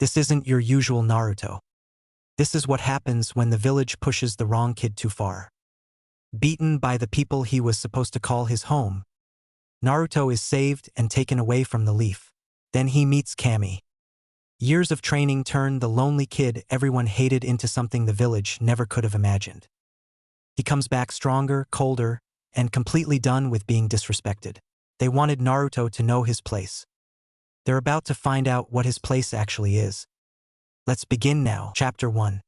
This isn't your usual Naruto. This is what happens when the village pushes the wrong kid too far. Beaten by the people he was supposed to call his home, Naruto is saved and taken away from the leaf. Then he meets Kami. Years of training turn the lonely kid everyone hated into something the village never could have imagined. He comes back stronger, colder, and completely done with being disrespected. They wanted Naruto to know his place. They're about to find out what his place actually is. Let's begin now. Chapter 1.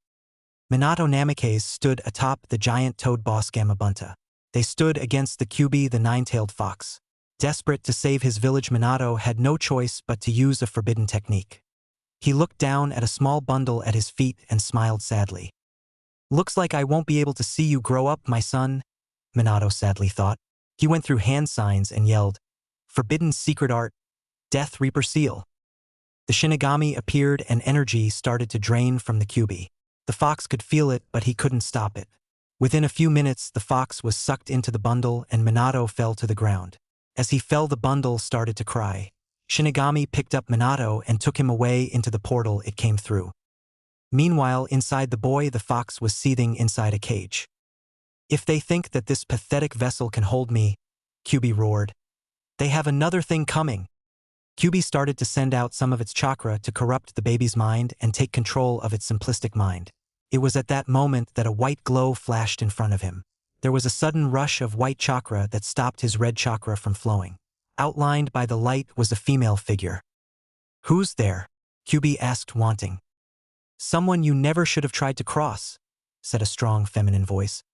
Minato Namikaze stood atop the giant toad boss Gamabunta. They stood against the Kyuubi, the nine-tailed fox. Desperate to save his village, Minato had no choice but to use a forbidden technique. He looked down at a small bundle at his feet and smiled sadly. "Looks like I won't be able to see you grow up, my son," Minato sadly thought. He went through hand signs and yelled, "Forbidden secret art, Death Reaper seal." The Shinigami appeared and energy started to drain from the Kyuubi. The fox could feel it, but he couldn't stop it. Within a few minutes, the fox was sucked into the bundle and Minato fell to the ground. As he fell, the bundle started to cry. Shinigami picked up Minato and took him away into the portal it came through. Meanwhile, inside the boy, the fox was seething inside a cage. "If they think that this pathetic vessel can hold me," Kyuubi roared, "they have another thing coming." Kyuubi started to send out some of its chakra to corrupt the baby's mind and take control of its simplistic mind. It was at that moment that a white glow flashed in front of him. There was a sudden rush of white chakra that stopped his red chakra from flowing. Outlined by the light was a female figure. "Who's there?" Kyuubi asked, wanting. "Someone you never should have tried to cross," said a strong feminine voice.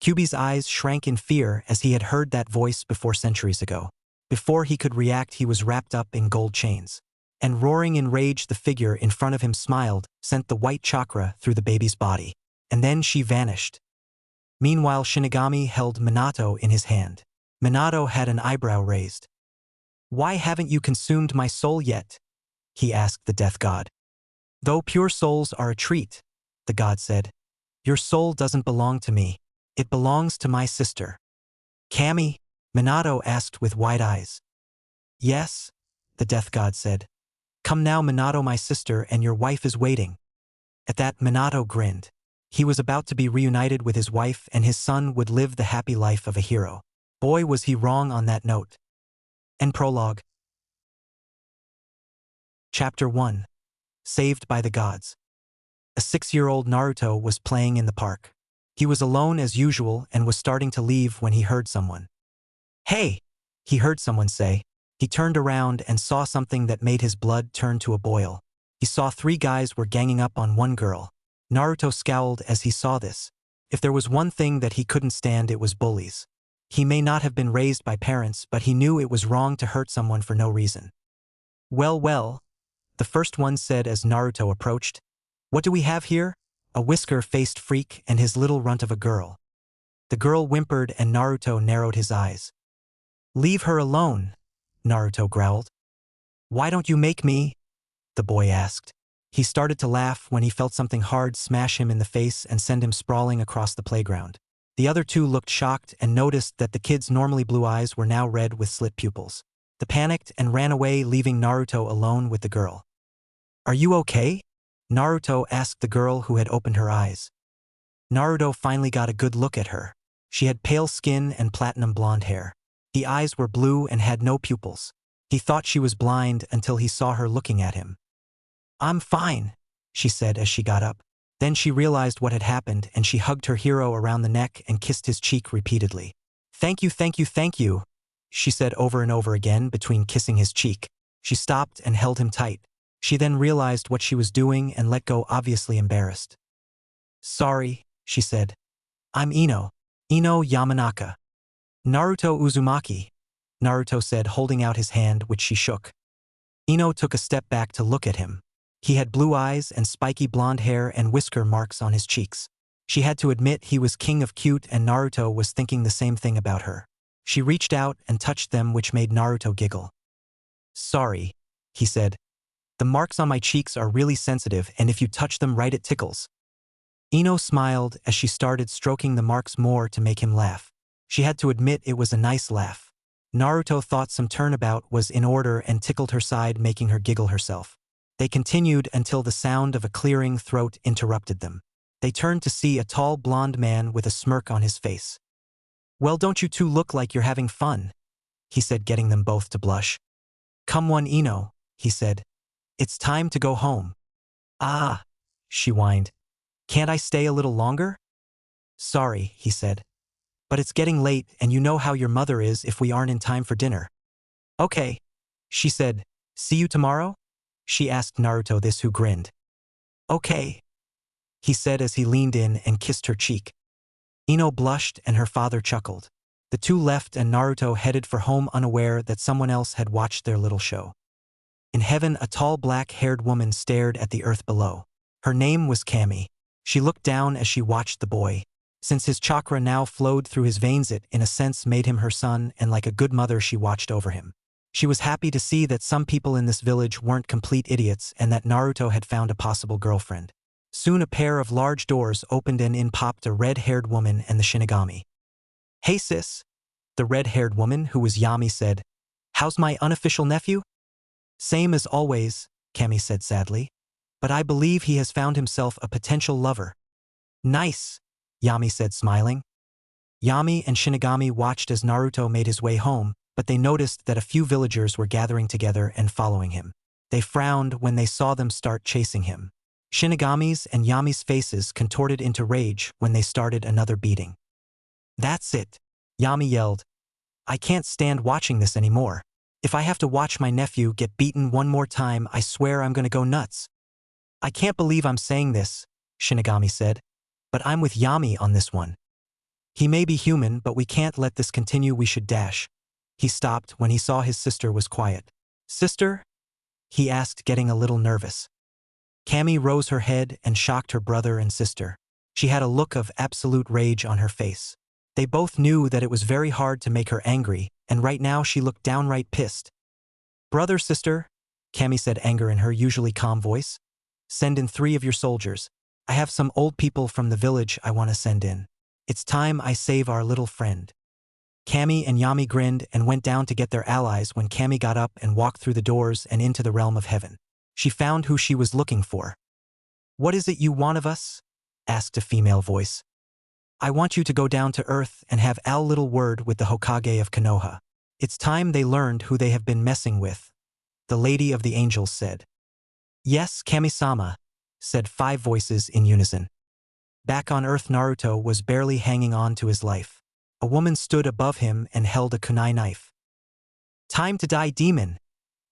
Kyuubi's eyes shrank in fear as he had heard that voice before centuries ago. Before he could react, he was wrapped up in gold chains. And roaring in rage, the figure in front of him smiled, sent the white chakra through the baby's body. And then she vanished. Meanwhile, Shinigami held Minato in his hand. Minato had an eyebrow raised. "Why haven't you consumed my soul yet?" he asked the death god. "Though pure souls are a treat," the god said, "your soul doesn't belong to me. It belongs to my sister." "Kami?" Minato asked with wide eyes. "Yes," the death god said. "Come now, Minato, my sister, and your wife is waiting." At that, Minato grinned. He was about to be reunited with his wife and his son would live the happy life of a hero. Boy, was he wrong on that note. End prologue. Chapter 1. Saved by the Gods. A 6-year-old Naruto was playing in the park. He was alone as usual and was starting to leave when he heard someone. "Hey!" he heard someone say. He turned around and saw something that made his blood turn to a boil. He saw 3 guys were ganging up on one girl. Naruto scowled as he saw this. If there was one thing that he couldn't stand, it was bullies. He may not have been raised by parents, but he knew it was wrong to hurt someone for no reason. Well, the first one said as Naruto approached. "What do we have here?" A whisker-faced freak and his little runt of a girl. The girl whimpered and Naruto narrowed his eyes. "Leave her alone," Naruto growled. "Why don't you make me?" the boy asked. He started to laugh when he felt something hard smash him in the face and send him sprawling across the playground. The other 2 looked shocked and noticed that the kid's normally blue eyes were now red with slit pupils. They panicked and ran away, leaving Naruto alone with the girl. "Are you okay?" Naruto asked the girl who had opened her eyes. Naruto finally got a good look at her. She had pale skin and platinum blonde hair. The eyes were blue and had no pupils. He thought she was blind until he saw her looking at him. "I'm fine," she said as she got up. Then she realized what had happened and she hugged her hero around the neck and kissed his cheek repeatedly. "Thank you, thank you, thank you," she said over and over again between kissing his cheek. She stopped and held him tight. She then realized what she was doing and let go, obviously embarrassed. "Sorry," she said. "I'm Ino Yamanaka." "Naruto Uzumaki," Naruto said, holding out his hand, which she shook. Ino took a step back to look at him. He had blue eyes and spiky blonde hair and whisker marks on his cheeks. She had to admit he was king of cute and Naruto was thinking the same thing about her. She reached out and touched them, which made Naruto giggle. "Sorry," he said. "The marks on my cheeks are really sensitive and if you touch them right it tickles." Ino smiled as she started stroking the marks more to make him laugh. She had to admit it was a nice laugh. Naruto thought some turnabout was in order and tickled her side, making her giggle herself. They continued until the sound of a clearing throat interrupted them. They turned to see a tall blonde man with a smirk on his face. "Well, don't you two look like you're having fun?" he said, getting them both to blush. "Come one Ino," he said. "It's time to go home." "Ah," she whined. "Can't I stay a little longer?" "Sorry," he said. "But it's getting late and you know how your mother is if we aren't in time for dinner." "Okay," she said. "See you tomorrow?" she asked Naruto this, who grinned. "Okay," he said as he leaned in and kissed her cheek. Ino blushed and her father chuckled. The two left and Naruto headed for home, unaware that someone else had watched their little show. In heaven, a tall black-haired woman stared at the earth below. Her name was Kami. She looked down as she watched the boy. Since his chakra now flowed through his veins, it, in a sense, made him her son, and like a good mother she watched over him. She was happy to see that some people in this village weren't complete idiots and that Naruto had found a possible girlfriend. Soon a pair of large doors opened and in popped a red-haired woman and the Shinigami. "Hey sis," the red-haired woman, who was Yami, said. "How's my unofficial nephew?" "Same as always," Kami said sadly. "But I believe he has found himself a potential lover." "Nice," Yami said, smiling. Yami and Shinigami watched as Naruto made his way home, but they noticed that a few villagers were gathering together and following him. They frowned when they saw them start chasing him. Shinigami's and Yami's faces contorted into rage when they started another beating. "That's it," Yami yelled. "I can't stand watching this anymore. If I have to watch my nephew get beaten one more time, I swear I'm gonna go nuts." "I can't believe I'm saying this," Shinigami said, "but I'm with Yami on this one. He may be human, but we can't let this continue. We should dash." He stopped when he saw his sister was quiet. "Sister?" he asked, getting a little nervous. Kami rose her head and shocked her brother and sister. She had a look of absolute rage on her face. They both knew that it was very hard to make her angry, and right now she looked downright pissed. "Brother, sister," Kami said, anger in her usually calm voice. "Send in 3 of your soldiers. I have some old people from the village I want to send in. It's time I save our little friend." Kami and Yami grinned and went down to get their allies when Kami got up and walked through the doors and into the realm of heaven. She found who she was looking for. "What is it you want of us?" asked a female voice. "I want you to go down to earth and have a little word with the Hokage of Konoha. It's time they learned who they have been messing with," the Lady of the Angels said. "Yes, Kami-sama," said 5 voices in unison. Back on Earth, Naruto was barely hanging on to his life. A woman stood above him and held a kunai knife. "Time to die, demon,"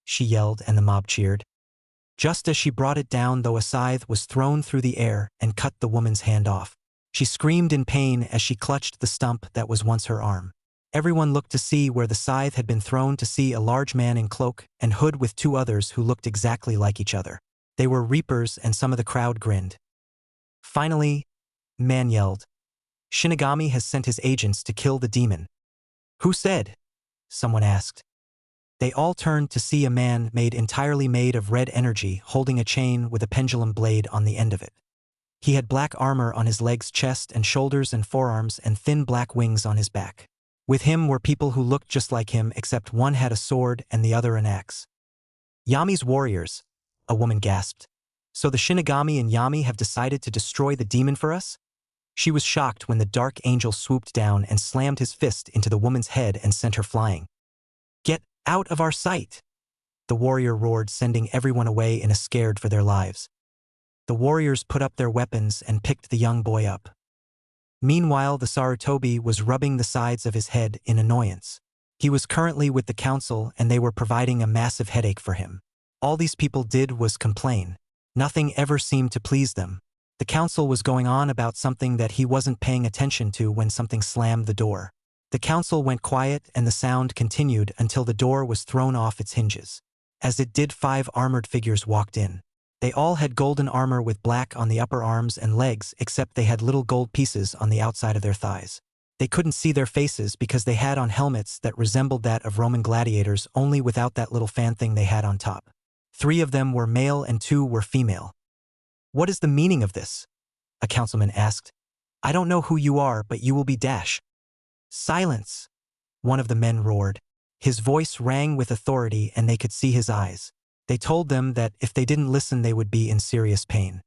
she yelled, and the mob cheered. Just as she brought it down, though, a scythe was thrown through the air and cut the woman's hand off. She screamed in pain as she clutched the stump that was once her arm. Everyone looked to see where the scythe had been thrown, to see a large man in cloak and hood with 2 others who looked exactly like each other. They were reapers, and some of the crowd grinned. Finally, man yelled, "Shinigami has sent his agents to kill the demon." "Who said?" someone asked. They all turned to see a man entirely made of red energy holding a chain with a pendulum blade on the end of it. He had black armor on his legs, chest and shoulders and forearms, and thin black wings on his back. With him were people who looked just like him, except one had a sword and the other an axe. "Yami's warriors," a woman gasped. "So the Shinigami and Yami have decided to destroy the demon for us?" She was shocked when the dark angel swooped down and slammed his fist into the woman's head and sent her flying. "Get out of our sight!" the warrior roared, sending everyone away in a scared for their lives. The warriors put up their weapons and picked the young boy up. Meanwhile, the Sarutobi was rubbing the sides of his head in annoyance. He was currently with the council and they were providing a massive headache for him. All these people did was complain. Nothing ever seemed to please them. The council was going on about something that he wasn't paying attention to when something slammed the door. The council went quiet and the sound continued until the door was thrown off its hinges. As it did, 5 armored figures walked in. They all had golden armor with black on the upper arms and legs, except they had little gold pieces on the outside of their thighs. They couldn't see their faces because they had on helmets that resembled that of Roman gladiators, only without that little fan thing they had on top. 3 of them were male and 2 were female. "What is the meaning of this?" a councilman asked. "I don't know who you are, but you will be dash." "Silence!" one of the men roared. His voice rang with authority and they could see his eyes. They told them that if they didn't listen they would be in serious pain.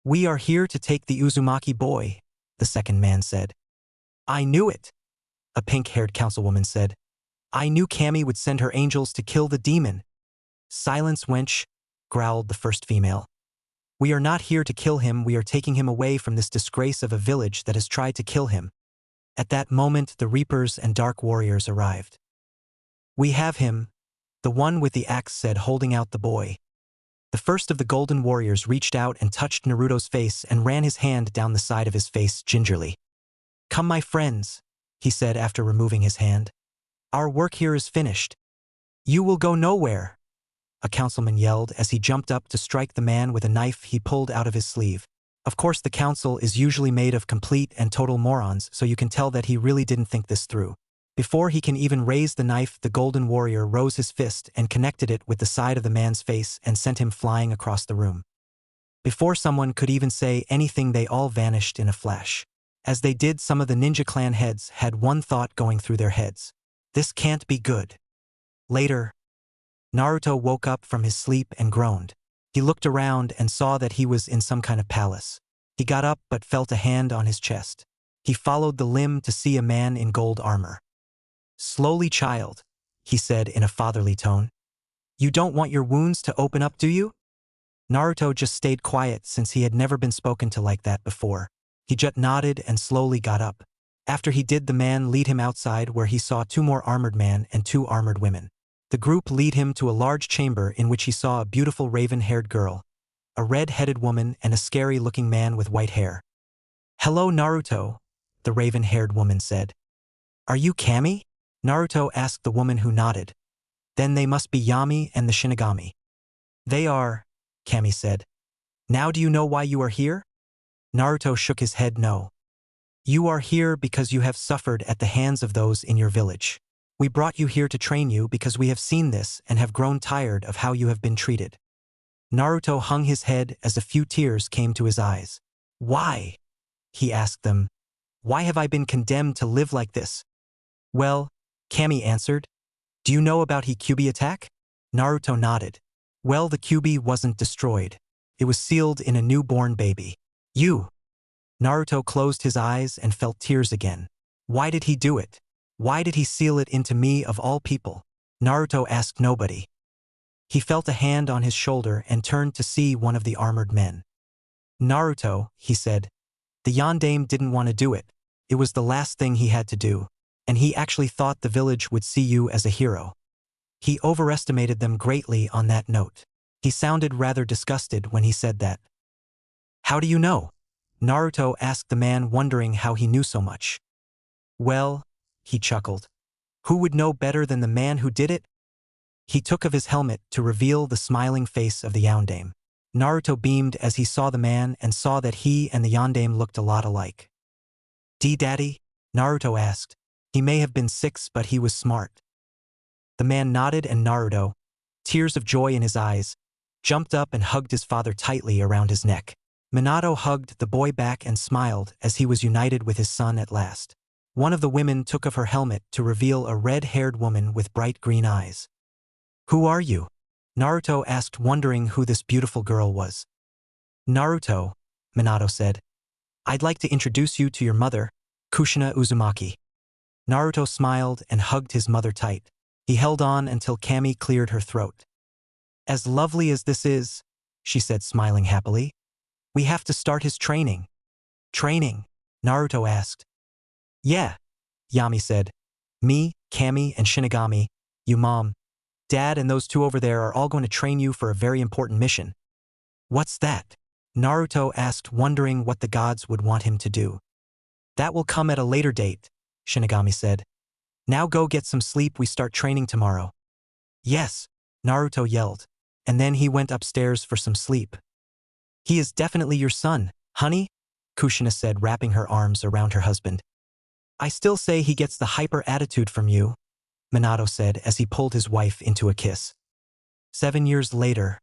"We are here to take the Uzumaki boy," the second man said. "I knew it," a pink-haired councilwoman said. "I knew Cammy would send her angels to kill the demon." "Silence, wench," growled the first female. "We are not here to kill him, we are taking him away from this disgrace of a village that has tried to kill him." At that moment the Reapers and Dark Warriors arrived. "We have him," the one with the axe said, holding out the boy. The first of the Golden Warriors reached out and touched Naruto's face and ran his hand down the side of his face gingerly. "Come, my friends," he said after removing his hand. "Our work here is finished." "You will go nowhere," a councilman yelled as he jumped up to strike the man with a knife he pulled out of his sleeve. Of course, the council is usually made of complete and total morons, so you can tell that he really didn't think this through. Before he can even raise the knife, the Golden Warrior rose his fist and connected it with the side of the man's face and sent him flying across the room. Before someone could even say anything, they all vanished in a flash. As they did, some of the ninja clan heads had one thought going through their heads. This can't be good. Later, Naruto woke up from his sleep and groaned. He looked around and saw that he was in some kind of palace. He got up but felt a hand on his chest. He followed the limb to see a man in gold armor. "Slowly, child," he said in a fatherly tone. "You don't want your wounds to open up, do you?" Naruto just stayed quiet since he had never been spoken to like that before. He just nodded and slowly got up. After he did, the man lead him outside where he saw 2 more armored men and 2 armored women. The group lead him to a large chamber in which he saw a beautiful raven-haired girl, a red-headed woman, and a scary-looking man with white hair. "Hello, Naruto," the raven-haired woman said. "Are you Cammy?" Naruto asked the woman, who nodded. "Then they must be Yami and the Shinigami." "They are," Cammy said. "Now do you know why you are here?" Naruto shook his head no. "You are here because you have suffered at the hands of those in your village. We brought you here to train you because we have seen this and have grown tired of how you have been treated." Naruto hung his head as a few tears came to his eyes. "Why?" he asked them. "Why have I been condemned to live like this?" "Well," Cammy answered, "do you know about Hikubi attack?" Naruto nodded. "Well, the Kyuubi wasn't destroyed. It was sealed in a newborn baby." "You?" Naruto closed his eyes and felt tears again. "Why did he do it? Why did he seal it into me of all people?" Naruto asked nobody. He felt a hand on his shoulder and turned to see one of the armored men. "Naruto," he said, "the Yondaime didn't want to do it. It was the last thing he had to do. And he actually thought the village would see you as a hero. He overestimated them greatly on that note." He sounded rather disgusted when he said that. "How do you know?" Naruto asked the man, wondering how he knew so much. "Well," he chuckled, "who would know better than the man who did it?" He took off his helmet to reveal the smiling face of the Yondaime. Naruto beamed as he saw the man and saw that he and the Yondaime looked a lot alike. "D-Daddy?" Naruto asked. He may have been 6, but he was smart. The man nodded, and Naruto, tears of joy in his eyes, jumped up and hugged his father tightly around his neck. Minato hugged the boy back and smiled as he was united with his son at last. One of the women took off her helmet to reveal a red-haired woman with bright green eyes. "Who are you?" Naruto asked, wondering who this beautiful girl was. "Naruto," Minato said. "I'd like to introduce you to your mother, Kushina Uzumaki." Naruto smiled and hugged his mother tight. He held on until Cammy cleared her throat. "As lovely as this is," she said, smiling happily, "we have to start his training." "Training?" Naruto asked. "Yeah," Yami said. "Me, Cammy, and Shinigami, you mom, dad, and those 2 over there are all going to train you for a very important mission." "What's that?" Naruto asked, wondering what the gods would want him to do. "That will come at a later date," Shinigami said. "Now go get some sleep, we start training tomorrow." "Yes," Naruto yelled, and then he went upstairs for some sleep. "He is definitely your son, honey," Kushina said, wrapping her arms around her husband. "I still say he gets the hyper attitude from you," Minato said as he pulled his wife into a kiss. 7 years later.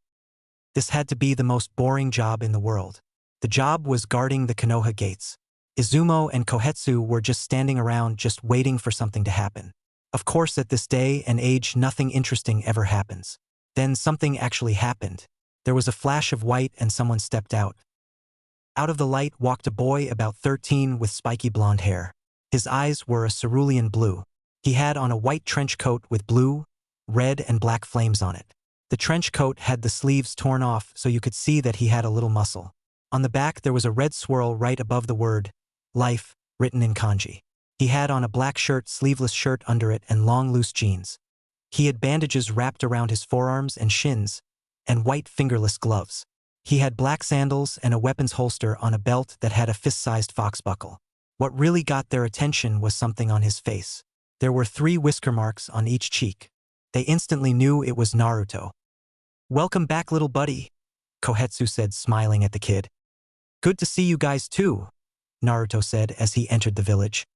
This had to be the most boring job in the world. The job was guarding the Konoha gates. Izumo and Kohetsu were just standing around, just waiting for something to happen. Of course, at this day and age, nothing interesting ever happens. Then something actually happened. There was a flash of white and someone stepped out. Out of the light walked a boy about 13 with spiky blonde hair. His eyes were a cerulean blue. He had on a white trench coat with blue, red and black flames on it. The trench coat had the sleeves torn off so you could see that he had a little muscle. On the back there was a red swirl right above the word, life, written in kanji. He had on a black shirt, sleeveless shirt under it and long loose jeans. He had bandages wrapped around his forearms and shins, and white fingerless gloves. He had black sandals and a weapons holster on a belt that had a fist-sized fox buckle. What really got their attention was something on his face. There were 3 whisker marks on each cheek. They instantly knew it was Naruto. "Welcome back, little buddy," Kohetsu said, smiling at the kid. "Good to see you guys too," Naruto said as he entered the village.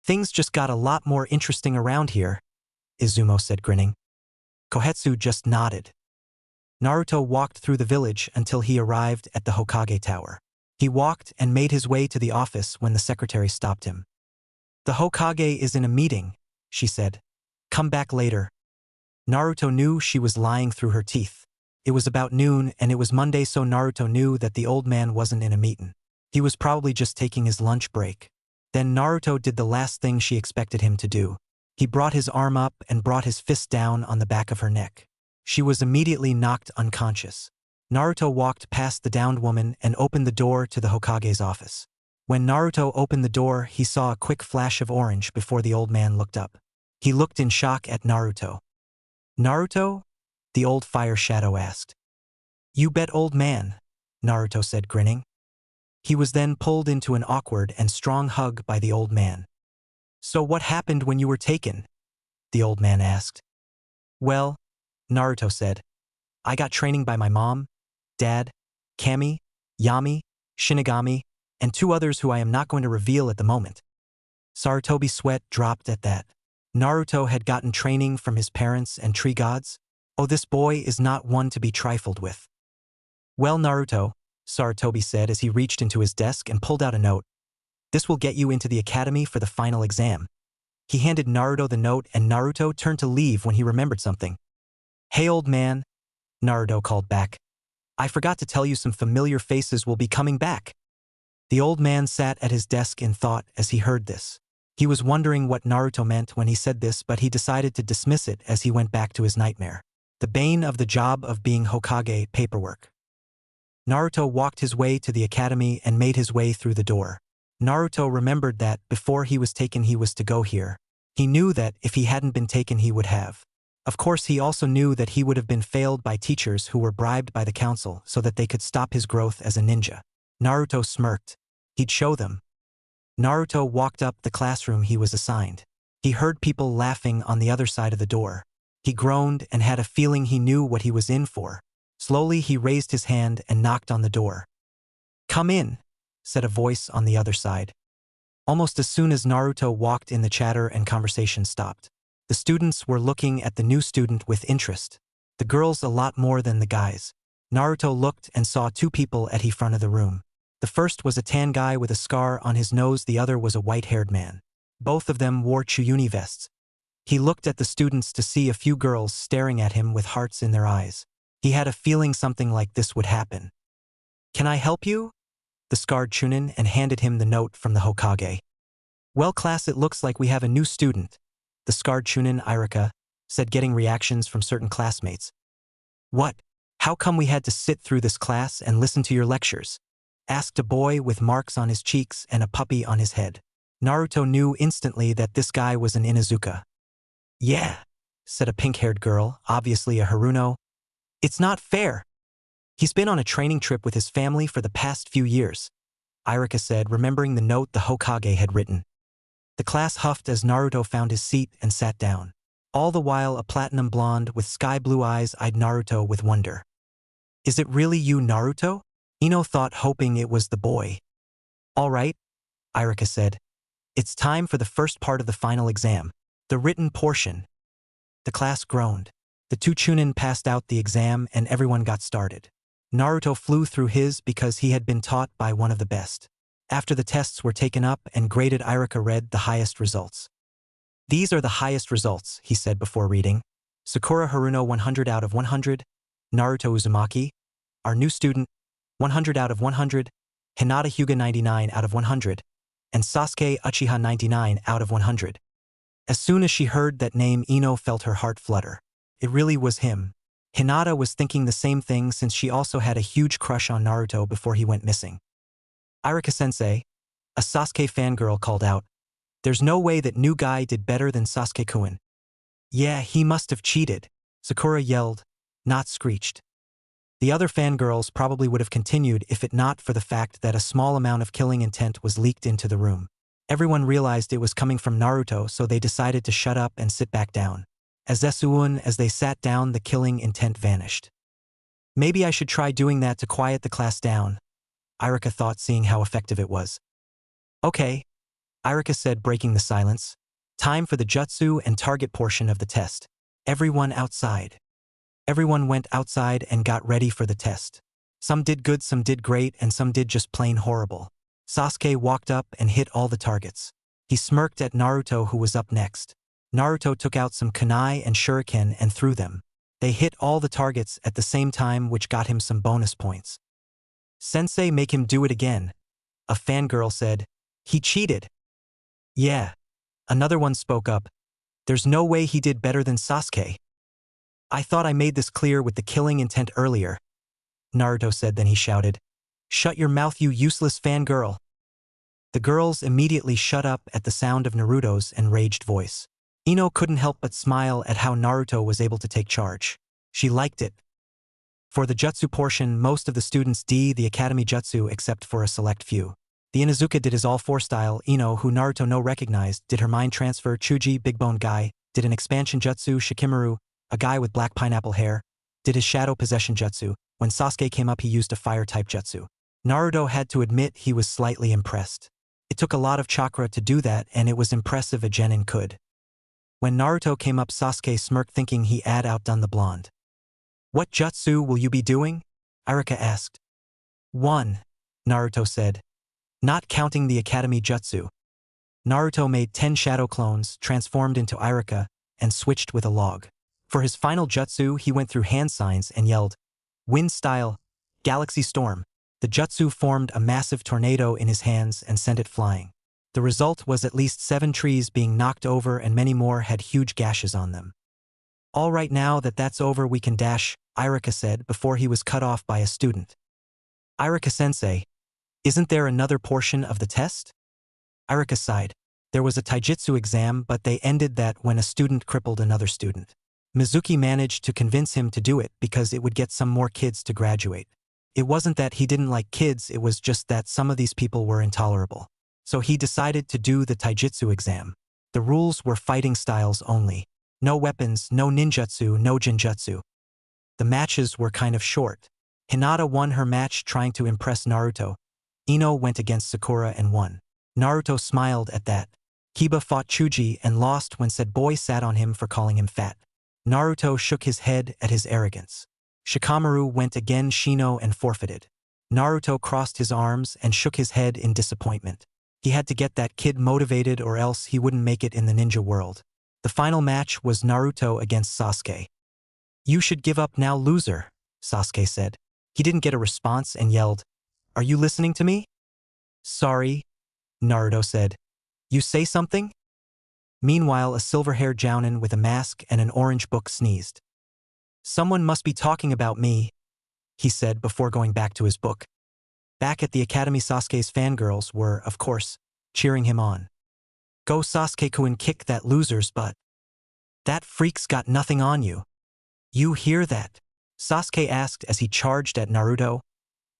"Things just got a lot more interesting around here," Izumo said, grinning. Kohetsu just nodded. Naruto walked through the village until he arrived at the Hokage Tower. He walked and made his way to the office when the secretary stopped him. "The Hokage is in a meeting," she said. "Come back later." Naruto knew she was lying through her teeth. It was about noon and it was Monday, so Naruto knew that the old man wasn't in a meeting. He was probably just taking his lunch break. Then Naruto did the last thing she expected him to do. He brought his arm up and brought his fist down on the back of her neck. She was immediately knocked unconscious. Naruto walked past the downed woman and opened the door to the Hokage's office. When Naruto opened the door, he saw a quick flash of orange before the old man looked up. He looked in shock at Naruto. "Naruto?" the old fire shadow asked. "You bet, old man," Naruto said, grinning. He was then pulled into an awkward and strong hug by the old man. "So what happened when you were taken?" the old man asked. "Well," Naruto said, "I got training by my mom, dad, Kami, Yami, Shinigami, and 2 others who I am not going to reveal at the moment." Sarutobi's sweat dropped at that. Naruto had gotten training from his parents and tree gods? Oh, this boy is not one to be trifled with. "Well, Naruto," Sarutobi said as he reached into his desk and pulled out a note. "This will get you into the academy for the final exam." He handed Naruto the note and Naruto turned to leave when he remembered something. "Hey, old man," Naruto called back. "I forgot to tell you some familiar faces will be coming back." The old man sat at his desk in thought as he heard this. He was wondering what Naruto meant when he said this, but he decided to dismiss it as he went back to his nightmare. The bane of the job of being Hokage, paperwork. Naruto walked his way to the academy and made his way through the door. Naruto remembered that before he was taken he was to go here. He knew that if he hadn't been taken he would have. Of course, he also knew that he would have been failed by teachers who were bribed by the council so that they could stop his growth as a ninja. Naruto smirked. He'd show them. Naruto walked up the classroom he was assigned. He heard people laughing on the other side of the door. He groaned and had a feeling he knew what he was in for. Slowly he raised his hand and knocked on the door. "Come in," said a voice on the other side. Almost as soon as Naruto walked in, the chatter and conversation stopped. The students were looking at the new student with interest. The girls a lot more than the guys. Naruto looked and saw 2 people at the front of the room. The first was a tan guy with a scar on his nose, the other was a white-haired man. Both of them wore Chuyuni vests. He looked at the students to see a few girls staring at him with hearts in their eyes. He had a feeling something like this would happen. "Can I help you?" the scarred Chunin, and handed him the note from the Hokage. "Well, class, it looks like we have a new student," the scarred Chunin, Irika, said, getting reactions from certain classmates. "What? How come we had to sit through this class and listen to your lectures?" asked a boy with marks on his cheeks and a puppy on his head. Naruto knew instantly that this guy was an Inuzuka. "Yeah," said a pink-haired girl, obviously a Haruno. "It's not fair. He's been on a training trip with his family for the past few years," Irika said, remembering the note the Hokage had written. The class huffed as Naruto found his seat and sat down. All the while a platinum blonde with sky-blue eyes eyed Naruto with wonder. "Is it really you, Naruto?" Ino thought, hoping it was the boy. "All right," Irika said. "It's time for the first part of the final exam, the written portion." The class groaned. The 2 Chunin passed out the exam and everyone got started. Naruto flew through his because he had been taught by one of the best. After the tests were taken up and graded, Irika read the highest results. "These are the highest results," he said before reading. Sakura Haruno 100 out of 100, Naruto Uzumaki, our new student, 100 out of 100, Hinata Hyuga 99 out of 100, and Sasuke Uchiha 99 out of 100. As soon as she heard that name, Ino felt her heart flutter. It really was him. Hinata was thinking the same thing since she also had a huge crush on Naruto before he went missing. Irika-sensei, a Sasuke fangirl, called out, "There's no way that new guy did better than Sasuke-kun." "Yeah, he must have cheated," Sakura yelled, not screeched. The other fangirls probably would have continued if it not for the fact that a small amount of killing intent was leaked into the room. Everyone realized it was coming from Naruto, so they decided to shut up and sit back down. As they sat down, the killing intent vanished. Maybe I should try doing that to quiet the class down, Irika thought, seeing how effective it was. Okay, Irika said, breaking the silence. Time for the jutsu and target portion of the test. Everyone outside. Everyone went outside and got ready for the test. Some did good, some did great, and some did just plain horrible. Sasuke walked up and hit all the targets. He smirked at Naruto, who was up next. Naruto took out some kunai and shuriken and threw them. They hit all the targets at the same time, which got him some bonus points. "Sensei, make him do it again," a fangirl said. "He cheated." "Yeah." Another one spoke up. "There's no way he did better than Sasuke." "I thought I made this clear with the killing intent earlier," Naruto said. Then he shouted, "Shut your mouth, you useless fangirl." The girls immediately shut up at the sound of Naruto's enraged voice. Ino couldn't help but smile at how Naruto was able to take charge. She liked it. For the jutsu portion, most of the students did the academy jutsu except for a select few. The Inuzuka did his all-4 style. Ino, who Naruto no recognized, did her mind transfer. Chuji, big bone guy, did an expansion jutsu. Shikamaru, a guy with black pineapple hair, did his shadow possession jutsu. When Sasuke came up, he used a fire-type jutsu. Naruto had to admit he was slightly impressed. It took a lot of chakra to do that, and it was impressive a genin could. When Naruto came up, Sasuke smirked, thinking he had outdone the blonde. "What jutsu will you be doing?" Irika asked. "1," Naruto said. "Not counting the academy jutsu." Naruto made 10 shadow clones, transformed into Irika, and switched with a log. For his final jutsu, he went through hand signs and yelled, "Wind style, Galaxy Storm." The jutsu formed a massive tornado in his hands and sent it flying. The result was at least 7 trees being knocked over, and many more had huge gashes on them. "All right, now that that's over, we can dash," Irika said before he was cut off by a student. "Irika-sensei, isn't there another portion of the test?" Irika sighed. There was a taijutsu exam, but they ended that when a student crippled another student. Mizuki managed to convince him to do it because it would get some more kids to graduate. It wasn't that he didn't like kids, it was just that some of these people were intolerable. So he decided to do the taijutsu exam. The rules were fighting styles only. No weapons, no ninjutsu, no jinjutsu. The matches were kind of short. Hinata won her match trying to impress Naruto. Ino went against Sakura and won. Naruto smiled at that. Kiba fought Chuji and lost when said boy sat on him for calling him fat. Naruto shook his head at his arrogance. Shikamaru went again Shino and forfeited. Naruto crossed his arms and shook his head in disappointment. He had to get that kid motivated or else he wouldn't make it in the ninja world. The final match was Naruto against Sasuke. "You should give up now, loser," Sasuke said. He didn't get a response and yelled, "Are you listening to me?" "Sorry," Naruto said. "You say something?" Meanwhile, a silver-haired jounin with a mask and an orange book sneezed. "Someone must be talking about me," he said before going back to his book. Back at the academy, Sasuke's fangirls were, of course, cheering him on. "Go Sasuke-kun, kick that loser's butt. That freak's got nothing on you. You hear that?" Sasuke asked as he charged at Naruto.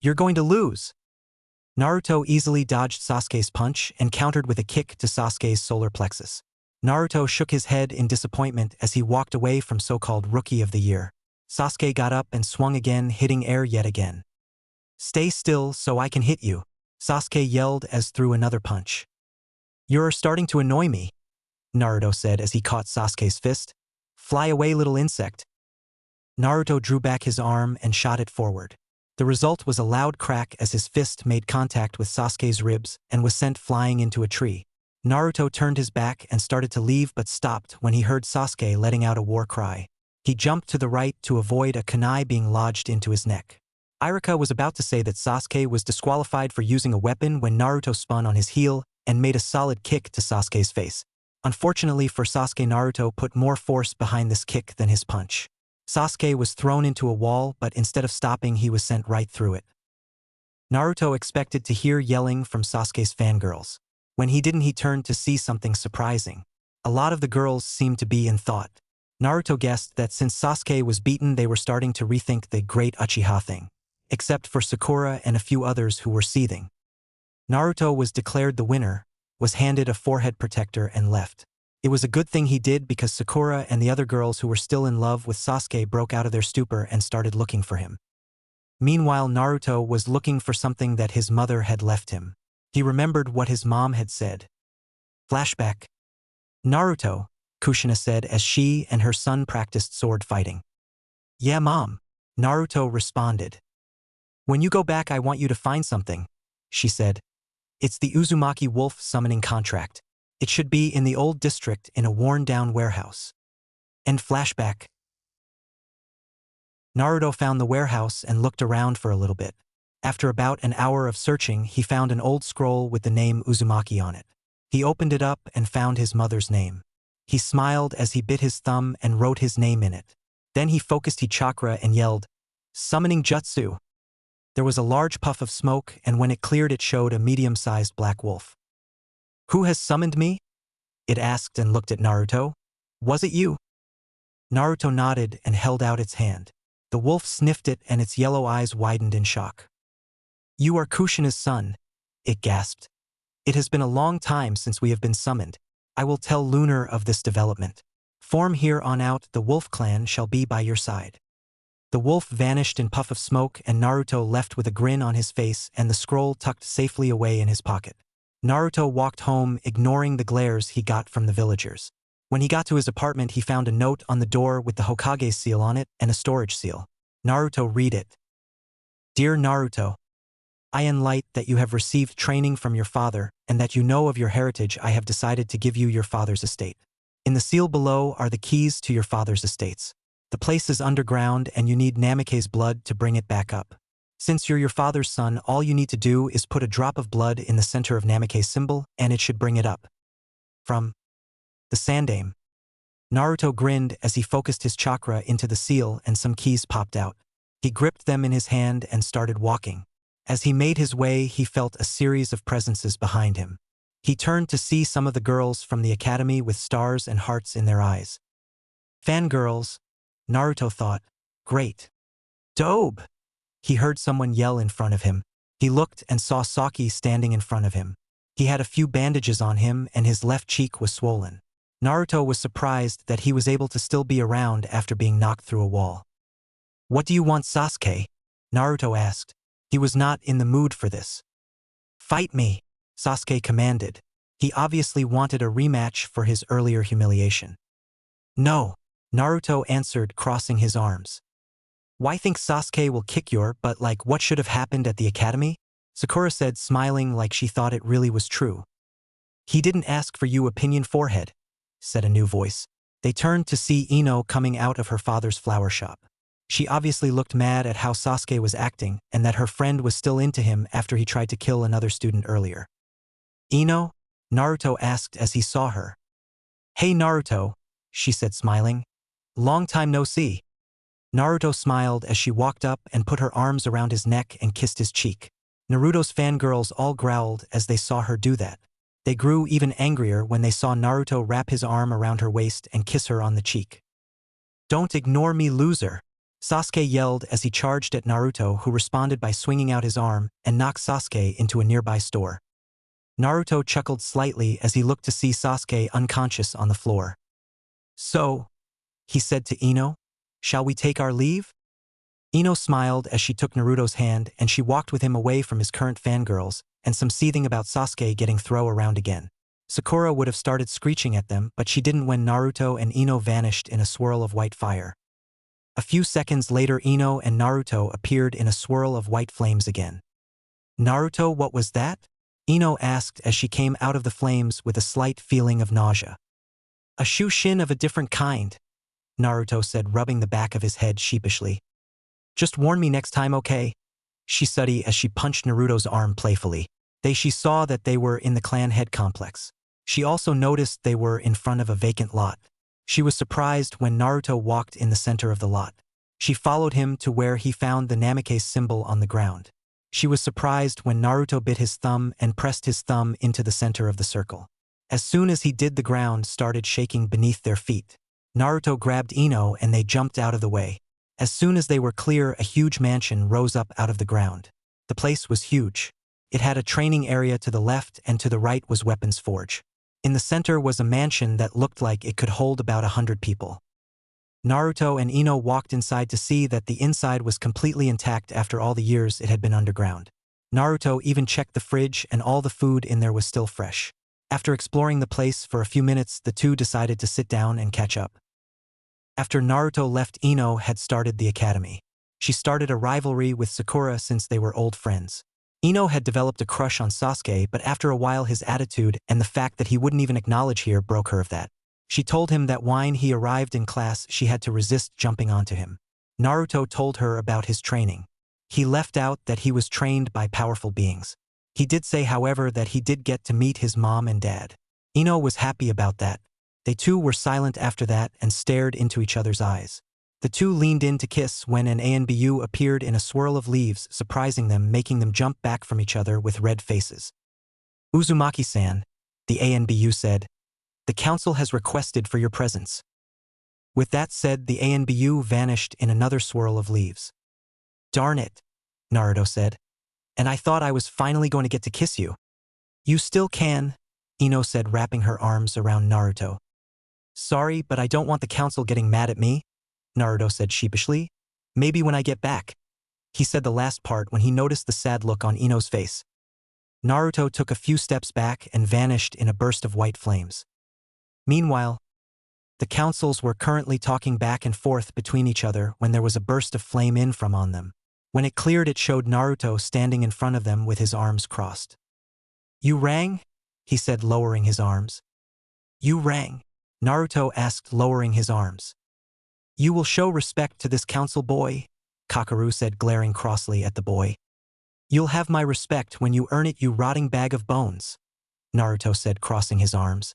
"You're going to lose." Naruto easily dodged Sasuke's punch and countered with a kick to Sasuke's solar plexus. Naruto shook his head in disappointment as he walked away from so-called Rookie of the Year. Sasuke got up and swung again, hitting air yet again. "Stay still so I can hit you," Sasuke yelled as threw another punch. "You're starting to annoy me," Naruto said as he caught Sasuke's fist. "Fly away, little insect." Naruto drew back his arm and shot it forward. The result was a loud crack as his fist made contact with Sasuke's ribs and was sent flying into a tree. Naruto turned his back and started to leave but stopped when he heard Sasuke letting out a war cry. He jumped to the right to avoid a kunai being lodged into his neck. Iruka was about to say that Sasuke was disqualified for using a weapon when Naruto spun on his heel and made a solid kick to Sasuke's face. Unfortunately for Sasuke, Naruto put more force behind this kick than his punch. Sasuke was thrown into a wall, but instead of stopping, he was sent right through it. Naruto expected to hear yelling from Sasuke's fangirls. When he didn't, he turned to see something surprising. A lot of the girls seemed to be in thought. Naruto guessed that since Sasuke was beaten, they were starting to rethink the great Uchiha thing. Except for Sakura and a few others who were seething. Naruto was declared the winner, was handed a forehead protector and left. It was a good thing he did because Sakura and the other girls who were still in love with Sasuke broke out of their stupor and started looking for him. Meanwhile, Naruto was looking for something that his mother had left him. He remembered what his mom had said. Flashback. Naruto, Kushina said as she and her son practiced sword fighting. Yeah, Mom, Naruto responded. When you go back, I want you to find something, she said. It's the Uzumaki wolf summoning contract. It should be in the old district in a worn-down warehouse. End flashback. Naruto found the warehouse and looked around for a little bit. After about an hour of searching, he found an old scroll with the name Uzumaki on it. He opened it up and found his mother's name. He smiled as he bit his thumb and wrote his name in it. Then he focused his chakra and yelled, "Summoning Jutsu!" There was a large puff of smoke, and when it cleared, it showed a medium-sized black wolf. Who has summoned me? It asked and looked at Naruto. Was it you? Naruto nodded and held out its hand. The wolf sniffed it and its yellow eyes widened in shock. You are Kushina's son, it gasped. It has been a long time since we have been summoned. I will tell Lunar of this development. From here on out, the wolf clan shall be by your side. The wolf vanished in a puff of smoke, and Naruto left with a grin on his face and the scroll tucked safely away in his pocket. Naruto walked home, ignoring the glares he got from the villagers. When he got to his apartment, he found a note on the door with the Hokage's seal on it and a storage seal. Naruto read it. Dear Naruto, I am light that you have received training from your father, and that you know of your heritage. I have decided to give you your father's estate. In the seal below are the keys to your father's estates. The place is underground and you need Namake's blood to bring it back up. Since you're your father's son, all you need to do is put a drop of blood in the center of Namake's symbol and it should bring it up. From the Sandaime. Naruto grinned as he focused his chakra into the seal and some keys popped out. He gripped them in his hand and started walking. As he made his way, he felt a series of presences behind him. He turned to see some of the girls from the academy with stars and hearts in their eyes. Fangirls, Naruto thought. Great. Dope! He heard someone yell in front of him. He looked and saw Saki standing in front of him. He had a few bandages on him and his left cheek was swollen. Naruto was surprised that he was able to still be around after being knocked through a wall. What do you want, Sasuke? Naruto asked. He was not in the mood for this. Fight me, Sasuke commanded. He obviously wanted a rematch for his earlier humiliation. No, Naruto answered, crossing his arms. Why think Sasuke will kick your butt? Like what should have happened at the academy? Sakura said, smiling like she thought it really was true. He didn't ask for you, opinion forehead, said a new voice. They turned to see Ino coming out of her father's flower shop. She obviously looked mad at how Sasuke was acting and that her friend was still into him after he tried to kill another student earlier. Ino? Naruto asked as he saw her. Hey Naruto, she said, smiling. Long time no see. Naruto smiled as she walked up and put her arms around his neck and kissed his cheek. Naruto's fangirls all growled as they saw her do that. They grew even angrier when they saw Naruto wrap his arm around her waist and kiss her on the cheek. Don't ignore me, loser, Sasuke yelled as he charged at Naruto, who responded by swinging out his arm and knocked Sasuke into a nearby store. Naruto chuckled slightly as he looked to see Sasuke unconscious on the floor. So, he said to Ino, shall we take our leave? Ino smiled as she took Naruto's hand and she walked with him away from his current fangirls and some seething about Sasuke getting thrown around again. Sakura would have started screeching at them, but she didn't when Naruto and Ino vanished in a swirl of white fire. A few seconds later, Ino and Naruto appeared in a swirl of white flames again. Naruto, what was that? Ino asked as she came out of the flames with a slight feeling of nausea. A shushin of a different kind, Naruto said, rubbing the back of his head sheepishly. Just warn me next time, okay? She said as she punched Naruto's arm playfully. She saw that they were in the clan head complex. She also noticed they were in front of a vacant lot. She was surprised when Naruto walked in the center of the lot. She followed him to where he found the Namikaze symbol on the ground. She was surprised when Naruto bit his thumb and pressed his thumb into the center of the circle. As soon as he did, the ground started shaking beneath their feet. Naruto grabbed Ino and they jumped out of the way. As soon as they were clear, a huge mansion rose up out of the ground. The place was huge. It had a training area to the left and to the right was Weapons Forge. In the center was a mansion that looked like it could hold about 100 people. Naruto and Ino walked inside to see that the inside was completely intact after all the years it had been underground. Naruto even checked the fridge and all the food in there was still fresh. After exploring the place for a few minutes, the two decided to sit down and catch up. After Naruto left, Ino had started the academy. She started a rivalry with Sakura since they were old friends. Ino had developed a crush on Sasuke, but after a while his attitude and the fact that he wouldn't even acknowledge her broke her of that. She told him that when he arrived in class she had to resist jumping onto him. Naruto told her about his training. He left out that he was trained by powerful beings. He did say, however, that he did get to meet his mom and dad. Ino was happy about that. They two were silent after that and stared into each other's eyes. The two leaned in to kiss when an ANBU appeared in a swirl of leaves, surprising them, making them jump back from each other with red faces. Uzumaki-san, the ANBU said, the council has requested for your presence. With that said, the ANBU vanished in another swirl of leaves. Darn it, Naruto said. And I thought I was finally going to get to kiss you. You still can, Ino said, wrapping her arms around Naruto. Sorry, but I don't want the council getting mad at me, Naruto said sheepishly. Maybe when I get back. He said the last part when he noticed the sad look on Ino's face. Naruto took a few steps back and vanished in a burst of white flames. Meanwhile, the councils were currently talking back and forth between each other when there was a burst of flame in from on them. When it cleared, it showed Naruto standing in front of them with his arms crossed. You rang? He said, lowering his arms. You rang? Naruto asked, lowering his arms. You will show respect to this council boy, Kakaru said, glaring crossly at the boy. You'll have my respect when you earn it, you rotting bag of bones, Naruto said, crossing his arms.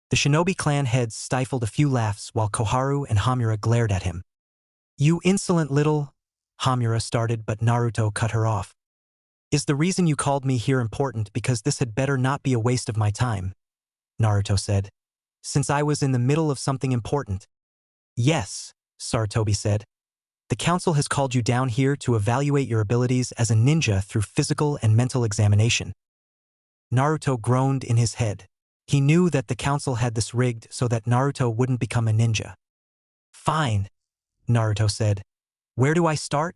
The shinobi clan heads stifled a few laughs while Koharu and Hamura glared at him. You insolent little, Hamura started, but Naruto cut her off. Is the reason you called me here important? Because this had better not be a waste of my time, Naruto said. Since I was in the middle of something important. Yes, Sarutobi said. The council has called you down here to evaluate your abilities as a ninja through physical and mental examination. Naruto groaned in his head. He knew that the council had this rigged so that Naruto wouldn't become a ninja. Fine, Naruto said. Where do I start?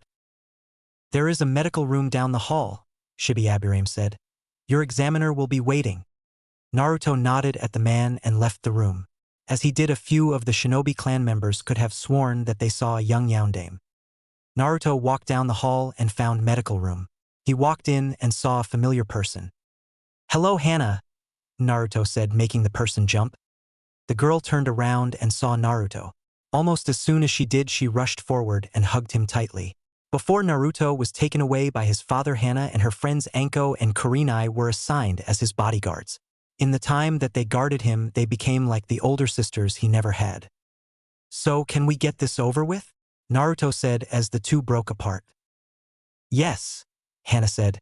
There is a medical room down the hall, Shibuyaburame said. Your examiner will be waiting. Naruto nodded at the man and left the room. As he did, a few of the shinobi clan members could have sworn that they saw a young yandere. Naruto walked down the hall and found medical room. He walked in and saw a familiar person. Hello, Hana, Naruto said, making the person jump. The girl turned around and saw Naruto. Almost as soon as she did, she rushed forward and hugged him tightly. Before Naruto was taken away by his father, Hana and her friends Anko and Kurenai were assigned as his bodyguards. In the time that they guarded him, they became like the older sisters he never had. So, can we get this over with? Naruto said as the two broke apart. Yes, Hana said.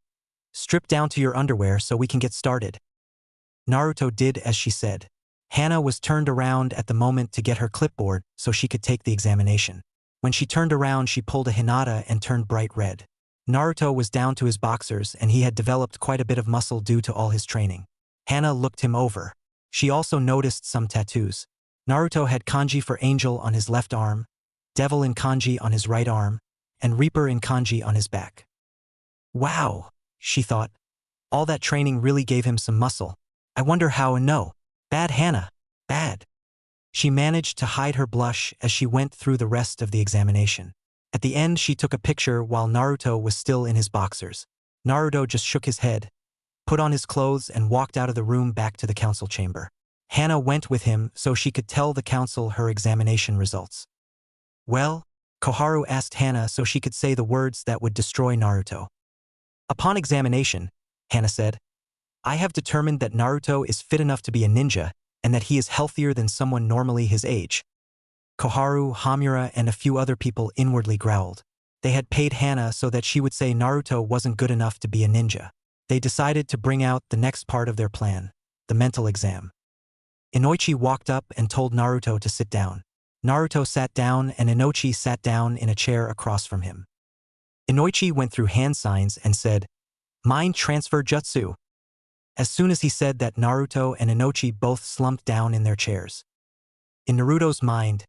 Strip down to your underwear so we can get started. Naruto did as she said. Hana was turned around at the moment to get her clipboard so she could take the examination. When she turned around, she pulled a Hinata and turned bright red. Naruto was down to his boxers and he had developed quite a bit of muscle due to all his training. Hana looked him over. She also noticed some tattoos. Naruto had kanji for angel on his left arm, devil in kanji on his right arm, and reaper in kanji on his back. Wow, she thought. All that training really gave him some muscle. I wonder how. And no. Bad Hana. Bad. She managed to hide her blush as she went through the rest of the examination. At the end, she took a picture while Naruto was still in his boxers. Naruto just shook his head, put on his clothes and walked out of the room back to the council chamber. Hana went with him so she could tell the council her examination results. Well, Koharu asked Hana so she could say the words that would destroy Naruto. Upon examination, Hana said, I have determined that Naruto is fit enough to be a ninja and that he is healthier than someone normally his age. Koharu, Hamura, and a few other people inwardly growled. They had paid Hana so that she would say Naruto wasn't good enough to be a ninja. They decided to bring out the next part of their plan, the mental exam. Inoichi walked up and told Naruto to sit down. Naruto sat down and Inoichi sat down in a chair across from him. Inoichi went through hand signs and said, Mind transfer jutsu. As soon as he said that, Naruto and Inoichi both slumped down in their chairs. In Naruto's mind,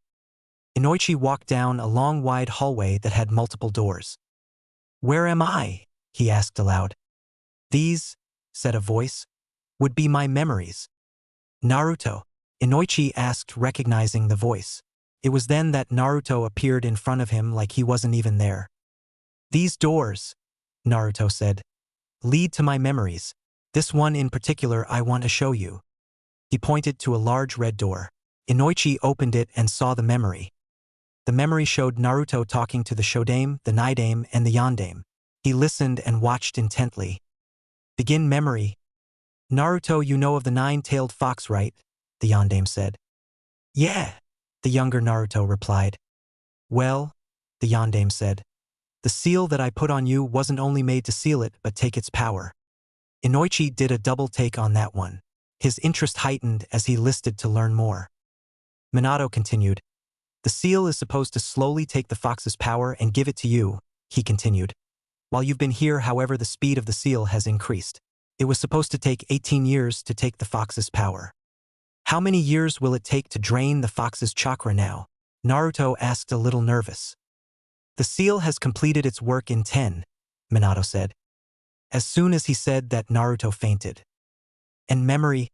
Inoichi walked down a long wide hallway that had multiple doors. Where am I? He asked aloud. These, said a voice, would be my memories. Naruto, Inoichi asked, recognizing the voice. It was then that Naruto appeared in front of him like he wasn't even there. These doors, Naruto said, lead to my memories. This one in particular I want to show you. He pointed to a large red door. Inoichi opened it and saw the memory. The memory showed Naruto talking to the Shodame, the Nidame, and the Yondame. He listened and watched intently. Begin memory. Naruto, you know of the nine-tailed fox, right? The Yondame said. Yeah, the younger Naruto replied. Well, the Yondame said, the seal that I put on you wasn't only made to seal it but take its power. Inoichi did a double take on that one. His interest heightened as he listened to learn more. Minato continued. The seal is supposed to slowly take the fox's power and give it to you, he continued. While you've been here, however, the speed of the seal has increased. It was supposed to take 18 years to take the fox's power. How many years will it take to drain the fox's chakra now? Naruto asked, a little nervous. The seal has completed its work in 10, Minato said. As soon as he said that, Naruto fainted. And memory?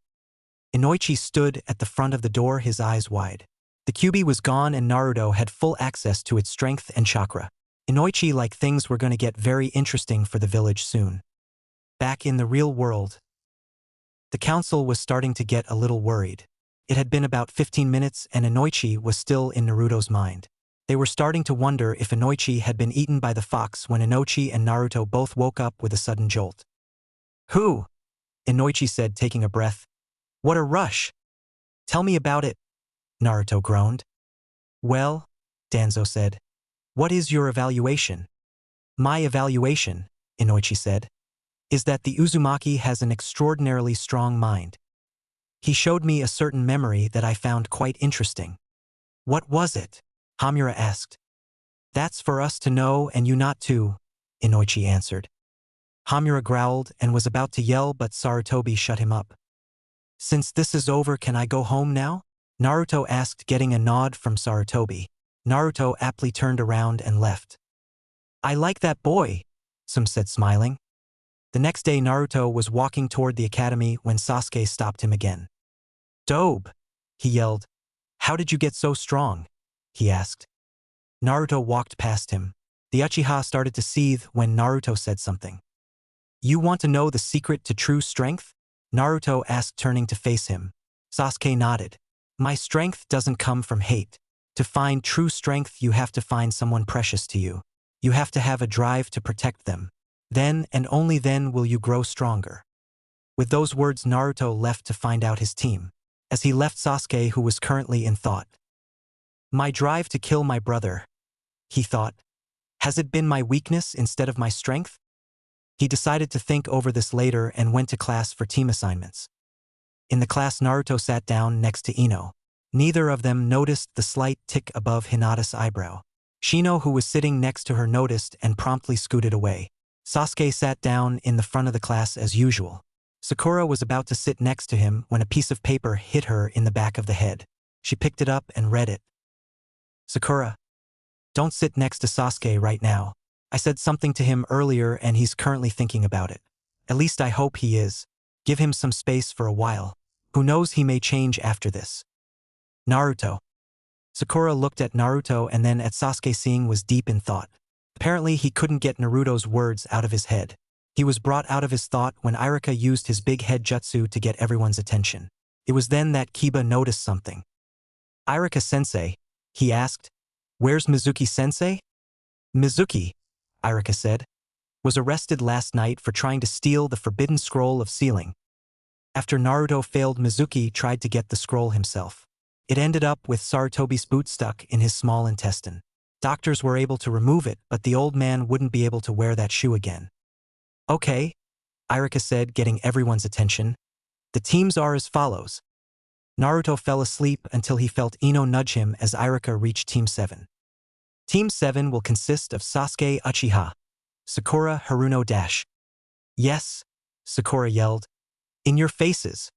Inoichi stood at the front of the door, his eyes wide. The Kyuubi was gone and Naruto had full access to its strength and chakra. Inoichi, like things were going to get very interesting for the village soon. Back in the real world, the council was starting to get a little worried. It had been about 15 minutes and Inoichi was still in Naruto's mind. They were starting to wonder if Inoichi had been eaten by the fox when Inoichi and Naruto both woke up with a sudden jolt. Who? Inoichi said, taking a breath. What a rush! Tell me about it, Naruto groaned. Well, Danzo said. What is your evaluation? My evaluation, Inoichi said, is that the Uzumaki has an extraordinarily strong mind. He showed me a certain memory that I found quite interesting. What was it? Hamura asked. That's for us to know and you not to, Inoichi answered. Hamura growled and was about to yell, but Sarutobi shut him up. Since this is over, can I go home now? Naruto asked, getting a nod from Sarutobi. Naruto aptly turned around and left. I like that boy, some said, smiling. The next day Naruto was walking toward the academy when Sasuke stopped him again. Dobe, he yelled. How did you get so strong? He asked. Naruto walked past him. The Uchiha started to seethe when Naruto said something. You want to know the secret to true strength? Naruto asked, turning to face him. Sasuke nodded. My strength doesn't come from hate. To find true strength, you have to find someone precious to you. You have to have a drive to protect them. Then and only then will you grow stronger. With those words, Naruto left to find out his team. As he left Sasuke, who was currently in thought. My drive to kill my brother, he thought. Has it been my weakness instead of my strength? He decided to think over this later and went to class for team assignments. In the class, Naruto sat down next to Ino. Neither of them noticed the slight tick above Hinata's eyebrow. Shino, who was sitting next to her, noticed and promptly scooted away. Sasuke sat down in the front of the class as usual. Sakura was about to sit next to him when a piece of paper hit her in the back of the head. She picked it up and read it. Sakura, don't sit next to Sasuke right now. I said something to him earlier and he's currently thinking about it. At least I hope he is. Give him some space for a while. Who knows, he may change after this. Naruto. Sakura looked at Naruto and then at Sasuke, seeing was deep in thought. Apparently he couldn't get Naruto's words out of his head. He was brought out of his thought when Iruka used his big head jutsu to get everyone's attention. It was then that Kiba noticed something. "Irika-sensei," he asked. "Where's Mizuki-sensei?" "Mizuki," Irika said, "was arrested last night for trying to steal the forbidden scroll of sealing. After Naruto failed, Mizuki tried to get the scroll himself. It ended up with Sarutobi's boot stuck in his small intestine. Doctors were able to remove it, but the old man wouldn't be able to wear that shoe again." "Okay," Irika said, getting everyone's attention. "The teams are as follows." Naruto fell asleep until he felt Ino nudge him as Irika reached Team 7. Team 7 will consist of Sasuke Uchiha, Sakura Haruno Dash. "Yes," Sakura yelled. "In your faces."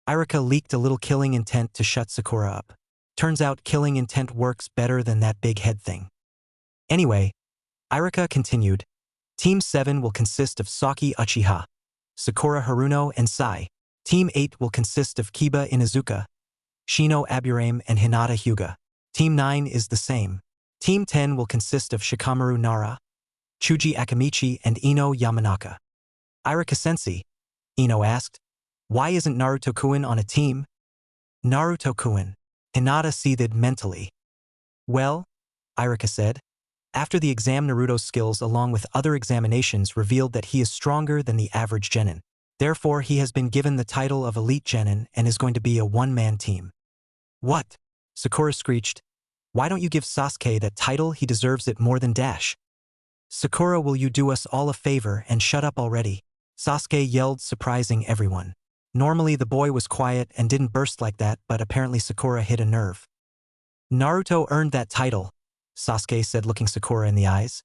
Irika leaked a little killing intent to shut Sakura up. Turns out killing intent works better than that big head thing. Anyway, Irika continued, Team 7 will consist of Saki Uchiha, Sakura Haruno and Sai. Team 8 will consist of Kiba Inuzuka, Shino Aburame and Hinata Hyuga. Team 9 is the same. Team 10 will consist of Shikamaru Nara, Chuji Akamichi and Ino Yamanaka. "Irika-sensei," Ino asked, "why isn't Naruto-kun on a team?" "Naruto-kun," Hinata seethed mentally. "Well," Irika said, "after the exam Naruto's skills along with other examinations revealed that he is stronger than the average genin. Therefore he has been given the title of elite genin and is going to be a one-man team." "What?" Sakura screeched. "Why don't you give Sasuke that title? He deserves it more than Dash." "Sakura, will you do us all a favor and shut up already?" Sasuke yelled, surprising everyone. Normally the boy was quiet and didn't burst like that, but apparently Sakura hit a nerve. "Naruto earned that title," Sasuke said, looking Sakura in the eyes.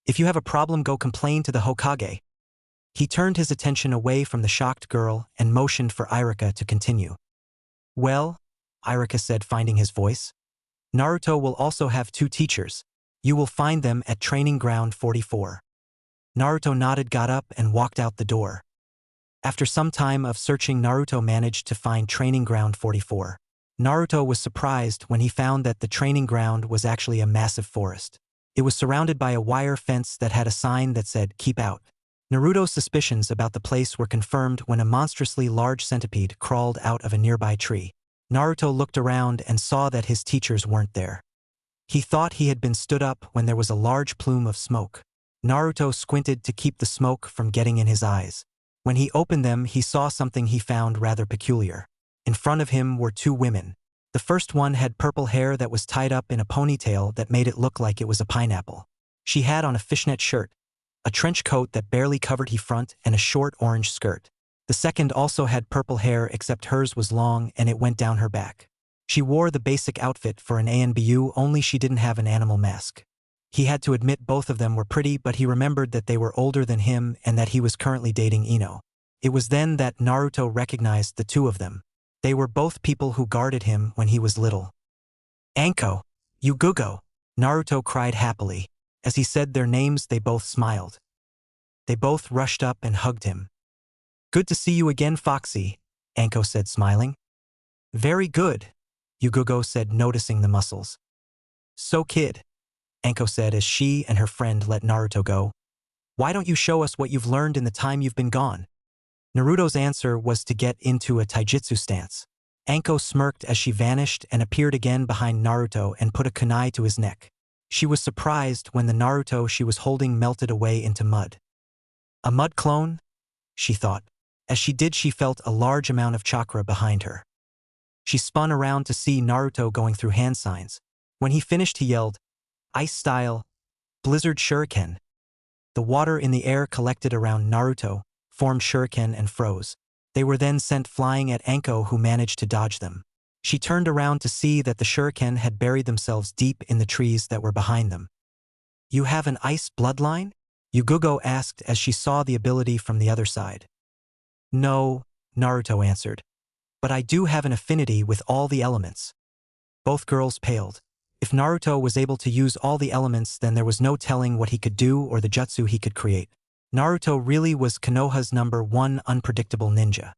"If you have a problem, go complain to the Hokage." He turned his attention away from the shocked girl and motioned for Irika to continue. "Well," Irika said, finding his voice, "Naruto will also have 2 teachers. You will find them at Training Ground 44. Naruto nodded, got up, and walked out the door. After some time of searching, Naruto managed to find Training Ground 44. Naruto was surprised when he found that the training ground was actually a massive forest. It was surrounded by a wire fence that had a sign that said, "Keep out." Naruto's suspicions about the place were confirmed when a monstrously large centipede crawled out of a nearby tree. Naruto looked around and saw that his teachers weren't there. He thought he had been stood up when there was a large plume of smoke. Naruto squinted to keep the smoke from getting in his eyes. When he opened them, he saw something he found rather peculiar. In front of him were 2 women. The first one had purple hair that was tied up in a ponytail that made it look like it was a pineapple. She had on a fishnet shirt, a trench coat that barely covered her front, and a short orange skirt. The second also had purple hair, except hers was long and it went down her back. She wore the basic outfit for an ANBU, only she didn't have an animal mask. He had to admit both of them were pretty, but he remembered that they were older than him and that he was currently dating Ino. It was then that Naruto recognized the 2 of them. They were both people who guarded him when he was little. "Anko, Yugugo," Naruto cried happily. As he said their names, they both smiled. They both rushed up and hugged him. "Good to see you again, Foxy," Anko said, smiling. "Very good," Yugugo said, noticing the muscles. "So kid," Anko said as she and her friend let Naruto go, "why don't you show us what you've learned in the time you've been gone?" Naruto's answer was to get into a taijutsu stance. Anko smirked as she vanished and appeared again behind Naruto and put a kunai to his neck. She was surprised when the Naruto she was holding melted away into mud. "A mud clone?" she thought. As she did, she felt a large amount of chakra behind her. She spun around to see Naruto going through hand signs. When he finished, he yelled, "Ice style, blizzard shuriken." The water in the air collected around Naruto, formed shuriken and froze. They were then sent flying at Anko, who managed to dodge them. She turned around to see that the shuriken had buried themselves deep in the trees that were behind them. "You have an ice bloodline?" Yugugo asked as she saw the ability from the other side. "No," Naruto answered, "but I do have an affinity with all the elements." Both girls paled. If Naruto was able to use all the elements, then there was no telling what he could do or the jutsu he could create. Naruto really was Konoha's #1 unpredictable ninja.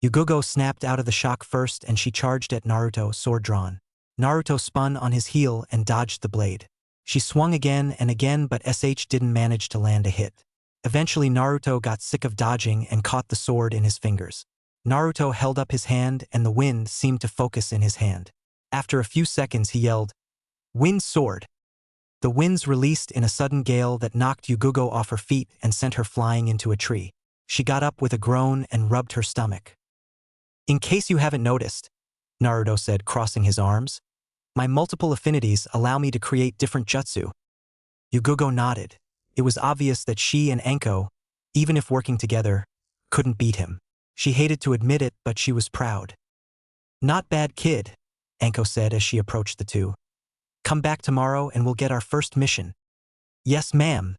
Yugugo snapped out of the shock first and she charged at Naruto, sword drawn. Naruto spun on his heel and dodged the blade. She swung again and again, but didn't manage to land a hit. Eventually Naruto got sick of dodging and caught the sword in his fingers. Naruto held up his hand and the wind seemed to focus in his hand. After a few seconds he yelled, "Wind sword!" The winds released in a sudden gale that knocked Yugugo off her feet and sent her flying into a tree. She got up with a groan and rubbed her stomach. "In case you haven't noticed," Naruto said, crossing his arms, "my multiple affinities allow me to create different jutsu." Yugugo nodded. It was obvious that she and Anko, even if working together, couldn't beat him. She hated to admit it, but she was proud. "Not bad, kid," Anko said as she approached the two. "Come back tomorrow and we'll get our first mission." "Yes, ma'am,"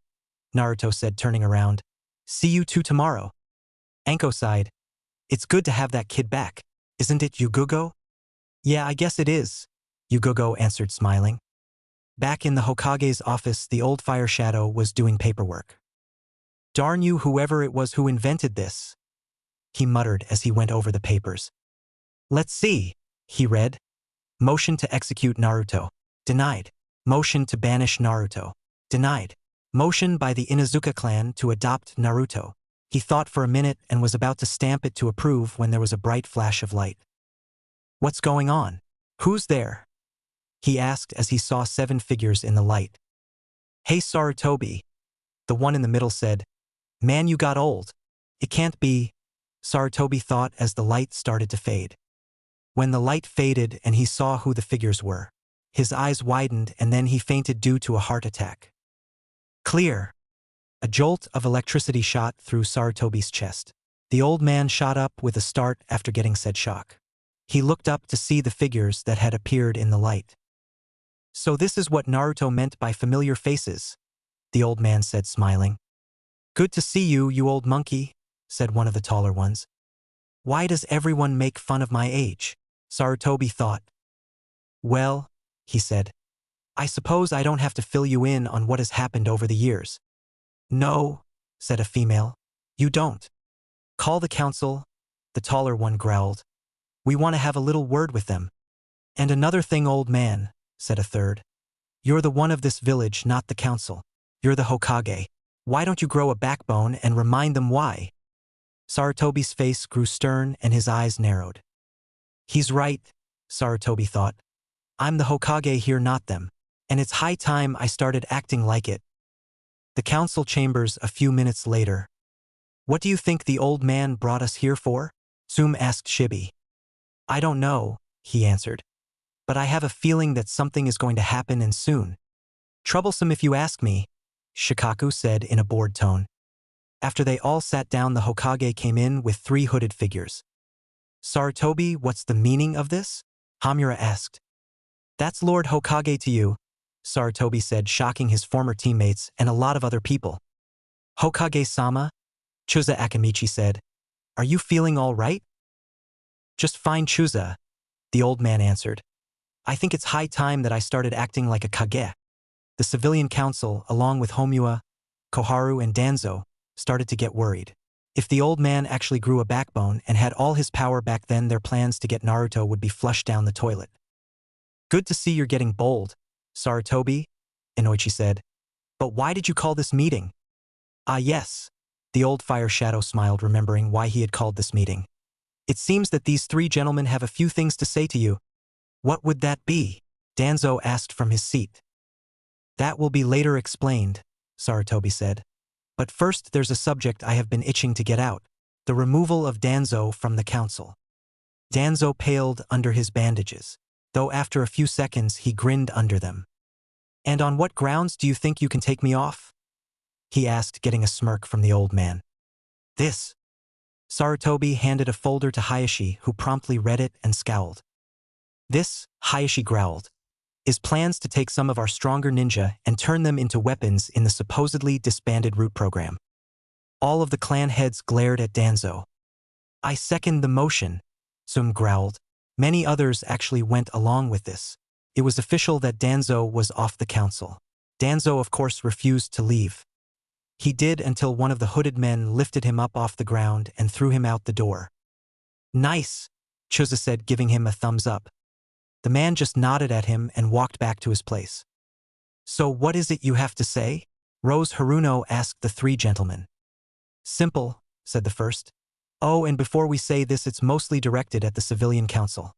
Naruto said, turning around. "See you two tomorrow." Anko sighed. "It's good to have that kid back, isn't it, Yugugo?" "Yeah, I guess it is," Yugugo answered, smiling. Back in the Hokage's office, the old fire shadow was doing paperwork. "Darn you, whoever it was who invented this," he muttered as he went over the papers. "Let's see," he read. "Motion to execute Naruto. Denied. Motion to banish Naruto. Denied. Motion by the Inuzuka clan to adopt Naruto." He thought for a minute and was about to stamp it to approve when there was a bright flash of light. "What's going on? Who's there?" he asked as he saw 7 figures in the light. "Hey, Sarutobi," the one in the middle said. "Man, you got old." "It can't be," Sarutobi thought as the light started to fade. When the light faded and he saw who the figures were, his eyes widened and then he fainted due to a heart attack. Clear. A jolt of electricity shot through Sarutobi's chest. The old man shot up with a start after getting said shock. He looked up to see the figures that had appeared in the light. "So this is what Naruto meant by familiar faces," the old man said, smiling. "Good to see you, you old monkey," said one of the taller ones. "Why does everyone make fun of my age?" Sarutobi thought. "Well," he said, "I suppose I don't have to fill you in on what has happened over the years." "No," said a female, "you don't." "Call the council," the taller one growled. "We want to have a little word with them." "And another thing, old man," said a third. "You're the one of this village, not the council. You're the Hokage. Why don't you grow a backbone and remind them why?" Sarutobi's face grew stern and his eyes narrowed. "He's right," Sarutobi thought. "I'm the Hokage here, not them. And it's high time I started acting like it." The council chambers a few minutes later. "What do you think the old man brought us here for?" Tsume asked Shibi. "I don't know," he answered. "But I have a feeling that something is going to happen and soon." "Troublesome if you ask me," Shikaku said in a bored tone. After they all sat down, the Hokage came in with 3 hooded figures. "Sarutobi, what's the meaning of this?" Hamura asked. "That's Lord Hokage to you," Sarutobi said, shocking his former teammates and a lot of other people. "Hokage-sama," Chuza Akamichi said. "Are you feeling all right?" "Just fine, Chuza," the old man answered. "I think it's high time that I started acting like a Kage." The civilian council, along with Homura, Koharu, and Danzo, started to get worried. If the old man actually grew a backbone and had all his power back then, their plans to get Naruto would be flushed down the toilet. "Good to see you're getting bold, Sarutobi," Inoichi said. "But why did you call this meeting?" "Ah yes," the old fire shadow smiled, remembering why he had called this meeting. "It seems that these 3 gentlemen have a few things to say to you." "What would that be?" Danzo asked from his seat. "That will be later explained," Sarutobi said. "But first there's a subject I have been itching to get out. The removal of Danzo from the council." Danzo paled under his bandages, though after a few seconds he grinned under them. "And on what grounds do you think you can take me off?" he asked, getting a smirk from the old man. "This." Sarutobi handed a folder to Hayashi, who promptly read it and scowled. "This," Hayashi growled, "is plans to take some of our stronger ninja and turn them into weapons in the supposedly disbanded Root program." All of the clan heads glared at Danzo. "I second the motion," Tsume growled. Many others actually went along with this. It was official that Danzo was off the council. Danzo, of course, refused to leave. He did until one of the hooded men lifted him up off the ground and threw him out the door. "Nice," Chuza said, giving him a thumbs up. The man just nodded at him and walked back to his place. "So what is it you have to say?" Rose Haruno asked the 3 gentlemen. "Simple," said the first. Oh, and before we say this, it's mostly directed at the civilian council.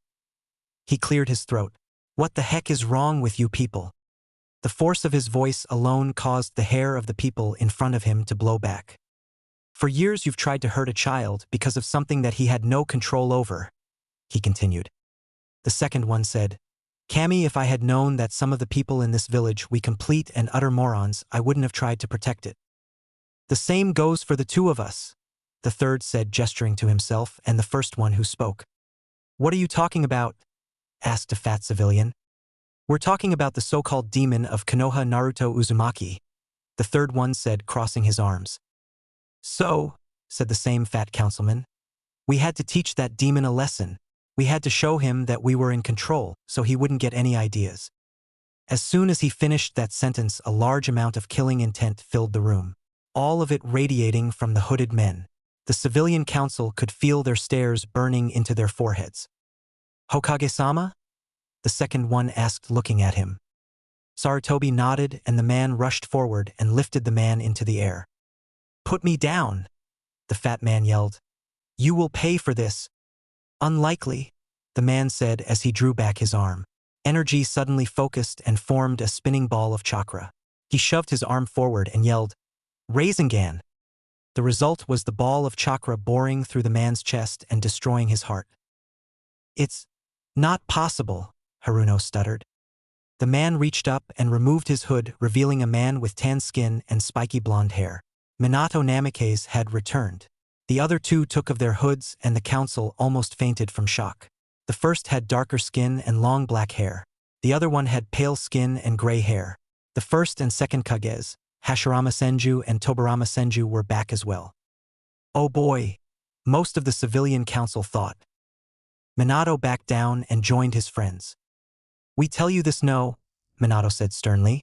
He cleared his throat. What the heck is wrong with you people? The force of his voice alone caused the hair of the people in front of him to blow back. For years you've tried to hurt a child because of something that he had no control over, he continued. The second one said, Cammy, if I had known that some of the people in this village we complete and utter morons, I wouldn't have tried to protect it. The same goes for the two of us, the third said, gesturing to himself and the first one who spoke. What are you talking about? Asked a fat civilian. We're talking about the so-called demon of Konoha Naruto Uzumaki, the third one said, crossing his arms. So, said the same fat councilman, we had to teach that demon a lesson. We had to show him that we were in control so he wouldn't get any ideas. As soon as he finished that sentence, a large amount of killing intent filled the room, all of it radiating from the hooded men. The civilian council could feel their stares burning into their foreheads. Hokage-sama? The second one asked, looking at him. Sarutobi nodded, and the man rushed forward and lifted the man into the air. Put me down, the fat man yelled. You will pay for this. Unlikely, the man said as he drew back his arm. Energy suddenly focused and formed a spinning ball of chakra. He shoved his arm forward and yelled, Rasengan! The result was the ball of chakra boring through the man's chest and destroying his heart. It's not possible, Haruno stuttered. The man reached up and removed his hood, revealing a man with tan skin and spiky blonde hair. Minato Namikaze had returned. The other two took of their hoods, and the council almost fainted from shock. The first had darker skin and long black hair. The other one had pale skin and gray hair. The first and second Kages, Hashirama Senju and Tobarama Senju, were back as well. Oh boy, most of the civilian council thought. Minato backed down and joined his friends. We tell you this, no, Minato said sternly.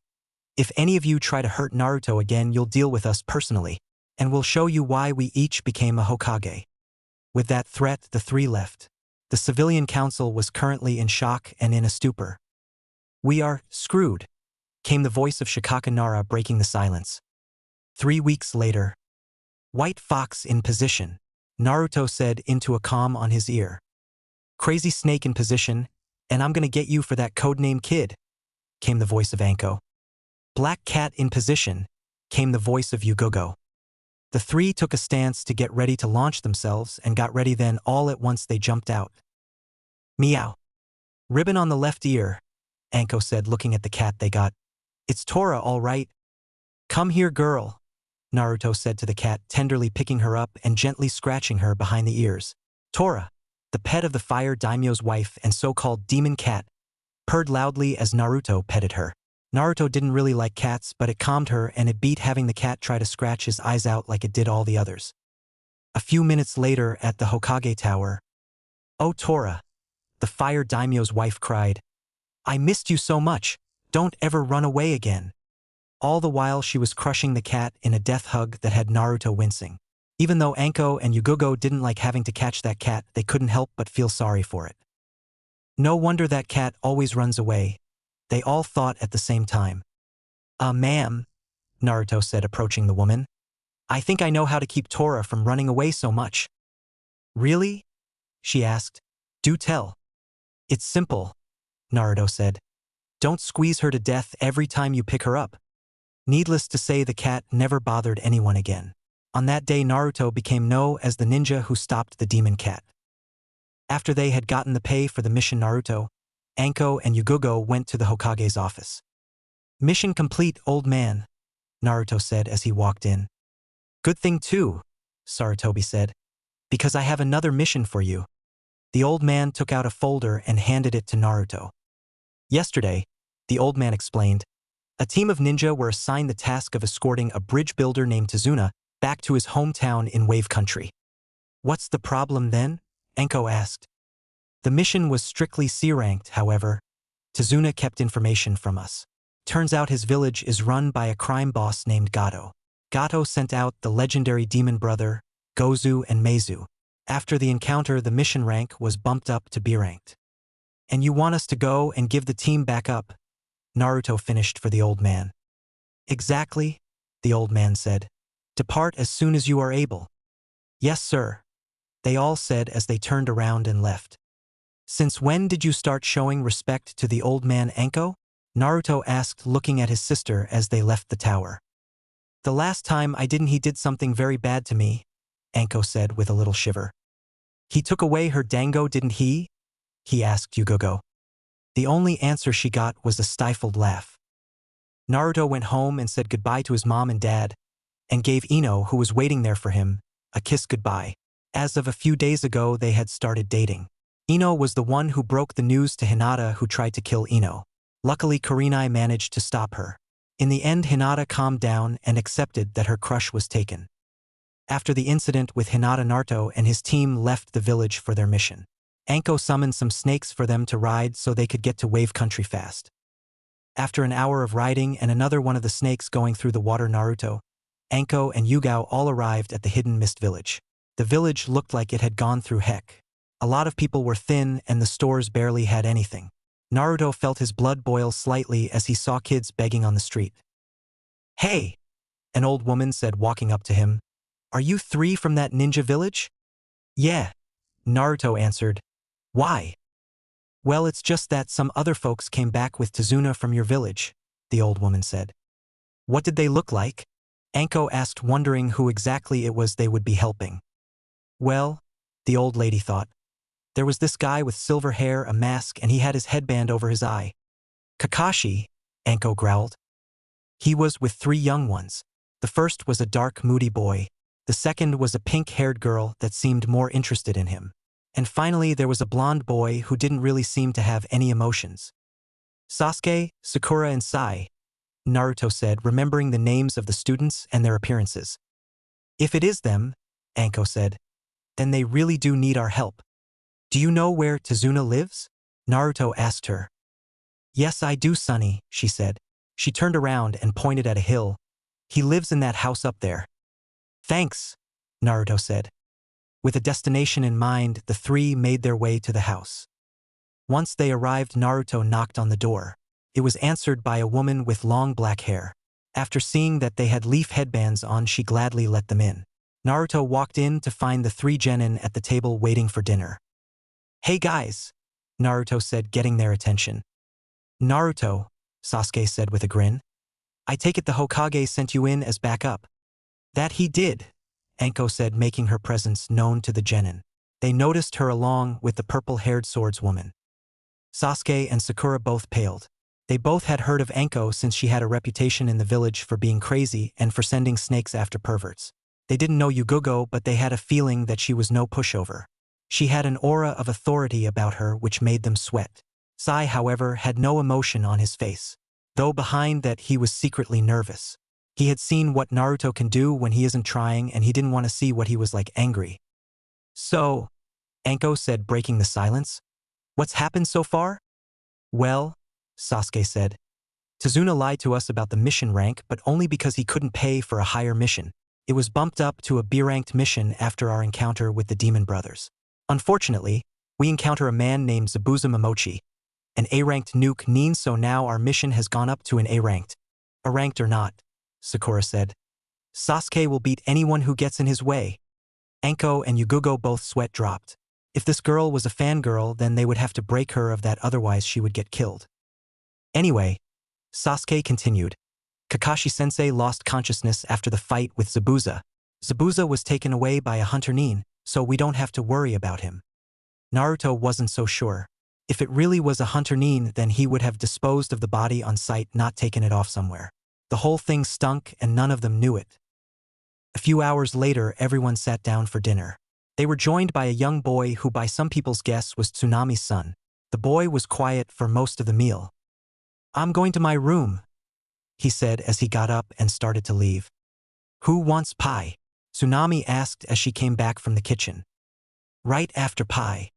If any of you try to hurt Naruto again, you'll deal with us personally, and we'll show you why we each became a Hokage. With that threat, the three left. The civilian council was currently in shock and in a stupor. We are screwed, came the voice of Shikaka Nara, breaking the silence. 3 weeks later. White Fox in position, Naruto said into a comm on his ear. Crazy Snake in position, and I'm gonna get you for that codename kid, came the voice of Anko. Black Cat in position, came the voice of Yugogo. The three took a stance to get ready to launch themselves and got ready, then all at once they jumped out. Meow. Ribbon on the left ear, Anko said, looking at the cat they got. It's Tora, all right. Come here, girl, Naruto said to the cat, tenderly picking her up and gently scratching her behind the ears. Tora, the pet of the fire daimyo's wife and so-called demon cat, purred loudly as Naruto petted her. Naruto didn't really like cats, but it calmed her and it beat having the cat try to scratch his eyes out like it did all the others. A few minutes later at the Hokage Tower. Oh Tora, the fire daimyo's wife cried. I missed you so much, don't ever run away again. All the while she was crushing the cat in a death hug that had Naruto wincing. Even though Anko and Yugogo didn't like having to catch that cat, they couldn't help but feel sorry for it. No wonder that cat always runs away, they all thought at the same time. Ma'am, Naruto said, approaching the woman. I think I know how to keep Tora from running away so much. Really? She asked. Do tell. It's simple, Naruto said. Don't squeeze her to death every time you pick her up. Needless to say, the cat never bothered anyone again. On that day, Naruto became known as the ninja who stopped the demon cat. After they had gotten the pay for the mission, Naruto, Anko and Yugogo went to the Hokage's office. Mission complete, old man, Naruto said as he walked in. Good thing too, Sarutobi said, because I have another mission for you. The old man took out a folder and handed it to Naruto. Yesterday, the old man explained, a team of ninja were assigned the task of escorting a bridge builder named Tazuna back to his hometown in Wave Country. What's the problem then? Anko asked. The mission was strictly C-ranked, however. Tazuna kept information from us. Turns out his village is run by a crime boss named Gato. Gato sent out the legendary demon brother, Gozu and Meizu. After the encounter, the mission rank was bumped up to B-ranked. And you want us to go and give the team back up? Naruto finished for the old man. Exactly, the old man said. Depart as soon as you are able. Yes, sir. they all said as they turned around and left. Since when did you start showing respect to the old man Anko? Naruto asked, looking at his sister as they left the tower. The last time I didn't, he did something very bad to me, Anko said with a little shiver. He took away her dango, didn't he? He asked Yugogo. The only answer she got was a stifled laugh. Naruto went home and said goodbye to his mom and dad, and gave Ino, who was waiting there for him, a kiss goodbye. As of a few days ago, they had started dating. Ino was the one who broke the news to Hinata, who tried to kill Ino. Luckily, Kurenai managed to stop her. In the end, Hinata calmed down and accepted that her crush was taken. After the incident with Hinata, Naruto and his team left the village for their mission. Anko summoned some snakes for them to ride so they could get to Wave Country fast. After an hour of riding and another one of the snakes going through the water, Naruto, Anko and Yugao all arrived at the Hidden Mist village. The village looked like it had gone through heck. A lot of people were thin and the stores barely had anything. Naruto felt his blood boil slightly as he saw kids begging on the street. "Hey!" an old woman said, walking up to him. "Are you three from that ninja village?" "Yeah," Naruto answered. "Why?" "Well, it's just that some other folks came back with Tazuna from your village," the old woman said. "What did they look like?" Anko asked, wondering who exactly it was they would be helping. "Well," the old lady thought, "there was this guy with silver hair, a mask, and he had his headband over his eye." "Kakashi," Anko growled. "He was with three young ones. The first was a dark, moody boy. The second was a pink-haired girl that seemed more interested in him. And finally, there was a blonde boy who didn't really seem to have any emotions." "Sasuke, Sakura, and Sai," Naruto said, remembering the names of the students and their appearances. "If it is them," Anko said, "then they really do need our help." "Do you know where Tazuna lives?" Naruto asked her. "Yes, I do, Sonny," she said. She turned around and pointed at a hill. "He lives in that house up there." "Thanks," Naruto said. With a destination in mind, the three made their way to the house. Once they arrived, Naruto knocked on the door. It was answered by a woman with long black hair. After seeing that they had leaf headbands on, she gladly let them in. Naruto walked in to find the three genin at the table waiting for dinner. "Hey guys," Naruto said, getting their attention. "Naruto," Sasuke said with a grin. "I take it the Hokage sent you in as backup." "That he did," Anko said, making her presence known to the genin. They noticed her along with the purple-haired swordswoman. Sasuke and Sakura both paled. They both had heard of Anko since she had a reputation in the village for being crazy and for sending snakes after perverts. They didn't know Yugogo, but they had a feeling that she was no pushover. She had an aura of authority about her which made them sweat. Sai, however, had no emotion on his face, though behind that he was secretly nervous. He had seen what Naruto can do when he isn't trying, and he didn't want to see what he was like, angry. "So," Anko said, breaking the silence, "what's happened so far?" "Well," Sasuke said, "Tazuna lied to us about the mission rank, but only because he couldn't pay for a higher mission. It was bumped up to a B-ranked mission after our encounter with the Demon Brothers. Unfortunately, we encounter a man named Zabuza Momochi, an A-ranked nuke nin, so now our mission has gone up to an A-ranked. A ranked or not," Sakura said. "Sasuke will beat anyone who gets in his way." Anko and Yugogo both sweat dropped. If this girl was a fangirl, then they would have to break her of that, otherwise she would get killed. Anyway, Sasuke continued. "Kakashi-sensei lost consciousness after the fight with Zabuza. Zabuza was taken away by a hunter nin, so we don't have to worry about him." Naruto wasn't so sure. If it really was a hunter nin, then he would have disposed of the body on site, not taken it off somewhere. The whole thing stunk and none of them knew it. A few hours later, everyone sat down for dinner. They were joined by a young boy who by some people's guess was Tsunami's son. The boy was quiet for most of the meal. "I'm going to my room," he said as he got up and started to leave. "Who wants pie?" Tsunami asked as she came back from the kitchen. Right after pie.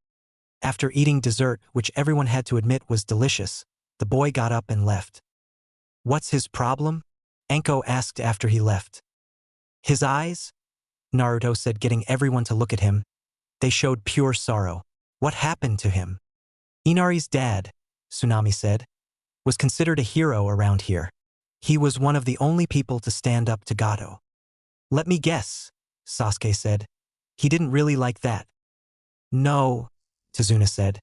After eating dessert, which everyone had to admit was delicious, the boy got up and left. "What's his problem?" Anko asked after he left. "His eyes?" Naruto said, getting everyone to look at him. They showed pure sorrow. "What happened to him?" "Inari's dad," Tsunami said, "was considered a hero around here. He was one of the only people to stand up to Gato." "Let me guess," Sasuke said. "He didn't really like that." No, Tazuna said.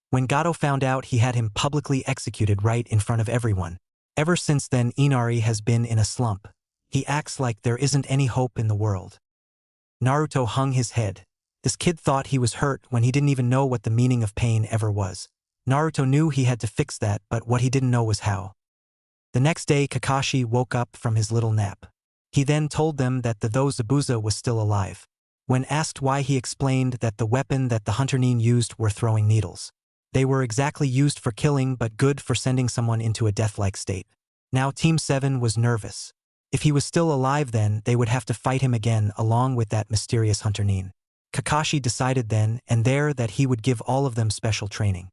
When Gato found out, he had him publicly executed right in front of everyone. Ever since then, Inari has been in a slump. He acts like there isn't any hope in the world. Naruto hung his head. This kid thought he was hurt when he didn't even know what the meaning of pain ever was. Naruto knew he had to fix that, but what he didn't know was how. The next day, Kakashi woke up from his little nap. He then told them that the Zabuza was still alive. When asked why, he explained that the weapon that the hunter nin used were throwing needles. They were exactly used for killing, but good for sending someone into a death-like state. Now Team 7 was nervous. If he was still alive, then they would have to fight him again along with that mysterious hunter nin. Kakashi decided then and there that he would give all of them special training.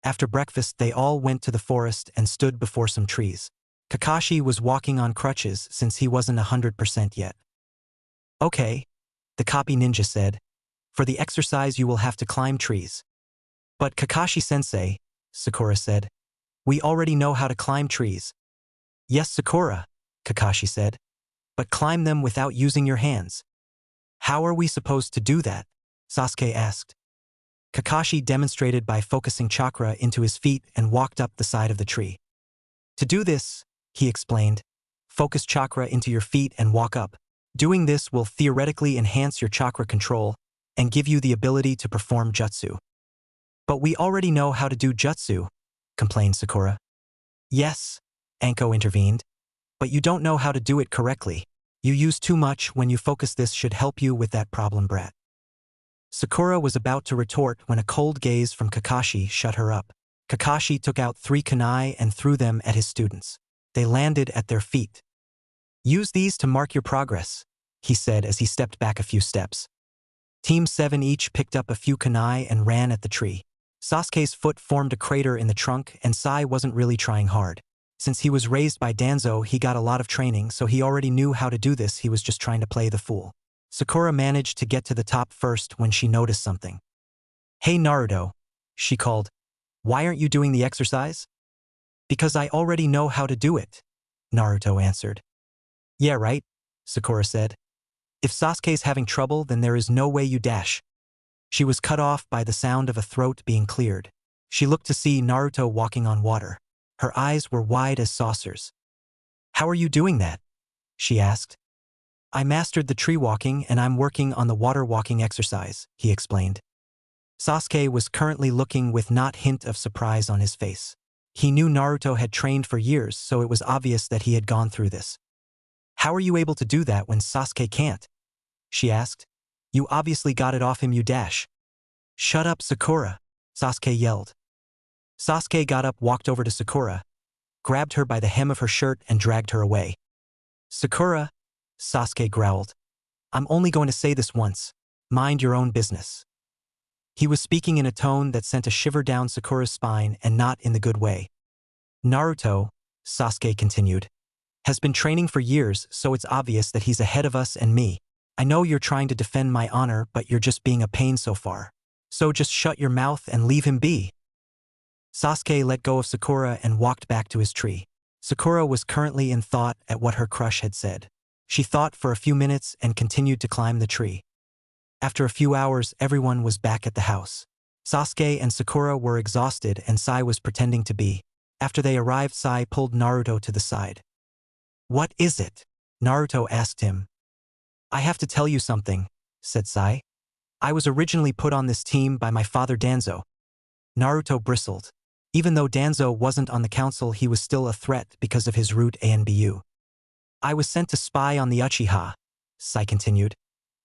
After breakfast, they all went to the forest and stood before some trees. Kakashi was walking on crutches since he wasn't 100% yet. Okay, the copy ninja said. For the exercise you will have to climb trees. But Kakashi-sensei, Sakura said. We already know how to climb trees. Yes, Sakura, Kakashi said. But climb them without using your hands. How are we supposed to do that? Sasuke asked. Kakashi demonstrated by focusing chakra into his feet and walked up the side of the tree. To do this, he explained, focus chakra into your feet and walk up. Doing this will theoretically enhance your chakra control and give you the ability to perform jutsu. But we already know how to do jutsu, complained Sakura. Yes, Anko intervened, but you don't know how to do it correctly. You use too much when you focus. This should help you with that problem, brat. Sakura was about to retort when a cold gaze from Kakashi shut her up. Kakashi took out 3 kunai and threw them at his students. They landed at their feet. Use these to mark your progress, he said as he stepped back a few steps. Team 7 each picked up a few kunai and ran at the tree. Sasuke's foot formed a crater in the trunk, and Sai wasn't really trying hard. Since he was raised by Danzo, he got a lot of training, so he already knew how to do this. He was just trying to play the fool. Sakura managed to get to the top first when she noticed something. Hey Naruto, she called. Why aren't you doing the exercise? Because I already know how to do it, Naruto answered. Yeah, right, Sakura said. If Sasuke's having trouble, then there is no way you dash. She was cut off by the sound of a throat being cleared. She looked to see Naruto walking on water. Her eyes were wide as saucers. How are you doing that? She asked. I mastered the tree walking and I'm working on the water walking exercise, he explained. Sasuke was currently looking with not hint of surprise on his face. He knew Naruto had trained for years, so it was obvious that he had gone through this. How are you able to do that when Sasuke can't? She asked. You obviously got it off him, you dash. Shut up, Sakura, Sasuke yelled. Sasuke got up, walked over to Sakura, grabbed her by the hem of her shirt and dragged her away. Sakura, Sasuke growled. I'm only going to say this once. Mind your own business. He was speaking in a tone that sent a shiver down Sakura's spine, and not in the good way. Naruto, Sasuke continued, has been training for years, so it's obvious that he's ahead of us and me. I know you're trying to defend my honor, but you're just being a pain so far. So just shut your mouth and leave him be. Sasuke let go of Sakura and walked back to his tree. Sakura was currently in thought at what her crush had said. She thought for a few minutes and continued to climb the tree. After a few hours, everyone was back at the house. Sasuke and Sakura were exhausted and Sai was pretending to be. After they arrived, Sai pulled Naruto to the side. What is it? Naruto asked him. I have to tell you something, said Sai. I was originally put on this team by my father Danzo. Naruto bristled. Even though Danzo wasn't on the council, he was still a threat because of his root ANBU. I was sent to spy on the Uchiha, Sai continued,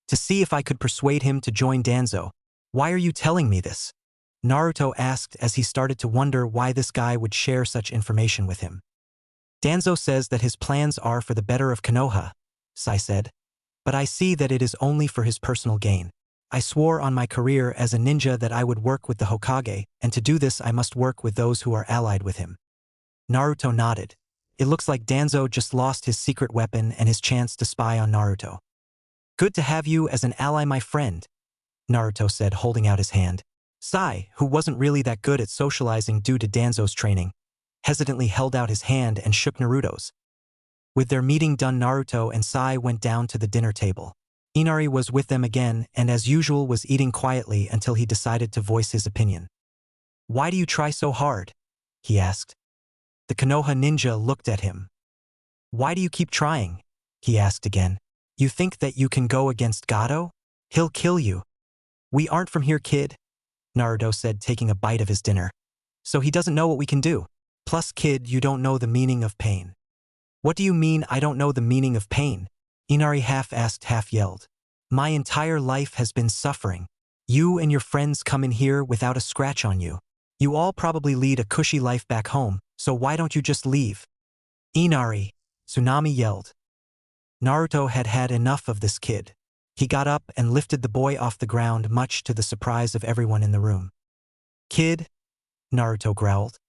to see if I could persuade him to join Danzo. Why are you telling me this? Naruto asked as he started to wonder why this guy would share such information with him. Danzo says that his plans are for the better of Konoha, Sai said. But I see that it is only for his personal gain. I swore on my career as a ninja that I would work with the Hokage, and to do this I must work with those who are allied with him. Naruto nodded. It looks like Danzo just lost his secret weapon and his chance to spy on Naruto. Good to have you as an ally, my friend, Naruto said, holding out his hand. Sai, who wasn't really that good at socializing due to Danzo's training, hesitantly held out his hand and shook Naruto's. With their meeting done, Naruto and Sai went down to the dinner table. Inari was with them again and as usual was eating quietly until he decided to voice his opinion. "Why do you try so hard?" he asked. The Konoha ninja looked at him. "Why do you keep trying?" he asked again. "You think that you can go against Gado? He'll kill you." "We aren't from here, kid," Naruto said, taking a bite of his dinner. "So he doesn't know what we can do. Plus, kid, you don't know the meaning of pain." "What do you mean I don't know the meaning of pain?" Inari half asked, half yelled. "My entire life has been suffering. You and your friends come in here without a scratch on you. You all probably lead a cushy life back home, so why don't you just leave?" "Inari," Tsunami yelled. Naruto had had enough of this kid. He got up and lifted the boy off the ground, much to the surprise of everyone in the room. "Kid," Naruto growled.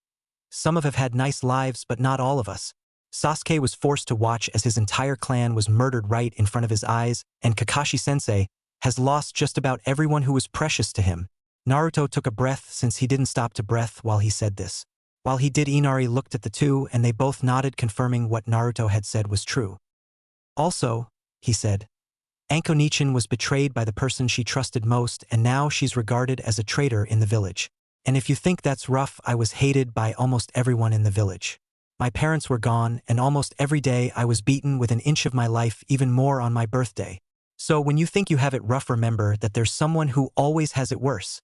"Some have had nice lives, but not all of us." Sasuke was forced to watch as his entire clan was murdered right in front of his eyes, and Kakashi-sensei has lost just about everyone who was precious to him. Naruto took a breath since he didn't stop to breath while he said this. While he did, Inari looked at the two and they both nodded, confirming what Naruto had said was true. "Also," he said, "Anko Nichin was betrayed by the person she trusted most, and now she's regarded as a traitor in the village. And if you think that's rough, I was hated by almost everyone in the village. My parents were gone, and almost every day I was beaten with an inch of my life, even more on my birthday. So when you think you have it rough, remember that there's someone who always has it worse."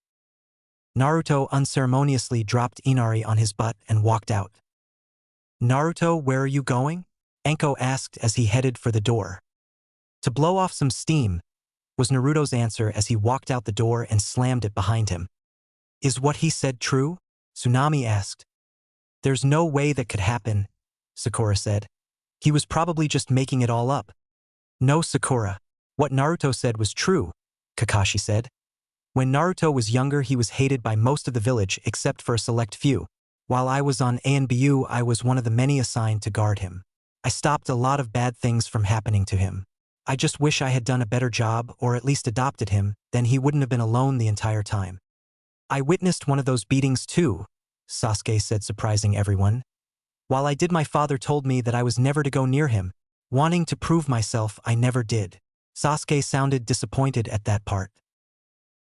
Naruto unceremoniously dropped Inari on his butt and walked out. "Naruto, where are you going?" Anko asked as he headed for the door. "To blow off some steam," was Naruto's answer as he walked out the door and slammed it behind him. "Is what he said true?" Tsunami asked. "There's no way that could happen," Sakura said. "He was probably just making it all up." "No, Sakura. What Naruto said was true," Kakashi said. "When Naruto was younger, he was hated by most of the village except for a select few. While I was on ANBU, I was one of the many assigned to guard him. I stopped a lot of bad things from happening to him. I just wish I had done a better job, or at least adopted him, then he wouldn't have been alone the entire time." "I witnessed one of those beatings too," Sasuke said, surprising everyone. "While I did, my father told me that I was never to go near him. Wanting to prove myself, I never did." Sasuke sounded disappointed at that part.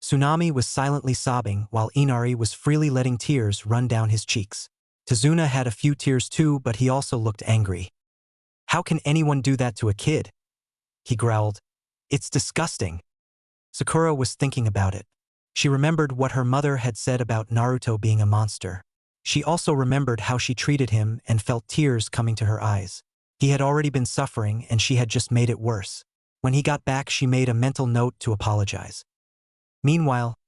Tsunami was silently sobbing while Inari was freely letting tears run down his cheeks. Tazuna had a few tears too, but he also looked angry. "How can anyone do that to a kid?" he growled. "It's disgusting." Sakura was thinking about it. She remembered what her mother had said about Naruto being a monster. She also remembered how she treated him and felt tears coming to her eyes. He had already been suffering and she had just made it worse. When he got back, she made a mental note to apologize. Meanwhile,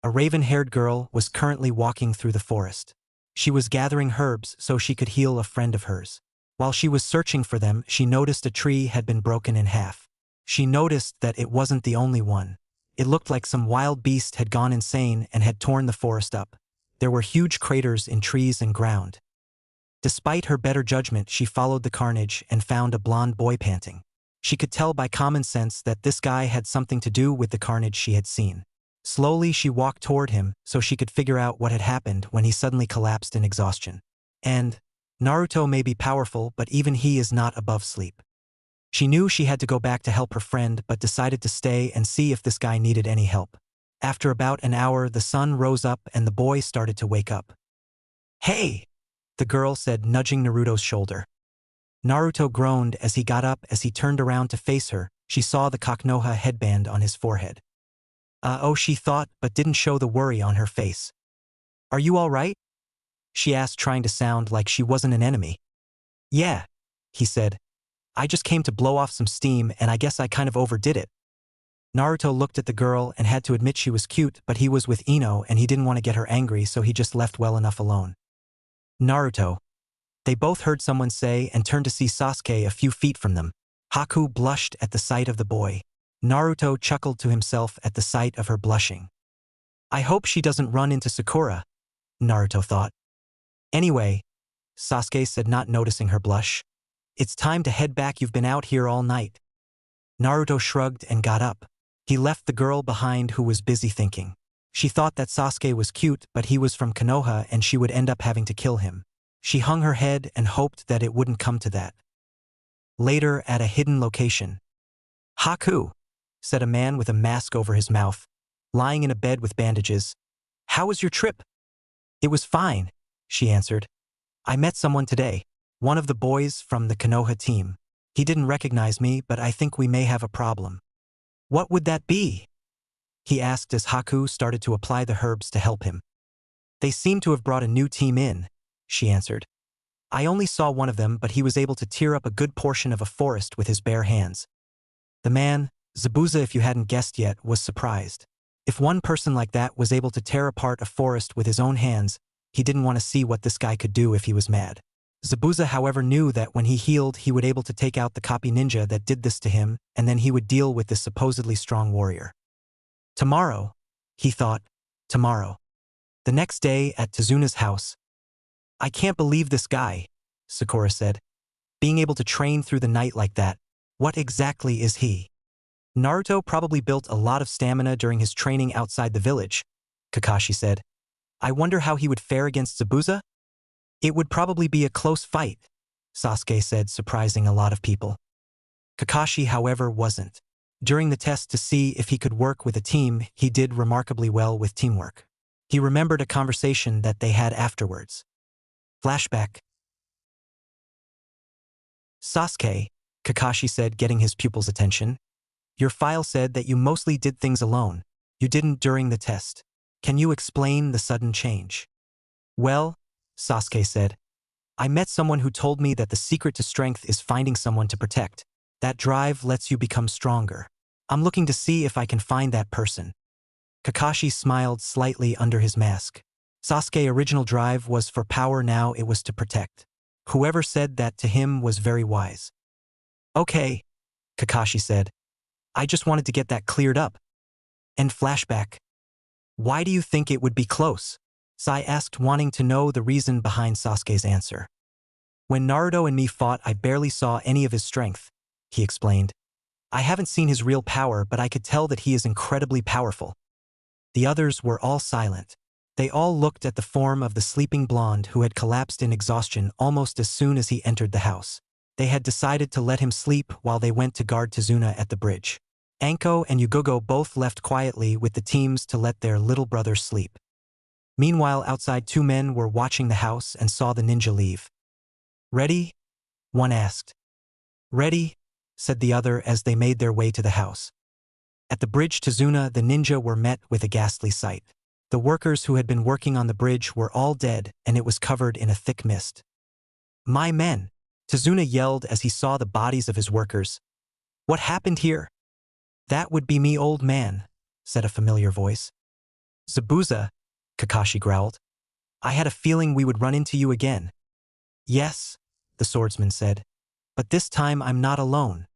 a raven-haired girl was currently walking through the forest. She was gathering herbs so she could heal a friend of hers. While she was searching for them, she noticed a tree had been broken in half. She noticed that it wasn't the only one. It looked like some wild beast had gone insane and had torn the forest up. There were huge craters in trees and ground. Despite her better judgment, she followed the carnage and found a blond boy panting. She could tell by common sense that this guy had something to do with the carnage she had seen. Slowly, she walked toward him so she could figure out what had happened when he suddenly collapsed in exhaustion. And Naruto may be powerful, but even he is not above sleep. She knew she had to go back to help her friend, but decided to stay and see if this guy needed any help. After about an hour, the sun rose up and the boy started to wake up. "Hey!" the girl said, nudging Naruto's shoulder. Naruto groaned as he got up. As he turned around to face her, she saw the Konoha headband on his forehead. Oh, she thought, but didn't show the worry on her face. "Are you all right?" she asked, trying to sound like she wasn't an enemy. "Yeah," he said. "I just came to blow off some steam and I guess I kind of overdid it." Naruto looked at the girl and had to admit she was cute, but he was with Ino and he didn't want to get her angry, so he just left well enough alone. "Naruto," they both heard someone say and turned to see Sasuke a few feet from them. Haku blushed at the sight of the boy. Naruto chuckled to himself at the sight of her blushing. "I hope she doesn't run into Sakura," Naruto thought. "Anyway," Sasuke said, not noticing her blush, "it's time to head back. You've been out here all night." Naruto shrugged and got up. He left the girl behind who was busy thinking. She thought that Sasuke was cute, but he was from Konoha and she would end up having to kill him. She hung her head and hoped that it wouldn't come to that. Later, at a hidden location. "Haku," said a man with a mask over his mouth, lying in a bed with bandages. How was your trip? It was fine, she answered. I met someone today, one of the boys from the Konoha team. He didn't recognize me, but I think we may have a problem. What would that be? He asked as Haku started to apply the herbs to help him. They seem to have brought a new team in, she answered. I only saw one of them, but he was able to tear up a good portion of a forest with his bare hands. The man, Zabuza, if you hadn't guessed yet, was surprised. If one person like that was able to tear apart a forest with his own hands, he didn't want to see what this guy could do if he was mad. Zabuza, however, knew that when he healed, he would able to take out the copy ninja that did this to him, and then he would deal with this supposedly strong warrior. Tomorrow, he thought, tomorrow. The next day at Tezuna's house. I can't believe this guy, Sakura said. Being able to train through the night like that, what exactly is he? Naruto probably built a lot of stamina during his training outside the village, Kakashi said. I wonder how he would fare against Zabuza? It would probably be a close fight, Sasuke said, surprising a lot of people. Kakashi, however, wasn't. During the test to see if he could work with a team, he did remarkably well with teamwork. He remembered a conversation that they had afterwards. Flashback. Sasuke, Kakashi said, getting his pupil's attention. Your file said that you mostly did things alone. You didn't during the test. Can you explain the sudden change? Well, Sasuke said, I met someone who told me that the secret to strength is finding someone to protect. That drive lets you become stronger. I'm looking to see if I can find that person. Kakashi smiled slightly under his mask. Sasuke's original drive was for power, now it was to protect. Whoever said that to him was very wise. Okay, Kakashi said. I just wanted to get that cleared up. And flashback. Why do you think it would be close? Sai asked, wanting to know the reason behind Sasuke's answer. When Naruto and me fought, I barely saw any of his strength, he explained. I haven't seen his real power, but I could tell that he is incredibly powerful. The others were all silent. They all looked at the form of the sleeping blonde who had collapsed in exhaustion almost as soon as he entered the house. They had decided to let him sleep while they went to guard Tezuna at the bridge. Anko and Yugogo both left quietly with the teams to let their little brother sleep. Meanwhile, outside, two men were watching the house and saw the ninja leave. Ready? One asked. Ready, said the other as they made their way to the house. At the bridge Tezuna, the ninja were met with a ghastly sight. The workers who had been working on the bridge were all dead, and it was covered in a thick mist. My men! Tezuna yelled as he saw the bodies of his workers. What happened here? That would be me, old man, said a familiar voice. Zabuza, Kakashi growled. I had a feeling we would run into you again. Yes, the swordsman said, but this time I'm not alone.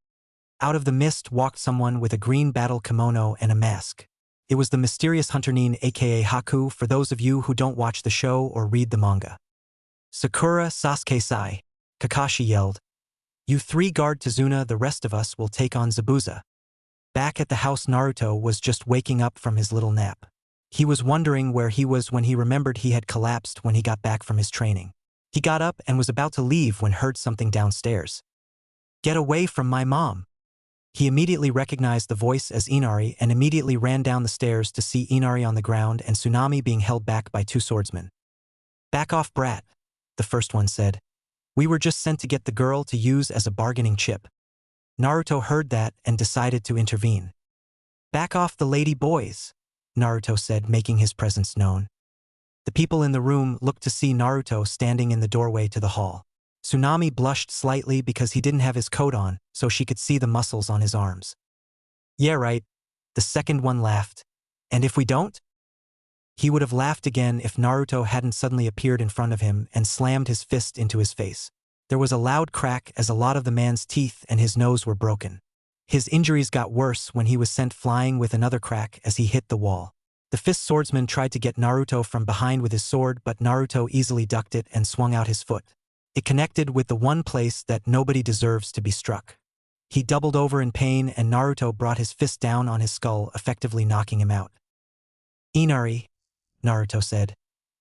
Out of the mist walked someone with a green battle kimono and a mask. It was the mysterious hunter Nin, aka Haku, for those of you who don't watch the show or read the manga. Sakura, Sasuke, Sai, Kakashi yelled. You three guard Tezuna, the rest of us will take on Zabuza. Back at the house, Naruto was just waking up from his little nap. He was wondering where he was when he remembered he had collapsed when he got back from his training. He got up and was about to leave when heard something downstairs. Get away from my mom. He immediately recognized the voice as Inari and immediately ran down the stairs to see Inari on the ground and Tsunami being held back by two swordsmen. Back off, brat, the first one said. We were just sent to get the girl to use as a bargaining chip. Naruto heard that and decided to intervene. Back off the lady boys, Naruto said, making his presence known. The people in the room looked to see Naruto standing in the doorway to the hall. Tsunami blushed slightly because he didn't have his coat on, so she could see the muscles on his arms. Yeah, right, the second one laughed. And if we don't? He would have laughed again if Naruto hadn't suddenly appeared in front of him and slammed his fist into his face. There was a loud crack as a lot of the man's teeth and his nose were broken. His injuries got worse when he was sent flying with another crack as he hit the wall. The fist swordsman tried to get Naruto from behind with his sword, but Naruto easily ducked it and swung out his foot. It connected with the one place that nobody deserves to be struck. He doubled over in pain and Naruto brought his fist down on his skull, effectively knocking him out. Inari, Naruto said.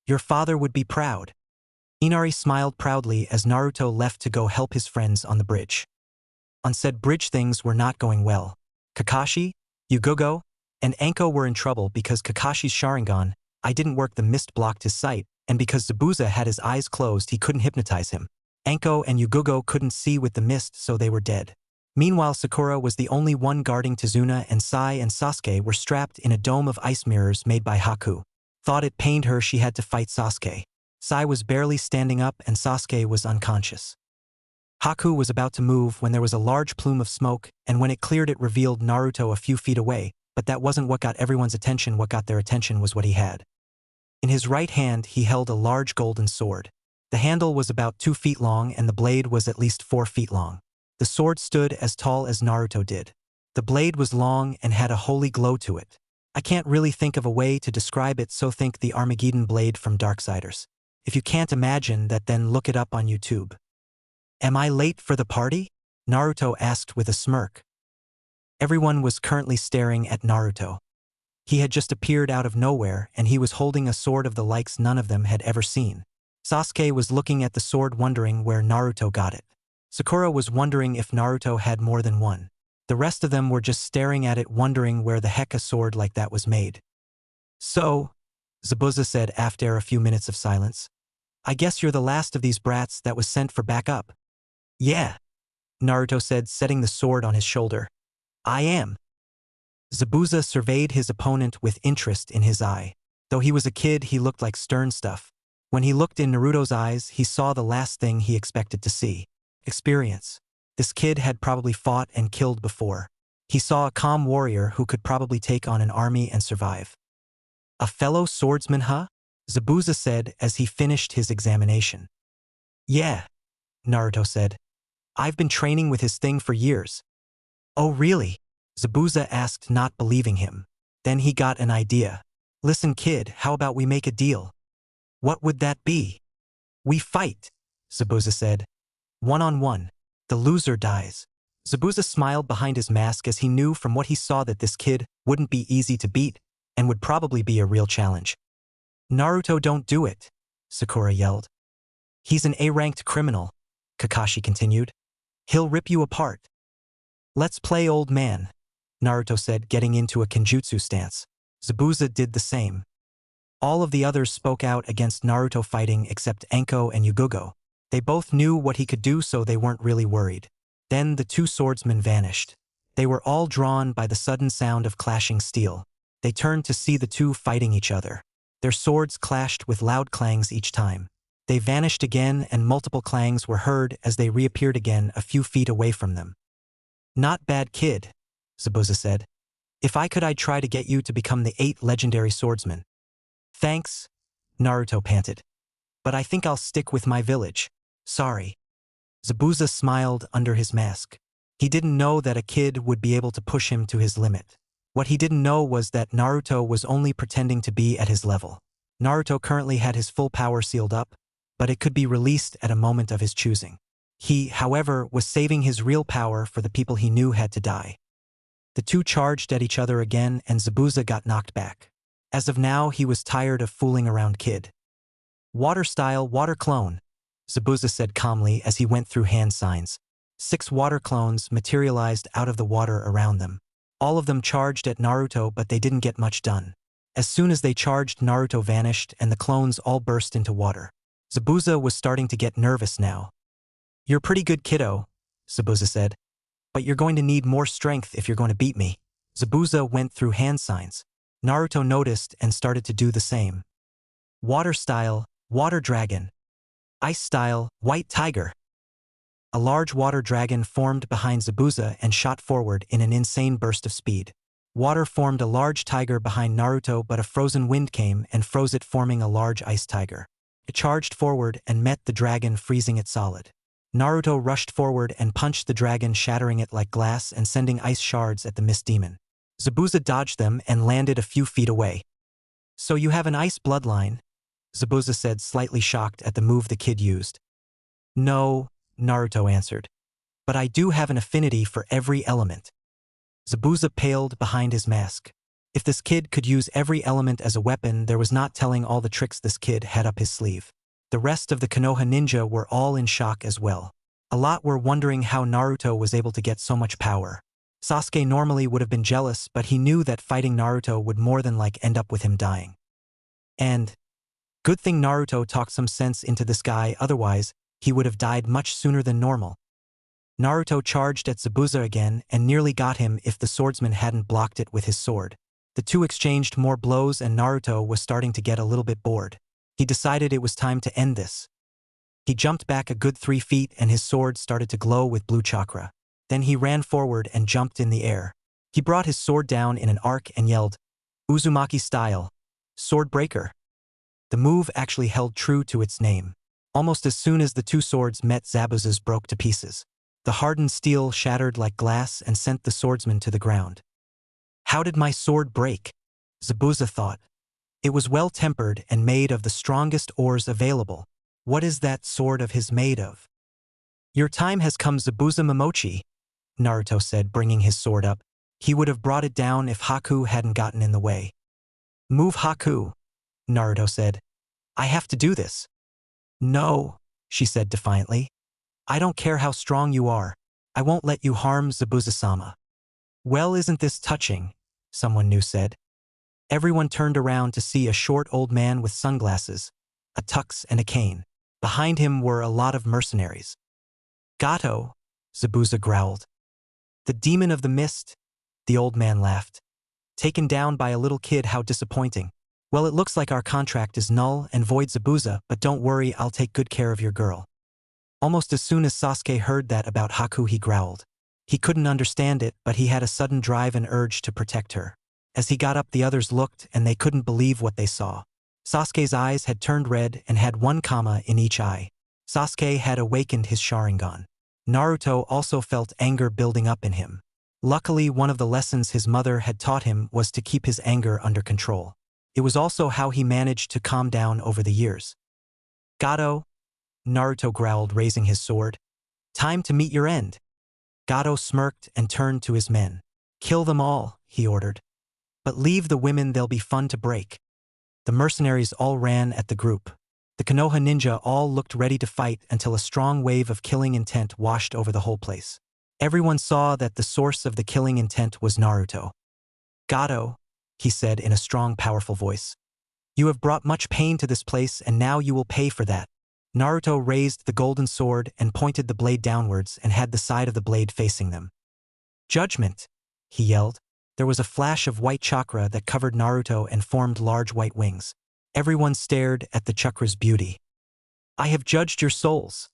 Your father would be proud. Inari smiled proudly as Naruto left to go help his friends on the bridge. On said bridge, things were not going well. Kakashi, Yugogo and Anko were in trouble because Kakashi's Sharingan, I didn't work, the mist blocked his sight, and because Zabuza had his eyes closed he couldn't hypnotize him. Anko and Yugogo couldn't see with the mist, so they were dead. Meanwhile, Sakura was the only one guarding Tazuna, and Sai and Sasuke were strapped in a dome of ice mirrors made by Haku. Thought it pained her she had to fight Sasuke. Sai was barely standing up and Sasuke was unconscious. Haku was about to move when there was a large plume of smoke, and when it cleared it revealed Naruto a few feet away, but that wasn't what got everyone's attention. What got their attention was what he had. In his right hand he held a large golden sword. The handle was about 2 feet long and the blade was at least 4 feet long. The sword stood as tall as Naruto did. The blade was long and had a holy glow to it. I can't really think of a way to describe it, so think the Armageddon blade from Darksiders. If you can't imagine that, then look it up on YouTube. Am I late for the party? Naruto asked with a smirk. Everyone was currently staring at Naruto. He had just appeared out of nowhere and he was holding a sword of the likes none of them had ever seen. Sasuke was looking at the sword wondering where Naruto got it. Sakura was wondering if Naruto had more than one. The rest of them were just staring at it wondering where the heck a sword like that was made. So, Zabuza said after a few minutes of silence, I guess you're the last of these brats that was sent for backup. Yeah, Naruto said, setting the sword on his shoulder. I am. Zabuza surveyed his opponent with interest in his eye. Though he was a kid, he looked like stern stuff. When he looked in Naruto's eyes, he saw the last thing he expected to see. Experience. This kid had probably fought and killed before. He saw a calm warrior who could probably take on an army and survive. A fellow swordsman, huh? Zabuza said as he finished his examination. Yeah, Naruto said. I've been training with his thing for years. Oh really? Zabuza asked, not believing him. Then he got an idea. Listen kid, how about we make a deal? What would that be? We fight, Zabuza said. 1-on-1. The loser dies. Zabuza smiled behind his mask as he knew from what he saw that this kid wouldn't be easy to beat and would probably be a real challenge. Naruto, don't do it, Sakura yelled. He's an A-ranked criminal, Kakashi continued. He'll rip you apart. Let's play old man, Naruto said, getting into a kenjutsu stance. Zabuza did the same. All of the others spoke out against Naruto fighting except Anko and Yugogo. They both knew what he could do, so they weren't really worried. Then the two swordsmen vanished. They were all drawn by the sudden sound of clashing steel. They turned to see the two fighting each other. Their swords clashed with loud clangs each time. They vanished again and multiple clangs were heard as they reappeared again a few feet away from them. Not bad kid, Zabuza said. If I could, I'd try to get you to become the 8th legendary swordsman. Thanks, Naruto panted. But I think I'll stick with my village. Sorry. Zabuza smiled under his mask. He didn't know that a kid would be able to push him to his limit. What he didn't know was that Naruto was only pretending to be at his level. Naruto currently had his full power sealed up, but it could be released at a moment of his choosing. He, however, was saving his real power for the people he knew had to die. The two charged at each other again and Zabuza got knocked back. As of now, he was tired of fooling around kid. Water style, water clone, Zabuza said calmly as he went through hand signs. 6 water clones materialized out of the water around them. All of them charged at Naruto, but they didn't get much done. As soon as they charged, Naruto vanished and the clones all burst into water. Zabuza was starting to get nervous now. You're pretty good, kiddo, Zabuza said. But you're going to need more strength if you're going to beat me. Zabuza went through hand signs. Naruto noticed and started to do the same. Water style, water dragon. Ice style, white tiger. A large water dragon formed behind Zabuza and shot forward in an insane burst of speed. Water formed a large tiger behind Naruto, but a frozen wind came and froze it, forming a large ice tiger. It charged forward and met the dragon, freezing it solid. Naruto rushed forward and punched the dragon, shattering it like glass and sending ice shards at the mist demon. Zabuza dodged them and landed a few feet away. So you have an ice bloodline? Zabuza said, slightly shocked at the move the kid used. No, Naruto answered. But I do have an affinity for every element. Zabuza paled behind his mask. If this kid could use every element as a weapon, there was not telling all the tricks this kid had up his sleeve. The rest of the Konoha ninja were all in shock as well. A lot were wondering how Naruto was able to get so much power. Sasuke normally would have been jealous, but he knew that fighting Naruto would more than end up with him dying. And good thing Naruto talked some sense into this guy, otherwise he would have died much sooner than normal. Naruto charged at Zabuza again and nearly got him if the swordsman hadn't blocked it with his sword. The two exchanged more blows and Naruto was starting to get a little bit bored. He decided it was time to end this. He jumped back a good 3 feet and his sword started to glow with blue chakra. Then he ran forward and jumped in the air. He brought his sword down in an arc and yelled, "Uzumaki style, sword breaker." The move actually held true to its name. Almost as soon as the two swords met, Zabuza's broke to pieces. The hardened steel shattered like glass and sent the swordsman to the ground. How did my sword break? Zabuza thought. It was well-tempered and made of the strongest ores available. What is that sword of his made of? Your time has come, Zabuza Momochi, Naruto said, bringing his sword up. He would have brought it down if Haku hadn't gotten in the way. Move, Haku, Naruto said. I have to do this. No, she said defiantly. I don't care how strong you are. I won't let you harm Zabuza-sama. Well, isn't this touching? Someone new said. Everyone turned around to see a short old man with sunglasses, a tux and a cane. Behind him were a lot of mercenaries. Gato, Zabuza growled. The demon of the mist, the old man laughed. Taken down by a little kid, how disappointing. Well, it looks like our contract is null and void, Zabuza, but don't worry, I'll take good care of your girl. Almost as soon as Sasuke heard that about Haku, he growled. He couldn't understand it, but he had a sudden drive and urge to protect her. As he got up, the others looked and they couldn't believe what they saw. Sasuke's eyes had turned red and had 1 comma in each eye. Sasuke had awakened his Sharingan. Naruto also felt anger building up in him. Luckily, one of the lessons his mother had taught him was to keep his anger under control. It was also how he managed to calm down over the years. Gato, Naruto growled, raising his sword. Time to meet your end. Gato smirked and turned to his men. Kill them all, he ordered. But leave the women, they'll be fun to break. The mercenaries all ran at the group. The Konoha ninja all looked ready to fight until a strong wave of killing intent washed over the whole place. Everyone saw that the source of the killing intent was Naruto. Gato, he said in a strong, powerful voice. You have brought much pain to this place and now you will pay for that. Naruto raised the golden sword and pointed the blade downwards and had the side of the blade facing them. Judgment, he yelled. There was a flash of white chakra that covered Naruto and formed large white wings. Everyone stared at the chakra's beauty. I have judged your souls,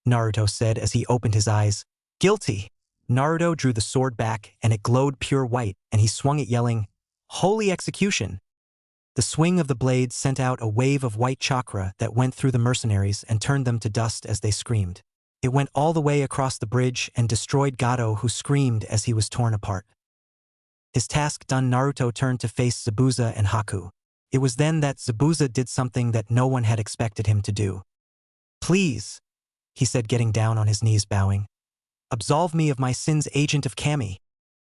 Naruto said as he opened his eyes. Guilty. Naruto drew the sword back and it glowed pure white and he swung it yelling, Holy execution. The swing of the blade sent out a wave of white chakra that went through the mercenaries and turned them to dust as they screamed. It went all the way across the bridge and destroyed Gato, who screamed as he was torn apart. His task done, Naruto turned to face Zabuza and Haku. It was then that Zabuza did something that no one had expected him to do. Please, he said, getting down on his knees, bowing. Absolve me of my sins, agent of Kami.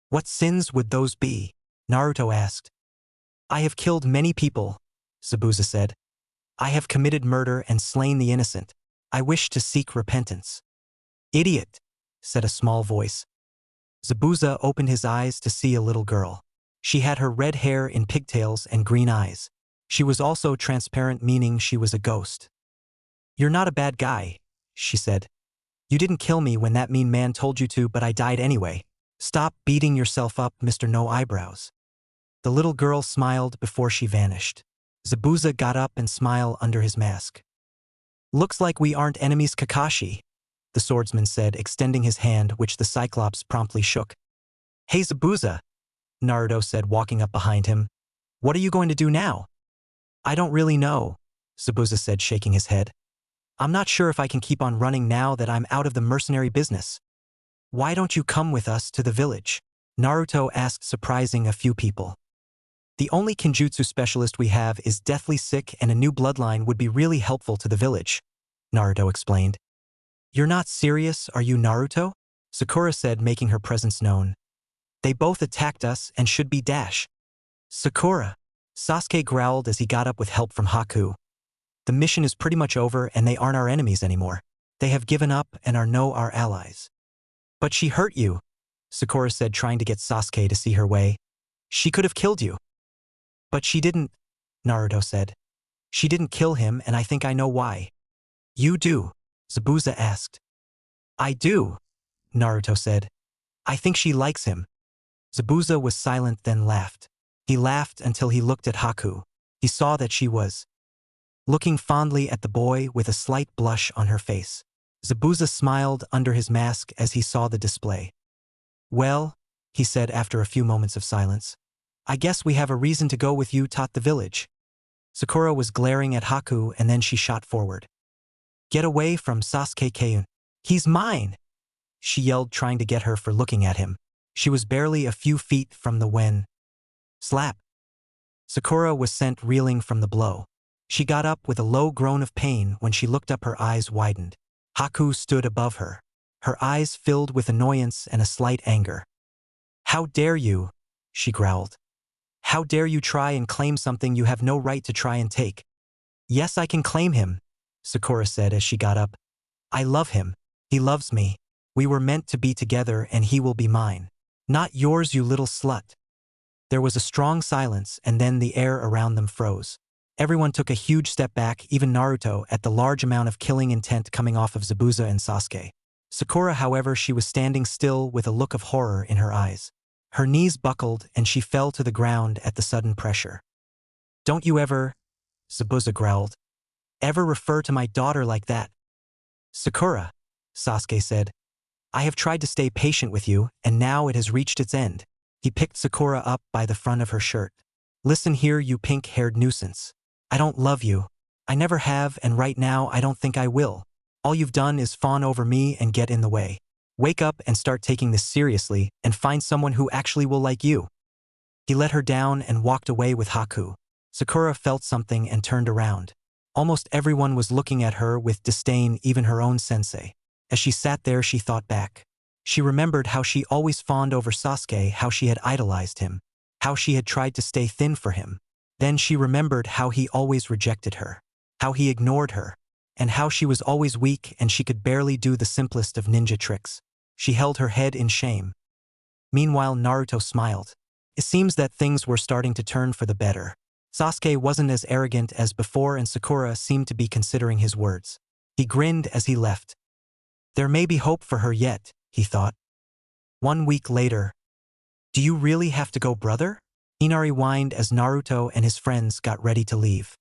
What sins would those be? Naruto asked. I have killed many people, Zabuza said. I have committed murder and slain the innocent. I wish to seek repentance. Idiot, said a small voice. Zabuza opened his eyes to see a little girl. She had her red hair in pigtails and green eyes. She was also transparent, meaning she was a ghost. You're not a bad guy, she said. You didn't kill me when that mean man told you to, but I died anyway. Stop beating yourself up, Mr. No Eyebrows. The little girl smiled before she vanished. Zabuza got up and smiled under his mask. Looks like we aren't enemies, Kakashi, the swordsman said, extending his hand, which the Cyclops promptly shook. Hey, Zabuza, Naruto said, walking up behind him. What are you going to do now? I don't really know, Zabuza said, shaking his head. I'm not sure if I can keep on running now that I'm out of the mercenary business. Why don't you come with us to the village? Naruto asked, surprising a few people. The only Kenjutsu specialist we have is deathly sick and a new bloodline would be really helpful to the village, Naruto explained. You're not serious, are you, Naruto? Sakura said, making her presence known. They both attacked us and should be dash. Sakura, Sasuke growled as he got up with help from Haku. The mission is pretty much over and they aren't our enemies anymore. They have given up and are no our allies. But she hurt you, Sakura said, trying to get Sasuke to see her way. She could have killed you. But she didn't, Naruto said. She didn't kill him, and I think I know why. You do? Zabuza asked. I do, Naruto said. I think she likes him. Zabuza was silent, then laughed. He laughed until he looked at Haku. He saw that she was looking fondly at the boy with a slight blush on her face. Zabuza smiled under his mask as he saw the display. Well, he said after a few moments of silence, I guess we have a reason to go with you to the village. Sakura was glaring at Haku, and then she shot forward. Get away from Sasuke Kayun. He's mine! She yelled, trying to get her for looking at him. She was barely a few feet from the when. Slap! Sakura was sent reeling from the blow. She got up with a low groan of pain. When she looked up, her eyes widened. Haku stood above her. Her eyes filled with annoyance and a slight anger. How dare you? She growled. How dare you try and claim something you have no right to try and take? Yes, I can claim him, Sakura said as she got up. I love him. He loves me. We were meant to be together, and he will be mine. Not yours, you little slut. There was a strong silence, and then the air around them froze. Everyone took a huge step back, even Naruto, at the large amount of killing intent coming off of Zabuza and Sasuke. Sakura, however, she was standing still with a look of horror in her eyes. Her knees buckled, and she fell to the ground at the sudden pressure. Don't you ever, Zabuza growled, ever refer to my daughter like that. Sakura, Sasuke said, I have tried to stay patient with you, and now it has reached its end. He picked Sakura up by the front of her shirt. Listen here, you pink-haired nuisance. I don't love you. I never have, and right now I don't think I will. All you've done is fawn over me and get in the way. Wake up and start taking this seriously, and find someone who actually will like you. He let her down and walked away with Haku. Sakura felt something and turned around. Almost everyone was looking at her with disdain, even her own sensei. As she sat there, she thought back. She remembered how she always fawned over Sasuke, how she had idolized him, how she had tried to stay thin for him. Then she remembered how he always rejected her, how he ignored her, and how she was always weak and she could barely do the simplest of ninja tricks. She held her head in shame. Meanwhile, Naruto smiled. It seems that things were starting to turn for the better. Sasuke wasn't as arrogant as before, and Sakura seemed to be considering his words. He grinned as he left. There may be hope for her yet, he thought. 1 week later. Do you really have to go, brother? Inari whined as Naruto and his friends got ready to leave.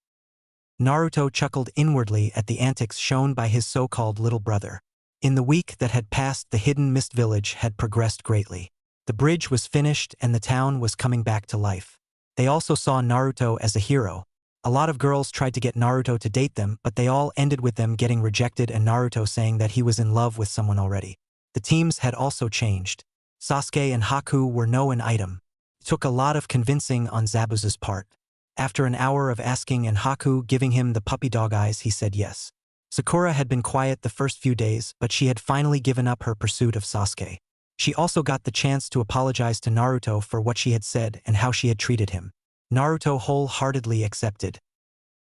Naruto chuckled inwardly at the antics shown by his so-called little brother. In the week that had passed, the hidden mist village had progressed greatly. The bridge was finished and the town was coming back to life. They also saw Naruto as a hero. A lot of girls tried to get Naruto to date them, but they all ended with them getting rejected and Naruto saying that he was in love with someone already. The teams had also changed. Sasuke and Haku were no an item. It took a lot of convincing on Zabuza's part. After an hour of asking and Haku giving him the puppy dog eyes, he said yes. Sakura had been quiet the first few days, but she had finally given up her pursuit of Sasuke. She also got the chance to apologize to Naruto for what she had said and how she had treated him. Naruto wholeheartedly accepted.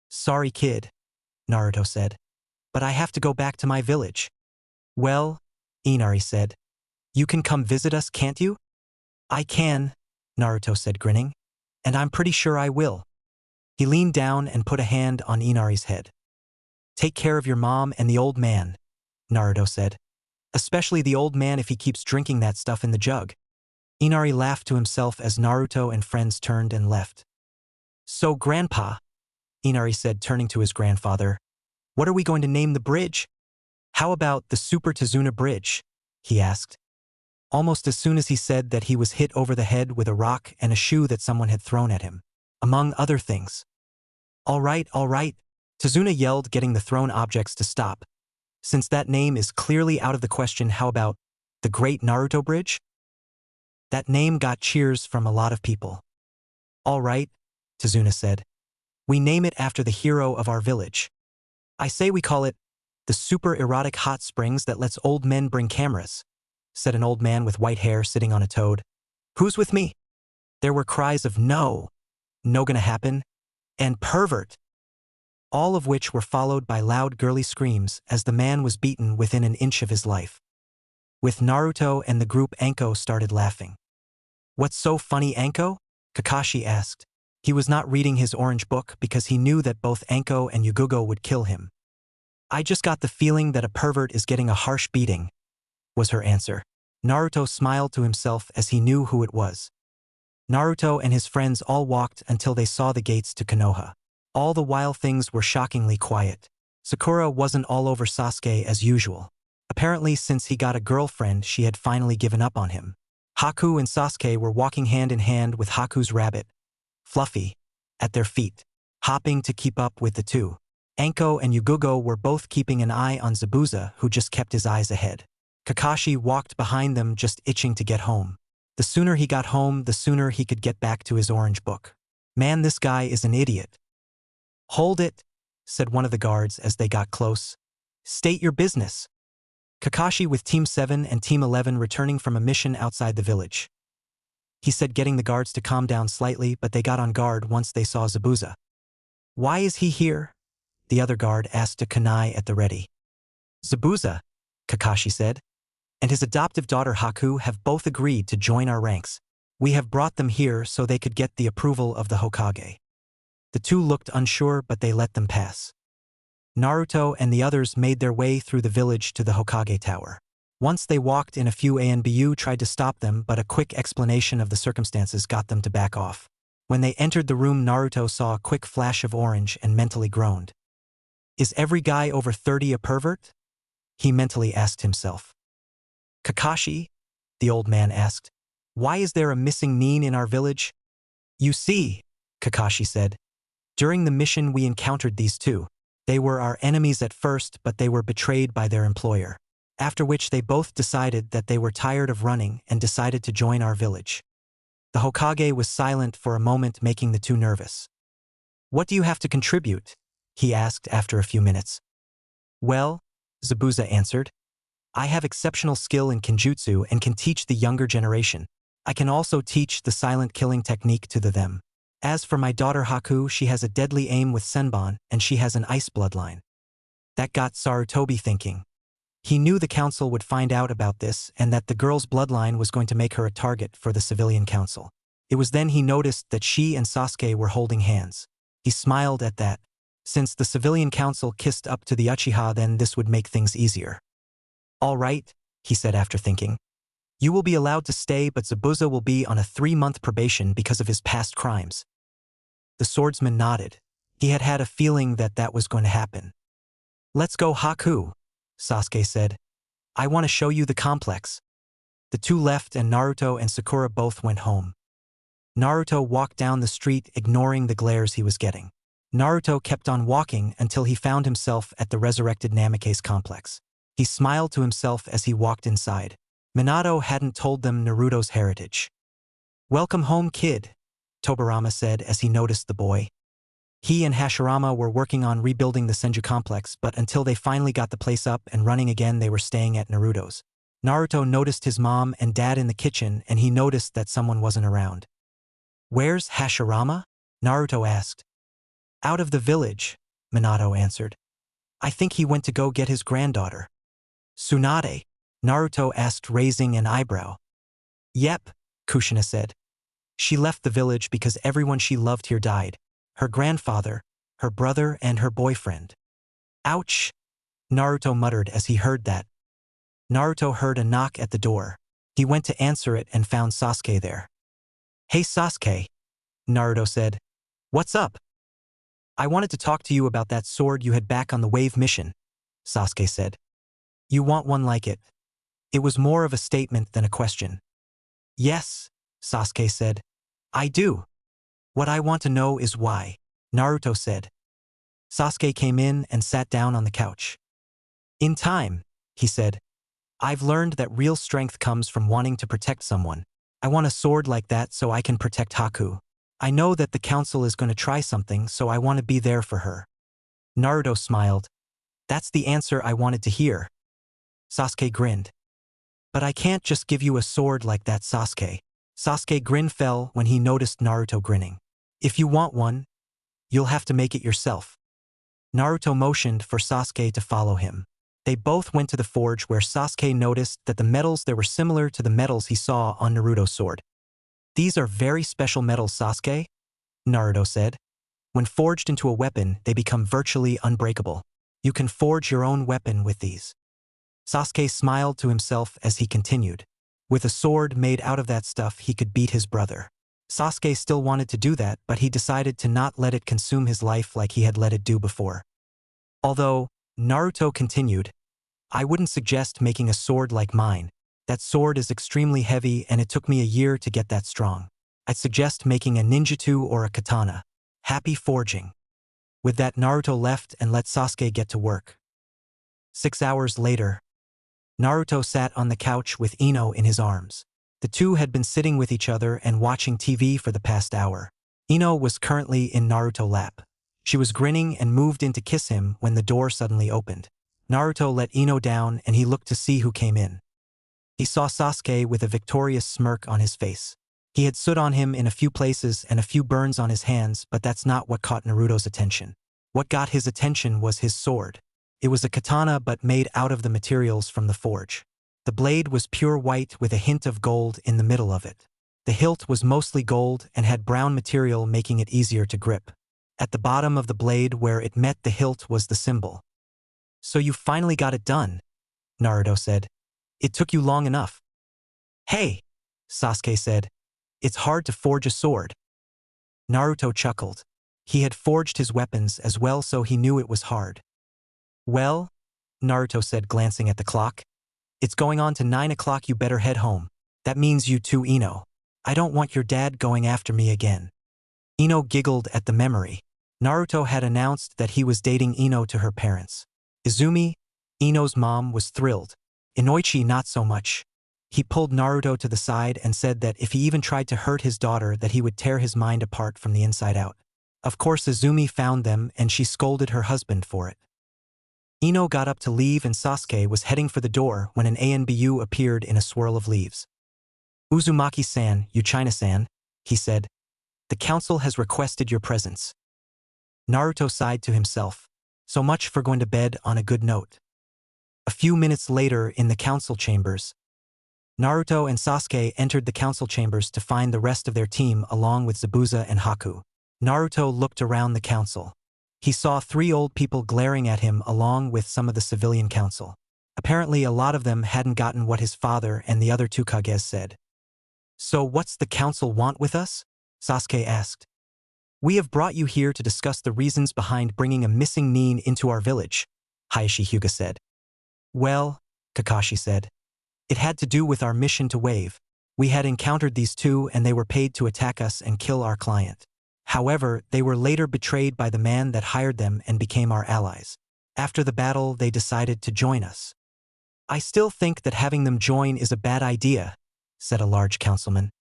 Sorry, kid, Naruto said, but I have to go back to my village. Well, Inari said, you can come visit us, can't you? I can, Naruto said, grinning, and I'm pretty sure I will. He leaned down and put a hand on Inari's head. Take care of your mom and the old man, Naruto said. Especially the old man if he keeps drinking that stuff in the jug. Inari laughed to himself as Naruto and friends turned and left. So, Grandpa, Inari said, turning to his grandfather, what are we going to name the bridge? How about the Super Tazuna Bridge? He asked. Almost as soon as he said that, he was hit over the head with a rock and a shoe that someone had thrown at him, among other things. All right, Tazuna yelled, getting the thrown objects to stop. Since that name is clearly out of the question, how about the Great Naruto Bridge? That name got cheers from a lot of people. All right, Tazuna said. We name it after the hero of our village. I say we call it the super erotic hot springs that lets old men bring cameras, said an old man with white hair sitting on a toad. Who's with me? There were cries of no gonna happen, and pervert, all of which were followed by loud girly screams as the man was beaten within an inch of his life. With Naruto and the group, Anko started laughing. "What's so funny, Anko?" Kakashi asked. He was not reading his orange book because he knew that both Anko and Yugugo would kill him. "I just got the feeling that a pervert is getting a harsh beating," was her answer. Naruto smiled to himself as he knew who it was. Naruto and his friends all walked until they saw the gates to Konoha. All the while things were shockingly quiet. Sakura wasn't all over Sasuke as usual. Apparently, since he got a girlfriend, she had finally given up on him. Haku and Sasuke were walking hand in hand with Haku's rabbit, Fluffy, at their feet, hopping to keep up with the two. Anko and Yugugo were both keeping an eye on Zabuza, who just kept his eyes ahead. Kakashi walked behind them, just itching to get home. The sooner he got home, the sooner he could get back to his orange book. "Man, this guy is an idiot." "Hold it," said one of the guards as they got close. "State your business." Kakashi with Team 7 and Team 11 returning from a mission outside the village. He said, getting the guards to calm down slightly, but they got on guard once they saw Zabuza. "Why is he here?" the other guard asked a kunai at the ready. "Zabuza," Kakashi said, "and his adoptive daughter Haku have both agreed to join our ranks. We have brought them here so they could get the approval of the Hokage." The two looked unsure, but they let them pass. Naruto and the others made their way through the village to the Hokage Tower. Once they walked in, a few ANBU tried to stop them, but a quick explanation of the circumstances got them to back off. When they entered the room, Naruto saw a quick flash of orange and mentally groaned. "Is every guy over 30 a pervert?" he mentally asked himself. "Kakashi," the old man asked, "why is there a missing nin in our village?" "You see," Kakashi said, "during the mission we encountered these two. They were our enemies at first, but they were betrayed by their employer. After which they both decided that they were tired of running and decided to join our village." The Hokage was silent for a moment, making the two nervous. "What do you have to contribute?" he asked after a few minutes. "Well," Zabuza answered, "I have exceptional skill in Kenjutsu and can teach the younger generation. I can also teach the silent killing technique to them. As for my daughter Haku, she has a deadly aim with Senbon, and she has an ice bloodline." That got Sarutobi thinking. He knew the council would find out about this and that the girl's bloodline was going to make her a target for the civilian council. It was then he noticed that she and Sasuke were holding hands. He smiled at that. Since the civilian council kissed up to the Uchiha, then this would make things easier. "All right," he said after thinking. "You will be allowed to stay, but Zabuza will be on a 3-month probation because of his past crimes." The swordsman nodded. He had had a feeling that that was going to happen. "Let's go, Haku," Sasuke said. "I want to show you the complex." The two left and Naruto and Sakura both went home. Naruto walked down the street, ignoring the glares he was getting. Naruto kept on walking until he found himself at the resurrected Namikaze complex. He smiled to himself as he walked inside. Minato hadn't told them Naruto's heritage. "Welcome home, kid," Tobirama said as he noticed the boy. He and Hashirama were working on rebuilding the Senju complex, but until they finally got the place up and running again, they were staying at Naruto's. Naruto noticed his mom and dad in the kitchen, and he noticed that someone wasn't around. "Where's Hashirama?" Naruto asked. "Out of the village," Minato answered. "I think he went to go get his granddaughter." "Tsunade?" Naruto asked, raising an eyebrow. "Yep," Kushina said. "She left the village because everyone she loved here died. Her grandfather, her brother, and her boyfriend." "Ouch," Naruto muttered as he heard that. Naruto heard a knock at the door. He went to answer it and found Sasuke there. "Hey Sasuke," Naruto said. "What's up?" "I wanted to talk to you about that sword you had back on the wave mission," Sasuke said. "You want one like it?" It was more of a statement than a question. "Yes," Sasuke said. "I do. What I want to know is why," Naruto said. Sasuke came in and sat down on the couch. "In time," he said, "I've learned that real strength comes from wanting to protect someone. I want a sword like that so I can protect Haku. I know that the council is going to try something, so I want to be there for her." Naruto smiled. "That's the answer I wanted to hear." Sasuke grinned. "But I can't just give you a sword like that, Sasuke." Sasuke's grin fell when he noticed Naruto grinning. "If you want one, you'll have to make it yourself." Naruto motioned for Sasuke to follow him. They both went to the forge where Sasuke noticed that the metals there were similar to the metals he saw on Naruto's sword. "These are very special metals, Sasuke," Naruto said. "When forged into a weapon, they become virtually unbreakable. You can forge your own weapon with these." Sasuke smiled to himself as he continued. With a sword made out of that stuff, he could beat his brother. Sasuke still wanted to do that, but he decided to not let it consume his life like he had let it do before. Although, Naruto continued, "I wouldn't suggest making a sword like mine. That sword is extremely heavy and it took me a year to get that strong. I'd suggest making a ninjutsu or a katana. Happy forging." With that, Naruto left and let Sasuke get to work. 6 hours later, Naruto sat on the couch with Ino in his arms. The two had been sitting with each other and watching TV for the past hour. Ino was currently in Naruto's lap. She was grinning and moved in to kiss him when the door suddenly opened. Naruto let Ino down and he looked to see who came in. He saw Sasuke with a victorious smirk on his face. He had soot on him in a few places and a few burns on his hands, but that's not what caught Naruto's attention. What got his attention was his sword. It was a katana but made out of the materials from the forge. The blade was pure white with a hint of gold in the middle of it. The hilt was mostly gold and had brown material, making it easier to grip. At the bottom of the blade where it met the hilt was the symbol. "So you finally got it done," Naruto said. "It took you long enough." "Hey," Sasuke said. "It's hard to forge a sword." Naruto chuckled. He had forged his weapons as well, so he knew it was hard. "Well," Naruto said, glancing at the clock, "it's going on to 9 o'clock. You better head home. That means you too, Ino. I don't want your dad going after me again." Ino giggled at the memory. Naruto had announced that he was dating Ino to her parents. Izumi, Ino's mom, was thrilled. Inoichi not so much. He pulled Naruto to the side and said that if he even tried to hurt his daughter, that he would tear his mind apart from the inside out. Of course, Izumi found them and she scolded her husband for it. Ino got up to leave and Sasuke was heading for the door when an ANBU appeared in a swirl of leaves. "Uzumaki-san, Uchina-san," he said. "The council has requested your presence." Naruto sighed to himself. So much for going to bed on a good note. A few minutes later, in the council chambers, Naruto and Sasuke entered the council chambers to find the rest of their team along with Zabuza and Haku. Naruto looked around the council. He saw 3 old people glaring at him along with some of the civilian council. Apparently a lot of them hadn't gotten what his father and the other 2 Kages said. "So what's the council want with us?" Sasuke asked. "We have brought you here to discuss the reasons behind bringing a missing nin into our village," Hayashi Hyuga said. "Well," Kakashi said, "it had to do with our mission to Wave. We had encountered these 2 and they were paid to attack us and kill our client. However, they were later betrayed by the man that hired them and became our allies. After the battle, they decided to join us." "I still think that having them join is a bad idea," said a large councilman.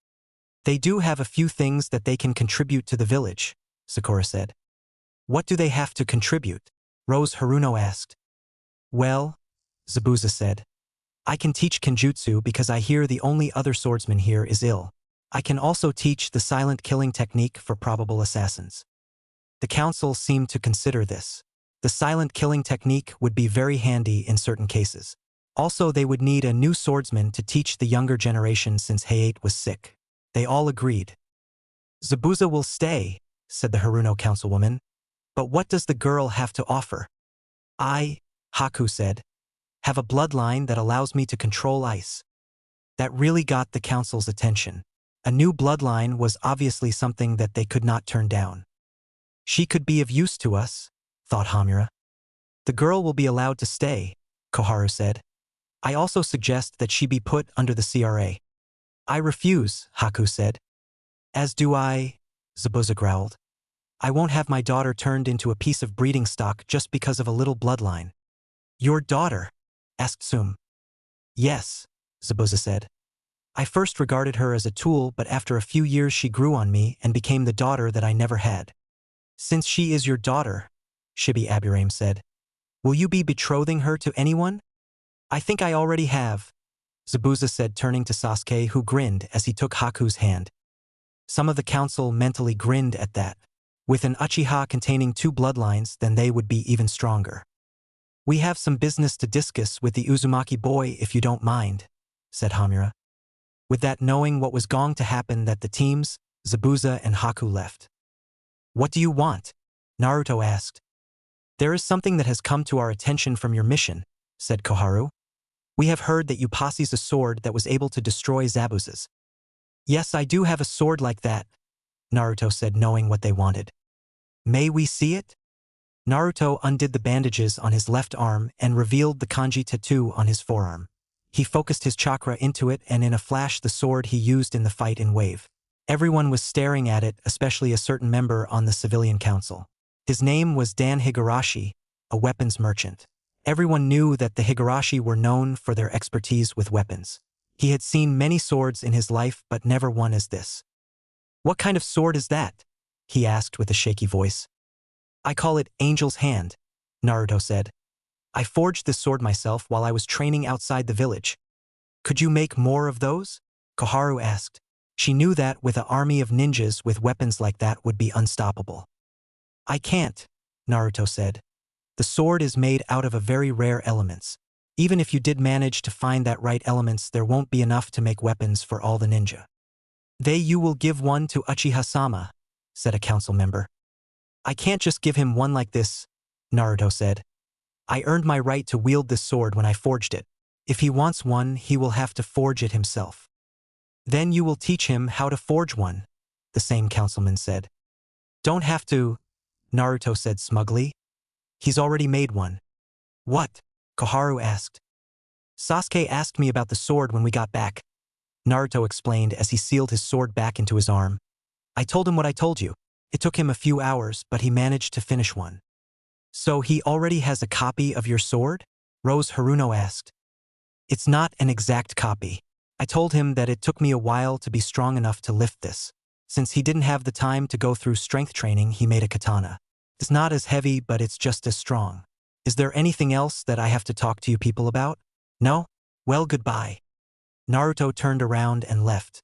"They do have a few things that they can contribute to the village," Sakura said. "What do they have to contribute?" Rose Haruno asked. "Well," Zabuza said, "I can teach Kenjutsu because I hear the only other swordsman here is ill. I can also teach the silent killing technique for probable assassins." The council seemed to consider this. The silent killing technique would be very handy in certain cases. Also, they would need a new swordsman to teach the younger generation since Hayate was sick. They all agreed. "Zabuza will stay," said the Haruno councilwoman. "But what does the girl have to offer?" "I," Haku said, "have a bloodline that allows me to control ice." That really got the council's attention. A new bloodline was obviously something that they could not turn down. "She could be of use to us," thought Hamura. "The girl will be allowed to stay," Koharu said. "I also suggest that she be put under the CRA." "I refuse," Haku said. "As do I," Zabuza growled. "I won't have my daughter turned into a piece of breeding stock just because of a little bloodline." "Your daughter?" asked Sum. "Yes," Zabuza said. "I first regarded her as a tool, but after a few years she grew on me and became the daughter that I never had." "Since she is your daughter," Shibi Aburame said, "will you be betrothing her to anyone?" "I think I already have," Zabuza said, turning to Sasuke, who grinned as he took Haku's hand. Some of the council mentally grinned at that. With an Uchiha containing 2 bloodlines, then they would be even stronger. We have some business to discuss with the Uzumaki boy if you don't mind, said Hamura. With that knowing what was going to happen that the teams, Zabuza and Haku left. What do you want? Naruto asked. There is something that has come to our attention from your mission, said Koharu. We have heard that you possess a sword that was able to destroy Zabuzas. Yes, I do have a sword like that, Naruto said, knowing what they wanted. May we see it? Naruto undid the bandages on his left arm and revealed the kanji tattoo on his forearm. He focused his chakra into it, and in a flash the sword he used in the fight in Wave. Everyone was staring at it, especially a certain member on the civilian council. His name was Dan Higurashi, a weapons merchant. Everyone knew that the Higurashi were known for their expertise with weapons. He had seen many swords in his life, but never one as this. What kind of sword is that? He asked with a shaky voice. I call it Angel's Hand, Naruto said. I forged this sword myself while I was training outside the village. Could you make more of those? Koharu asked. She knew that with an army of ninjas with weapons like that would be unstoppable. I can't, Naruto said. The sword is made out of a very rare elements. Even if you did manage to find that right elements, there won't be enough to make weapons for all the ninja. You will give one to Uchiha-sama, said a council member. I can't just give him one like this, Naruto said. I earned my right to wield this sword when I forged it. If he wants one, he will have to forge it himself. Then you will teach him how to forge one, the same councilman said. Don't have to, Naruto said smugly. He's already made one. What? Koharu asked. Sasuke asked me about the sword when we got back, Naruto explained as he sealed his sword back into his arm. I told him what I told you. It took him a few hours, but he managed to finish one. So he already has a copy of your sword? Rose Haruno asked. It's not an exact copy. I told him that it took me a while to be strong enough to lift this. Since he didn't have the time to go through strength training, he made a katana. It's not as heavy, but it's just as strong. Is there anything else that I have to talk to you people about? No? Well, goodbye. Naruto turned around and left.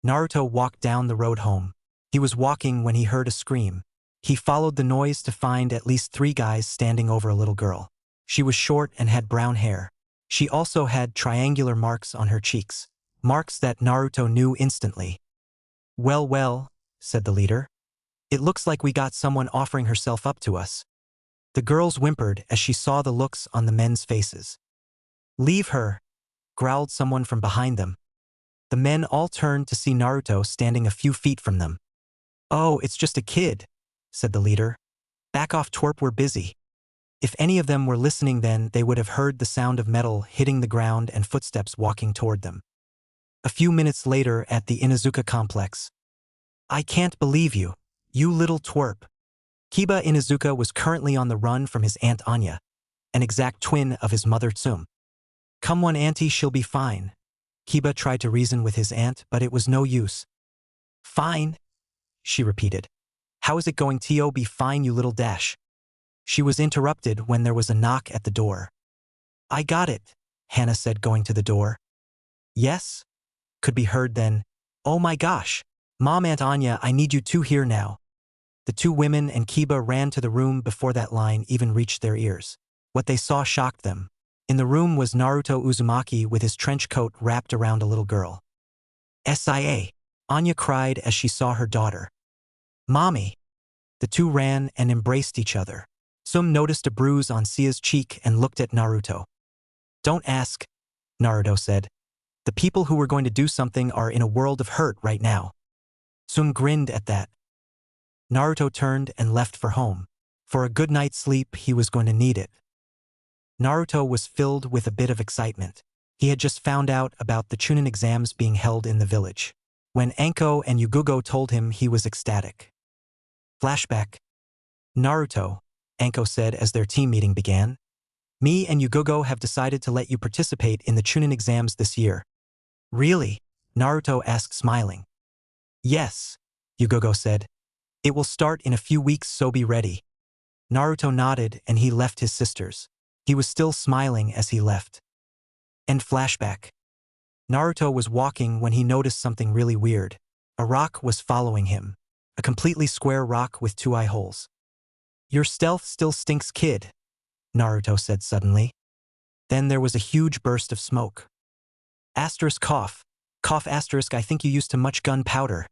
Naruto walked down the road home. He was walking when he heard a scream. He followed the noise to find at least 3 guys standing over a little girl. She was short and had brown hair. She also had triangular marks on her cheeks, marks that Naruto knew instantly. Well, said the leader. It looks like we got someone offering herself up to us. The girls whimpered as she saw the looks on the men's faces. Leave her, growled someone from behind them. The men all turned to see Naruto standing a few feet from them. Oh, it's just a kid, said the leader. Back off, twerp, we're busy. If any of them were listening then, they would have heard the sound of metal hitting the ground and footsteps walking toward them. A few minutes later at the Inuzuka complex. I can't believe you, you little twerp. Kiba Inuzuka was currently on the run from his Aunt Anya, an exact twin of his mother Tsum. Come on, auntie, she'll be fine. Kiba tried to reason with his aunt, but it was no use. Fine, she repeated. How is it going to be fine, you little dash? She was interrupted when there was a knock at the door. I got it, Hannah said, going to the door. Yes? Could be heard then. Oh my gosh. Mom, Aunt Anya, I need you 2 here now. The 2 women and Kiba ran to the room before that line even reached their ears. What they saw shocked them. In the room was Naruto Uzumaki with his trench coat wrapped around a little girl. SIA. Anya cried as she saw her daughter. Mommy. The 2 ran and embraced each other. Tsum noticed a bruise on Sia's cheek and looked at Naruto. Don't ask, Naruto said. The people who were going to do something are in a world of hurt right now. Tsum grinned at that. Naruto turned and left for home. For a good night's sleep, he was going to need it. Naruto was filled with a bit of excitement. He had just found out about the Chunin exams being held in the village. When Anko and Yugugo told him, he was ecstatic. Flashback. Naruto, Anko said as their team meeting began. Me and Yugugo have decided to let you participate in the Chunin exams this year. Really? Naruto asked, smiling. Yes, Yugugo said. It will start in a few weeks, so be ready. Naruto nodded and he left his sisters. He was still smiling as he left. End flashback. Naruto was walking when he noticed something really weird. A rock was following him. A completely square rock with 2 eye holes. Your stealth still stinks, kid. Naruto said suddenly. Then there was a huge burst of smoke. Asterisk cough. Cough asterisk I think you used too much gunpowder,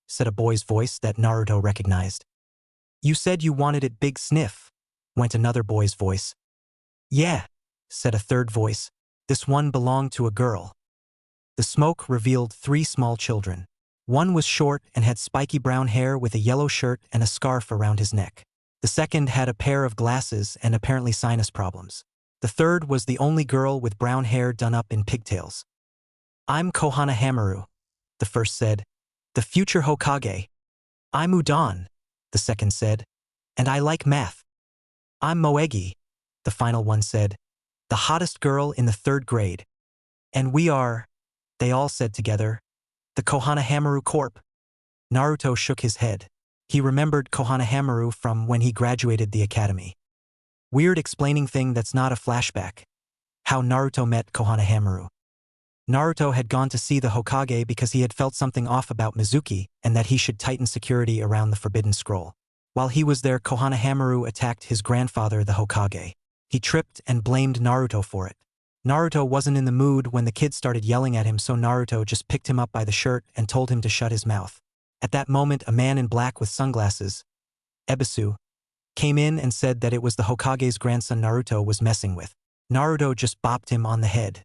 said a boy's voice that Naruto recognized. You said you wanted it big sniff, went another boy's voice. Yeah, said a third voice. This one belonged to a girl. The smoke revealed 3 small children. One was short and had spiky brown hair with a yellow shirt and a scarf around his neck. The second had a pair of glasses and apparently sinus problems. The third was the only girl with brown hair done up in pigtails. I'm Konohamaru, the first said. The future Hokage. I'm Udon, the second said. And I like math. I'm Moegi, the final one said. The hottest girl in the 3rd grade. And we are, they all said together, the Konohamaru Corp. Naruto shook his head. He remembered Konohamaru from when he graduated the academy. Weird explaining thing that's not a flashback. How Naruto met Konohamaru. Naruto had gone to see the Hokage because he had felt something off about Mizuki and that he should tighten security around the Forbidden Scroll. While he was there, Konohamaru attacked his grandfather, the Hokage. He tripped and blamed Naruto for it. Naruto wasn't in the mood when the kid started yelling at him, so Naruto just picked him up by the shirt and told him to shut his mouth. At that moment, a man in black with sunglasses, Ebisu, came in and said that it was the Hokage's grandson Naruto was messing with. Naruto just bopped him on the head.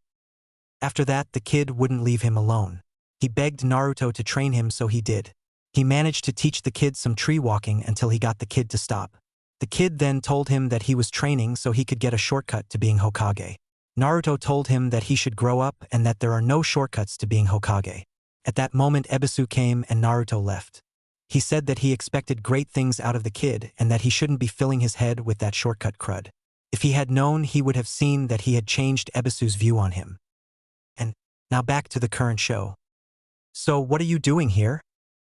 After that, the kid wouldn't leave him alone. He begged Naruto to train him, so he did. He managed to teach the kid some tree walking until he got the kid to stop. The kid then told him that he was training so he could get a shortcut to being Hokage. Naruto told him that he should grow up and that there are no shortcuts to being Hokage. At that moment, Ebisu came and Naruto left. He said that he expected great things out of the kid and that he shouldn't be filling his head with that shortcut crud. If he had known, he would have seen that he had changed Ebisu's view on him. And now back to the current show. So what are you doing here?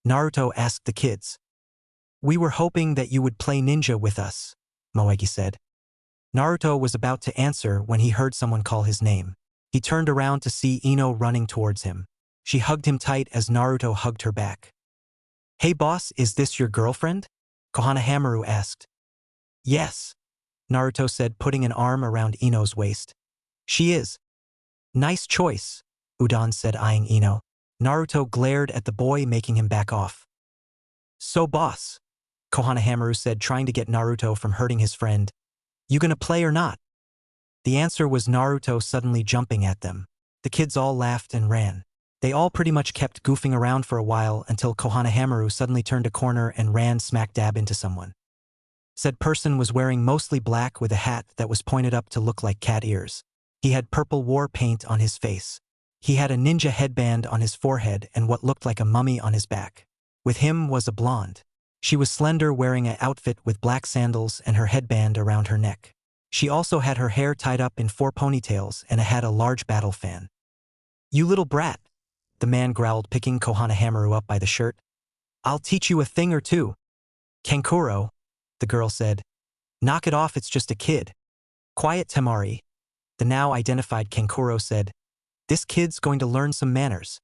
Naruto asked the kids. We were hoping that you would play ninja with us, Moegi said. Naruto was about to answer when he heard someone call his name. He turned around to see Ino running towards him. She hugged him tight as Naruto hugged her back. Hey boss, is this your girlfriend? Konohamaru asked. Yes, Naruto said, putting an arm around Ino's waist. She is. Nice choice, Udon said, eyeing Ino. Naruto glared at the boy, making him back off. So boss, Konohamaru said, trying to get Naruto from hurting his friend. You gonna play or not? The answer was Naruto suddenly jumping at them. The kids all laughed and ran. They all pretty much kept goofing around for a while until Konohamaru suddenly turned a corner and ran smack dab into someone. Said person was wearing mostly black with a hat that was pointed up to look like cat ears. He had purple war paint on his face. He had a ninja headband on his forehead and what looked like a mummy on his back. With him was a blonde. She was slender, wearing an outfit with black sandals and her headband around her neck. She also had her hair tied up in 4 ponytails and had a large battle fan. You little brat, the man growled, picking Konohamaru up by the shirt. I'll teach you a thing or two. Kankuro, the girl said. Knock it off, it's just a kid. Quiet, Temari, the now identified Kankuro said. This kid's going to learn some manners.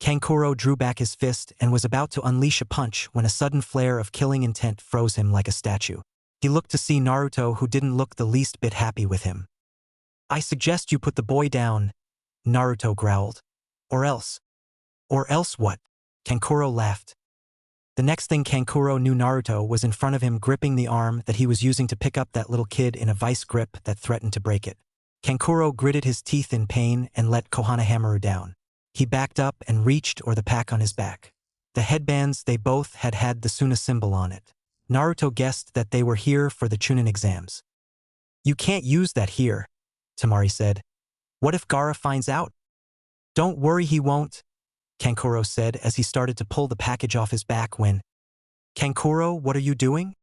Kankuro drew back his fist and was about to unleash a punch when a sudden flare of killing intent froze him like a statue. He looked to see Naruto, who didn't look the least bit happy with him. I suggest you put the boy down, Naruto growled. Or else. Or else what? Kankuro laughed. The next thing Kankuro knew, Naruto was in front of him, gripping the arm that he was using to pick up that little kid in a vice grip that threatened to break it. Kankuro gritted his teeth in pain and let Konohamaru down. He backed up and reached for the pack on his back. The headbands they both had the Suna symbol on it. Naruto guessed that they were here for the Chunin exams. You can't use that here, Temari said. What if Gaara finds out? Don't worry, he won't, Kankuro said as he started to pull the package off his back when, Kankuro, what are you doing?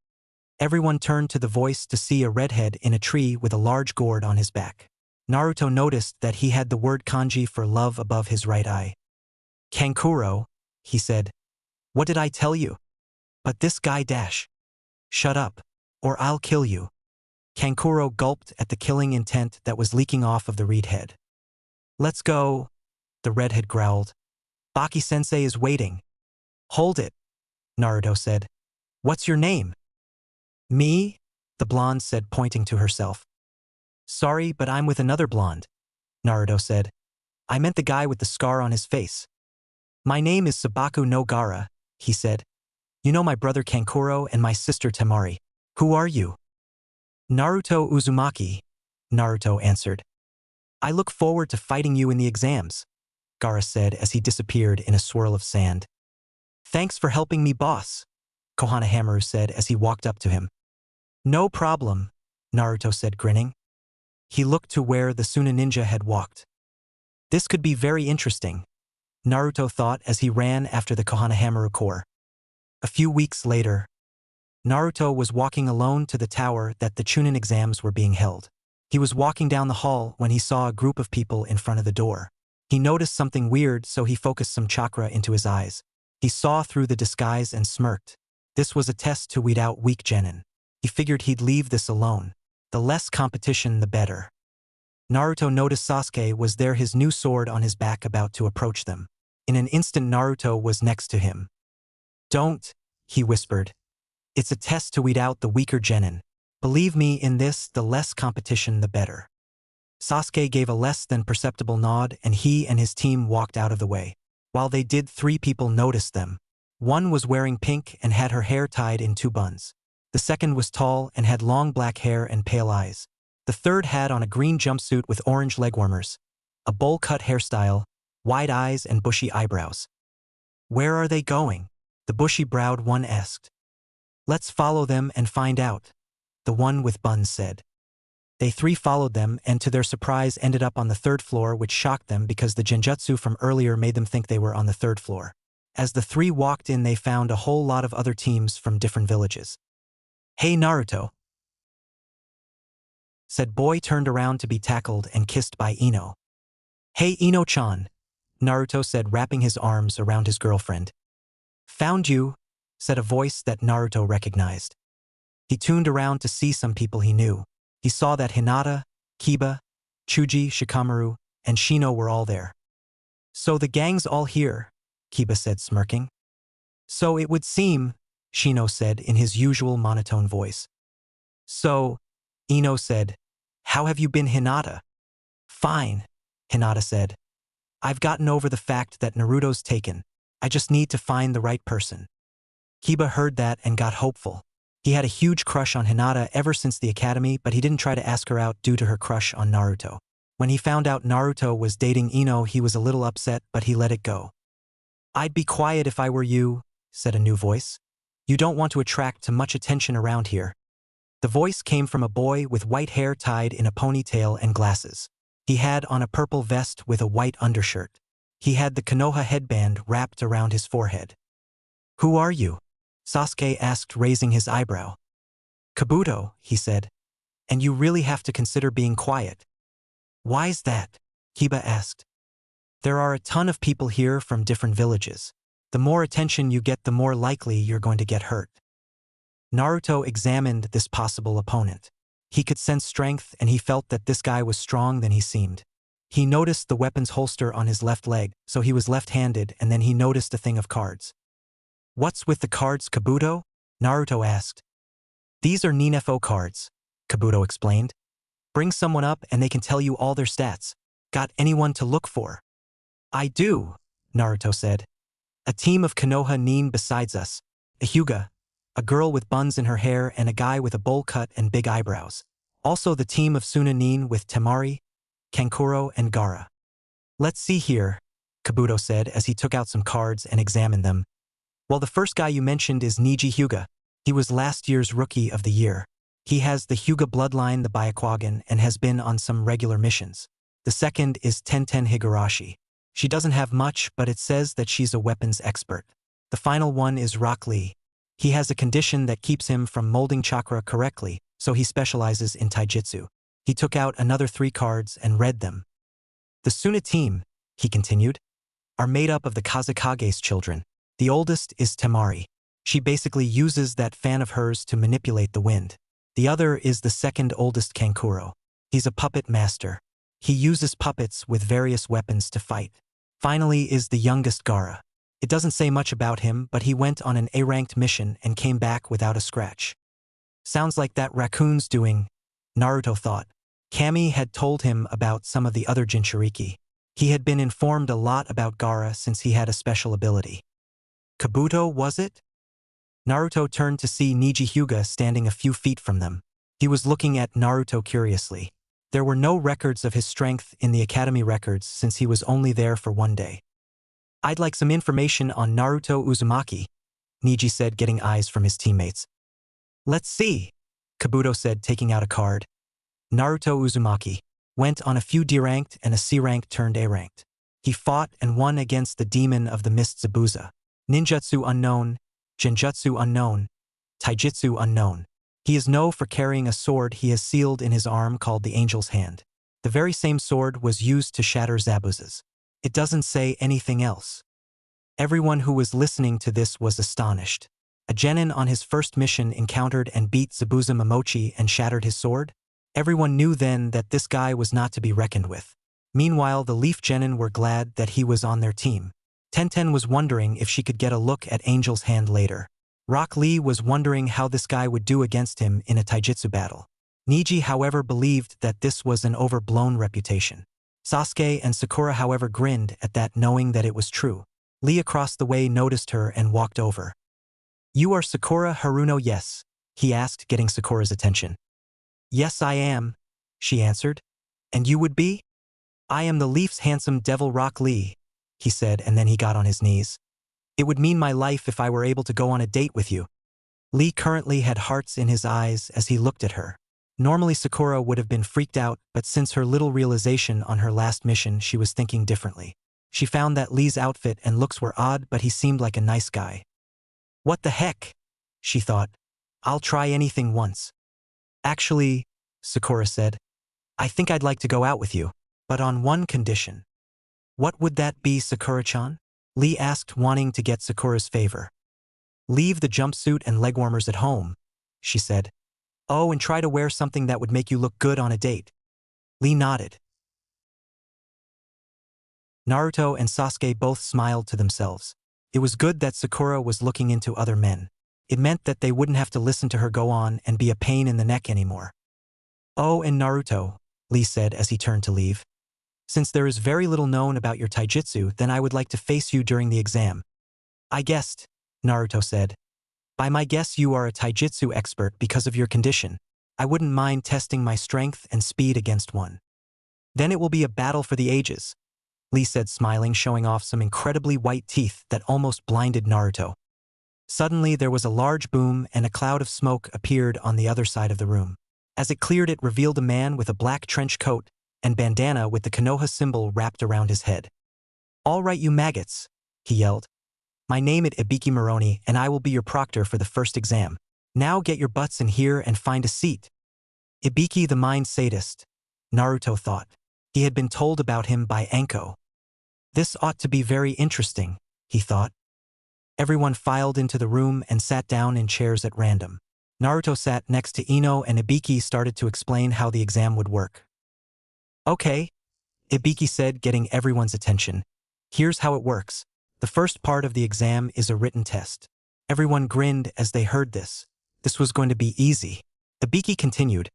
Everyone turned to the voice to see a redhead in a tree with a large gourd on his back. Naruto noticed that he had the word kanji for love above his right eye. Kankuro, he said. What did I tell you? But this guy dash. Shut up, or I'll kill you. Kankuro gulped at the killing intent that was leaking off of the reed head. Let's go, the redhead growled. Baki-sensei is waiting. Hold it, Naruto said. What's your name? Me? The blonde said, pointing to herself. Sorry, but I'm with another blonde, Naruto said. I meant the guy with the scar on his face. My name is Sabaku no Gara, he said. You know my brother Kankuro and my sister Temari. Who are you? Naruto Uzumaki, Naruto answered. I look forward to fighting you in the exams, Gara said as he disappeared in a swirl of sand. Thanks for helping me, boss, Konohamaru said as he walked up to him. No problem, Naruto said, grinning. He looked to where the Suna ninja had walked. This could be very interesting, Naruto thought as he ran after the Konohamaru Corps. A few weeks later, Naruto was walking alone to the tower that the Chunin exams were being held. He was walking down the hall when he saw a group of people in front of the door. He noticed something weird, so he focused some chakra into his eyes. He saw through the disguise and smirked. This was a test to weed out weak genin. He figured he'd leave this alone. The less competition, the better. Naruto noticed Sasuke was there, his new sword on his back, about to approach them. In an instant, Naruto was next to him. Don't, he whispered. It's a test to weed out the weaker genin. Believe me in this, the less competition, the better. Sasuke gave a less than perceptible nod and he and his team walked out of the way. While they did, 3 people noticed them. One was wearing pink and had her hair tied in 2 buns. The second was tall and had long black hair and pale eyes. The third had on a green jumpsuit with orange legwarmers, a bowl-cut hairstyle, wide eyes and bushy eyebrows. Where are they going? The bushy-browed one asked. Let's follow them and find out, the one with buns said. They 3 followed them and to their surprise ended up on the 3rd floor, which shocked them because the genjutsu from earlier made them think they were on the 3rd floor. As the 3 walked in, they found a whole lot of other teams from different villages. Hey Naruto, said boy, turned around to be tackled and kissed by Ino. Hey Ino-chan, Naruto said, wrapping his arms around his girlfriend. Found you, said a voice that Naruto recognized. He tuned around to see some people he knew. He saw that Hinata, Kiba, Chuji, Shikamaru, and Shino were all there. So the gang's all here, Kiba said, smirking. So it would seem, Shino said in his usual monotone voice. So, Ino said, how have you been, Hinata? Fine, Hinata said. I've gotten over the fact that Naruto's taken. I just need to find the right person. Kiba heard that and got hopeful. He had a huge crush on Hinata ever since the academy, but he didn't try to ask her out due to her crush on Naruto. When he found out Naruto was dating Ino, he was a little upset, but he let it go. I'd be quiet if I were you, said a new voice. You don't want to attract too much attention around here. The voice came from a boy with white hair tied in a ponytail and glasses. He had on a purple vest with a white undershirt. He had the Konoha headband wrapped around his forehead. Who are you? Sasuke asked, raising his eyebrow. Kabuto, he said. And you really have to consider being quiet. Why's that? Kiba asked. There are a ton of people here from different villages. The more attention you get, the more likely you're going to get hurt. Naruto examined this possible opponent. He could sense strength and he felt that this guy was stronger than he seemed. He noticed the weapon's holster on his left leg, so he was left-handed, and then he noticed a thing of cards. What's with the cards, Kabuto? Naruto asked. These are Ninefo cards, Kabuto explained. Bring someone up and they can tell you all their stats. Got anyone to look for? I do, Naruto said. A team of Konoha Nin besides us. A Hyuga, a girl with buns in her hair and a guy with a bowl cut and big eyebrows. Also the team of Suna Nin with Temari, Kankuro, and Gara. Let's see here, Kabuto said as he took out some cards and examined them. Well, the first guy you mentioned is Niji Hyuga. He was last year's Rookie of the Year. He has the Hyuga bloodline, the Byakugan, and has been on some regular missions. The second is Tenten Higurashi. She doesn't have much, but it says that she's a weapons expert. The final one is Rock Lee. He has a condition that keeps him from molding chakra correctly, so he specializes in taijutsu. He took out another 3 cards and read them. The Suna team, he continued, are made up of the Kazekage's children. The oldest is Temari. She basically uses that fan of hers to manipulate the wind. The other is the second oldest Kankuro. He's a puppet master. He uses puppets with various weapons to fight. Finally is the youngest Gara. It doesn't say much about him, but he went on an A-ranked mission and came back without a scratch. Sounds like that raccoon's doing, Naruto thought. Kami had told him about some of the other Jinchuriki. He had been informed a lot about Gaara since he had a special ability. Kabuto, was it? Naruto turned to see Niji Hyuga standing a few feet from them. He was looking at Naruto curiously. There were no records of his strength in the academy records since he was only there for one day. I'd like some information on Naruto Uzumaki, Niji said, getting eyes from his teammates. Let's see, Kabuto said, taking out a card. Naruto Uzumaki went on a few D-ranked and a C-ranked turned A-ranked. He fought and won against the demon of the mist Zabuza. Ninjutsu unknown, Genjutsu unknown, Taijutsu unknown. He is known for carrying a sword he has sealed in his arm called the Angel's Hand. The very same sword was used to shatter Zabuza's. It doesn't say anything else. Everyone who was listening to this was astonished. A genin on his first mission encountered and beat Zabuza Momochi and shattered his sword? Everyone knew then that this guy was not to be reckoned with. Meanwhile, the Leaf genin were glad that he was on their team. Tenten was wondering if she could get a look at Angel's Hand later. Rock Lee was wondering how this guy would do against him in a taijutsu battle. Niji, however, believed that this was an overblown reputation. Sasuke and Sakura, however, grinned at that, knowing that it was true. Lee across the way noticed her and walked over. "You are Sakura Haruno, yes?" he asked, getting Sakura's attention. "Yes, I am," she answered. "And you would be?" "I am the Leaf's handsome devil Rock Lee," he said, and then he got on his knees. "It would mean my life if I were able to go on a date with you." Lee currently had hearts in his eyes as he looked at her. Normally Sakura would have been freaked out, but since her little realization on her last mission, she was thinking differently. She found that Lee's outfit and looks were odd, but he seemed like a nice guy. "What the heck?" she thought. "I'll try anything once." "Actually," Sakura said, "I think I'd like to go out with you, but on one condition." "What would that be, Sakura-chan?" Lee asked, wanting to get Sakura's favor. "Leave the jumpsuit and legwarmers at home," she said. "Oh, and try to wear something that would make you look good on a date." Lee nodded. Naruto and Sasuke both smiled to themselves. It was good that Sakura was looking into other men. It meant that they wouldn't have to listen to her go on and be a pain in the neck anymore. "Oh, and Naruto," Lee said as he turned to leave. "Since there is very little known about your taijutsu, then I would like to face you during the exam." "I guessed," Naruto said. "By my guess you are a taijutsu expert because of your condition. I wouldn't mind testing my strength and speed against one." "Then it will be a battle for the ages," Lee said, smiling, showing off some incredibly white teeth that almost blinded Naruto. Suddenly there was a large boom and a cloud of smoke appeared on the other side of the room. As it cleared, it revealed a man with a black trench coat and bandana with the Konoha symbol wrapped around his head. "All right, you maggots," he yelled. "My name is Ibiki Moroni, and I will be your proctor for the first exam. Now get your butts in here and find a seat." Ibiki, the mind sadist, Naruto thought. He had been told about him by Anko. This ought to be very interesting, he thought. Everyone filed into the room and sat down in chairs at random. Naruto sat next to Ino and Ibiki started to explain how the exam would work. "Okay," Ibiki said, getting everyone's attention. "Here's how it works. The first part of the exam is a written test." Everyone grinned as they heard this. This was going to be easy. Ibiki continued,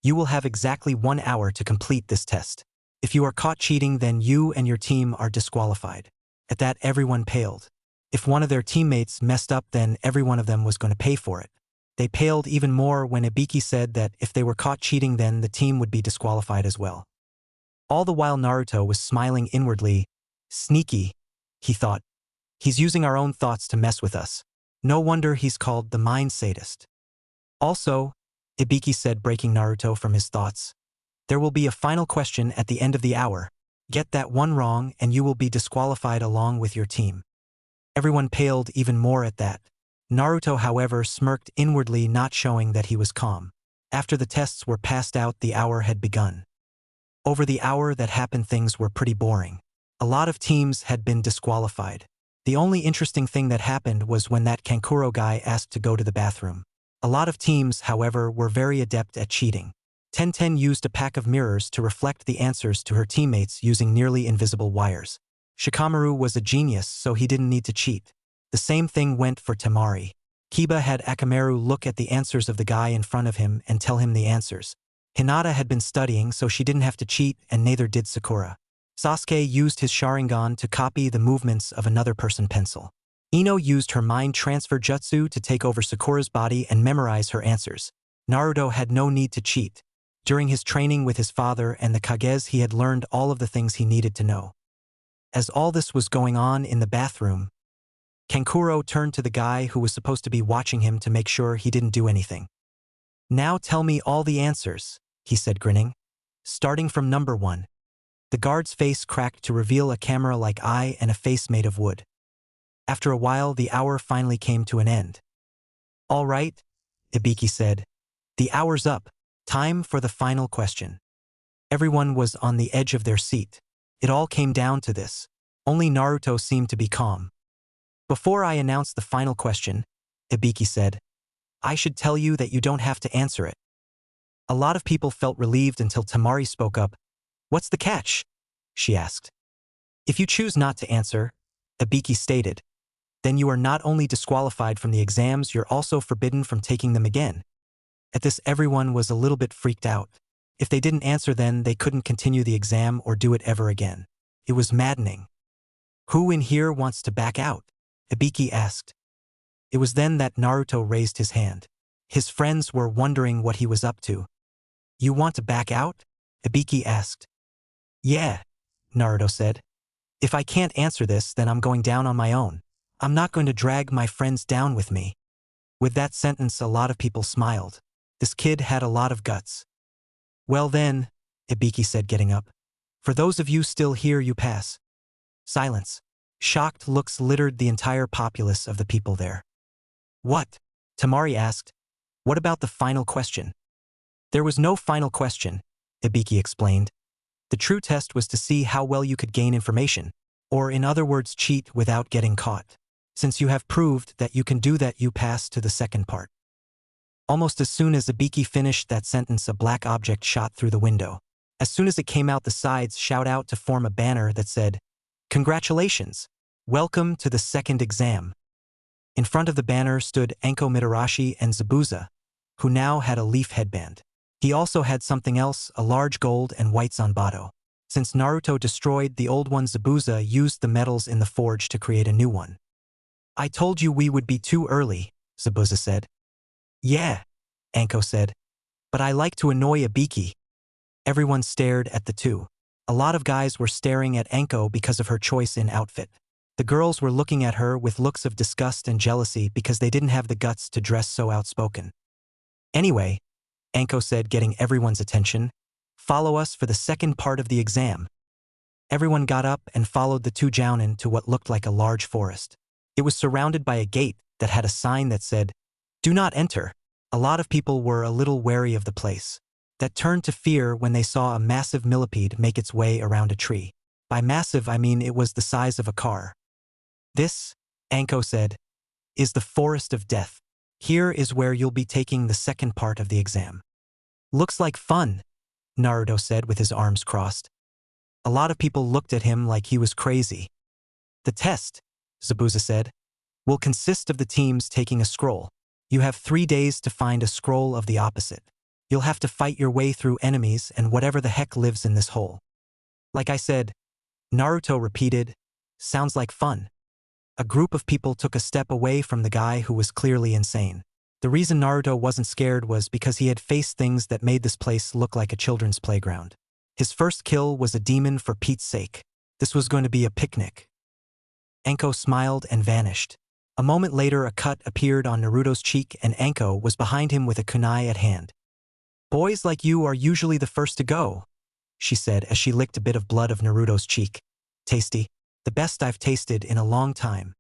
"You will have exactly 1 hour to complete this test. If you are caught cheating, then you and your team are disqualified." At that, everyone paled. If one of their teammates messed up, then every one of them was going to pay for it. They paled even more when Ibiki said that if they were caught cheating, then the team would be disqualified as well. All the while Naruto was smiling inwardly. Sneaky, he thought. He's using our own thoughts to mess with us. No wonder he's called the mind sadist. Also, Ibiki said, breaking Naruto from his thoughts, there will be a final question at the end of the hour. Get that one wrong and you will be disqualified along with your team. Everyone paled even more at that. Naruto, however, smirked inwardly, not showing that he was calm. After the tests were passed out, the hour had begun. Over the hour that happened, things were pretty boring. A lot of teams had been disqualified. The only interesting thing that happened was when that Kankuro guy asked to go to the bathroom. A lot of teams, however, were very adept at cheating. Tenten used a pack of mirrors to reflect the answers to her teammates using nearly invisible wires. Shikamaru was a genius, so he didn't need to cheat. The same thing went for Temari. Kiba had Akamaru look at the answers of the guy in front of him and tell him the answers. Hinata had been studying, so she didn't have to cheat, and neither did Sakura. Sasuke used his Sharingan to copy the movements of another person's pencil. Ino used her mind transfer jutsu to take over Sakura's body and memorize her answers. Naruto had no need to cheat. During his training with his father and the Kages, he had learned all of the things he needed to know. As all this was going on in the bathroom, Kankuro turned to the guy who was supposed to be watching him to make sure he didn't do anything. "Now tell me all the answers," he said, grinning. "Starting from number 1. The guard's face cracked to reveal a camera-like eye and a face made of wood. After a while, the hour finally came to an end. "All right," Ibiki said. "The hour's up. Time for the final question." Everyone was on the edge of their seat. It all came down to this. Only Naruto seemed to be calm. "Before I announce the final question," Ibiki said, "I should tell you that you don't have to answer it." A lot of people felt relieved until Tamari spoke up. "What's the catch?" she asked. "If you choose not to answer," Ibiki stated, "then you are not only disqualified from the exams, you're also forbidden from taking them again." At this, everyone was a little bit freaked out. If they didn't answer, then they couldn't continue the exam or do it ever again. It was maddening. "Who in here wants to back out?" Ibiki asked. It was then that Naruto raised his hand. His friends were wondering what he was up to. "You want to back out?" Ibiki asked. "Yeah," Naruto said. "If I can't answer this, then I'm going down on my own. I'm not going to drag my friends down with me." With that sentence, a lot of people smiled. This kid had a lot of guts. "Well then," Ibiki said, getting up. "For those of you still here, you pass." Silence. Shocked looks littered the entire populace of the people there. "What?" Tamari asked. "What about the final question?" "There was no final question," Ibiki explained. "The true test was to see how well you could gain information, or in other words, cheat without getting caught. Since you have proved that you can do that, you pass to the second part." Almost as soon as Ibiki finished that sentence, a black object shot through the window. As soon as it came out, the sides shout out to form a banner that said, "Congratulations! Welcome to the second exam." In front of the banner stood Anko Mitarashi and Zabuza, who now had a leaf headband. He also had something else, a large gold and white zanbato. Since Naruto destroyed the old one, Zabuza used the metals in the forge to create a new one. "I told you we would be too early," Zabuza said. "Yeah," Anko said, "but I like to annoy Ibiki." Everyone stared at the two. A lot of guys were staring at Anko because of her choice in outfit. The girls were looking at her with looks of disgust and jealousy because they didn't have the guts to dress so outspoken. "Anyway," Anko said, getting everyone's attention, "follow us for the second part of the exam." Everyone got up and followed the two jounin to what looked like a large forest. It was surrounded by a gate that had a sign that said, "Do not enter." A lot of people were a little wary of the place. That turned to fear when they saw a massive millipede make its way around a tree. By massive, I mean it was the size of a car. "This," Anko said, "is the Forest of Death. Here is where you'll be taking the second part of the exam." "Looks like fun," Naruto said with his arms crossed. A lot of people looked at him like he was crazy. "The test," Zabuza said, "will consist of the teams taking a scroll. You have 3 days to find a scroll of the opposite. You'll have to fight your way through enemies and whatever the heck lives in this hole." "Like I said," Naruto repeated, "sounds like fun." A group of people took a step away from the guy who was clearly insane. The reason Naruto wasn't scared was because he had faced things that made this place look like a children's playground. His first kill was a demon, for Pete's sake. This was going to be a picnic. Anko smiled and vanished. A moment later, a cut appeared on Naruto's cheek and Anko was behind him with a kunai at hand. "Boys like you are usually the first to go," she said as she licked a bit of blood of Naruto's cheek. "Tasty. The best I've tasted in a long time."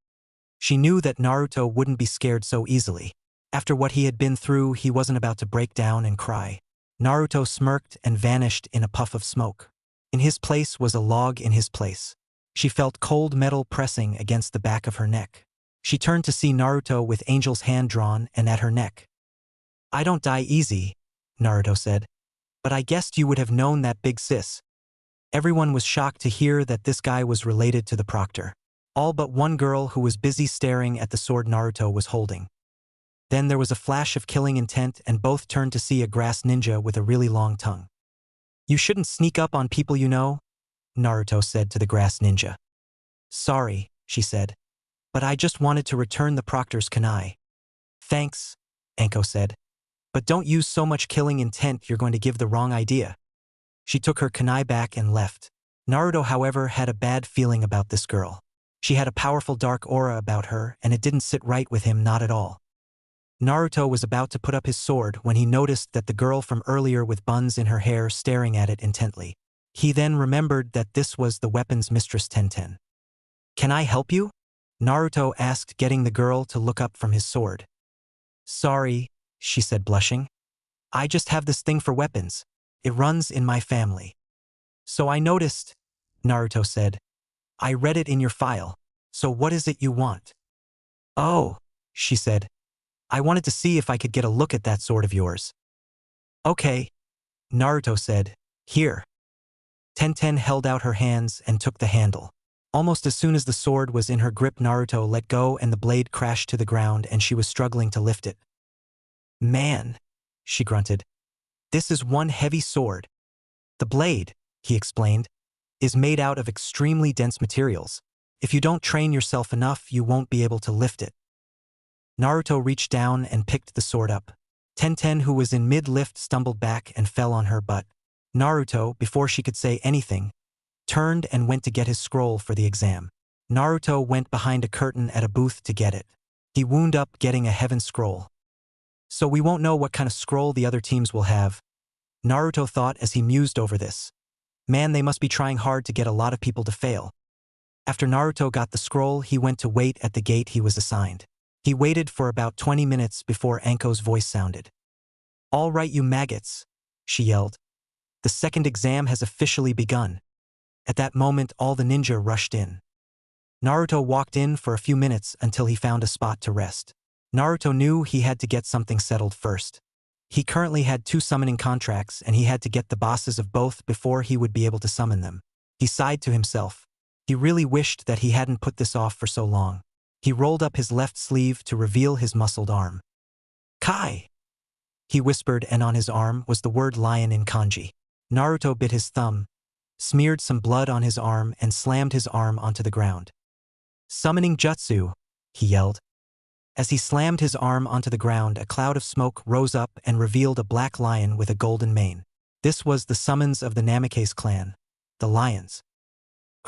She knew that Naruto wouldn't be scared so easily. After what he had been through, he wasn't about to break down and cry. Naruto smirked and vanished in a puff of smoke. In his place was a log in his place. She felt cold metal pressing against the back of her neck. She turned to see Naruto with Angel's hand drawn and at her neck. "I don't die easy," Naruto said. "But I guessed you would have known that, big sis." Everyone was shocked to hear that this guy was related to the proctor. All but one girl who was busy staring at the sword Naruto was holding. Then there was a flash of killing intent and both turned to see a grass ninja with a really long tongue. "You shouldn't sneak up on people you know," Naruto said to the grass ninja. "Sorry," she said, "but I just wanted to return the proctor's kunai." "Thanks," Anko said, "but don't use so much killing intent, you're going to give the wrong idea." She took her kunai back and left. Naruto, however, had a bad feeling about this girl. She had a powerful dark aura about her, and it didn't sit right with him, not at all. Naruto was about to put up his sword when he noticed that the girl from earlier with buns in her hair staring at it intently. He then remembered that this was the weapons mistress Tenten. "Can I help you?" Naruto asked, getting the girl to look up from his sword. "Sorry," she said, blushing. "I just have this thing for weapons. It runs in my family." "So I noticed," Naruto said. "I read it in your file. So what is it you want?" "Oh," she said. "I wanted to see if I could get a look at that sword of yours." "Okay," Naruto said. "Here." Tenten held out her hands and took the handle. Almost as soon as the sword was in her grip, Naruto let go and the blade crashed to the ground and she was struggling to lift it. "Man," she grunted. "This is one heavy sword." "The blade," he explained, "is made out of extremely dense materials. If you don't train yourself enough, you won't be able to lift it." Naruto reached down and picked the sword up. Tenten, who was in mid-lift, stumbled back and fell on her butt. Naruto, before she could say anything, turned and went to get his scroll for the exam. Naruto went behind a curtain at a booth to get it. He wound up getting a heaven scroll. So we won't know what kind of scroll the other teams will have, Naruto thought as he mused over this. Man, they must be trying hard to get a lot of people to fail. After Naruto got the scroll, he went to wait at the gate he was assigned. He waited for about 20 minutes before Anko's voice sounded. "All right, you maggots," she yelled. "The second exam has officially begun." At that moment, all the ninja rushed in. Naruto walked in for a few minutes until he found a spot to rest. Naruto knew he had to get something settled first. He currently had 2 summoning contracts and he had to get the bosses of both before he would be able to summon them. He sighed to himself. He really wished that he hadn't put this off for so long. He rolled up his left sleeve to reveal his muscled arm. "Kai!" he whispered, and on his arm was the word lion in kanji. Naruto bit his thumb, smeared some blood on his arm and slammed his arm onto the ground. "Summoning jutsu!" he yelled. As he slammed his arm onto the ground, a cloud of smoke rose up and revealed a black lion with a golden mane. This was the summons of the Namikaze clan, the lions.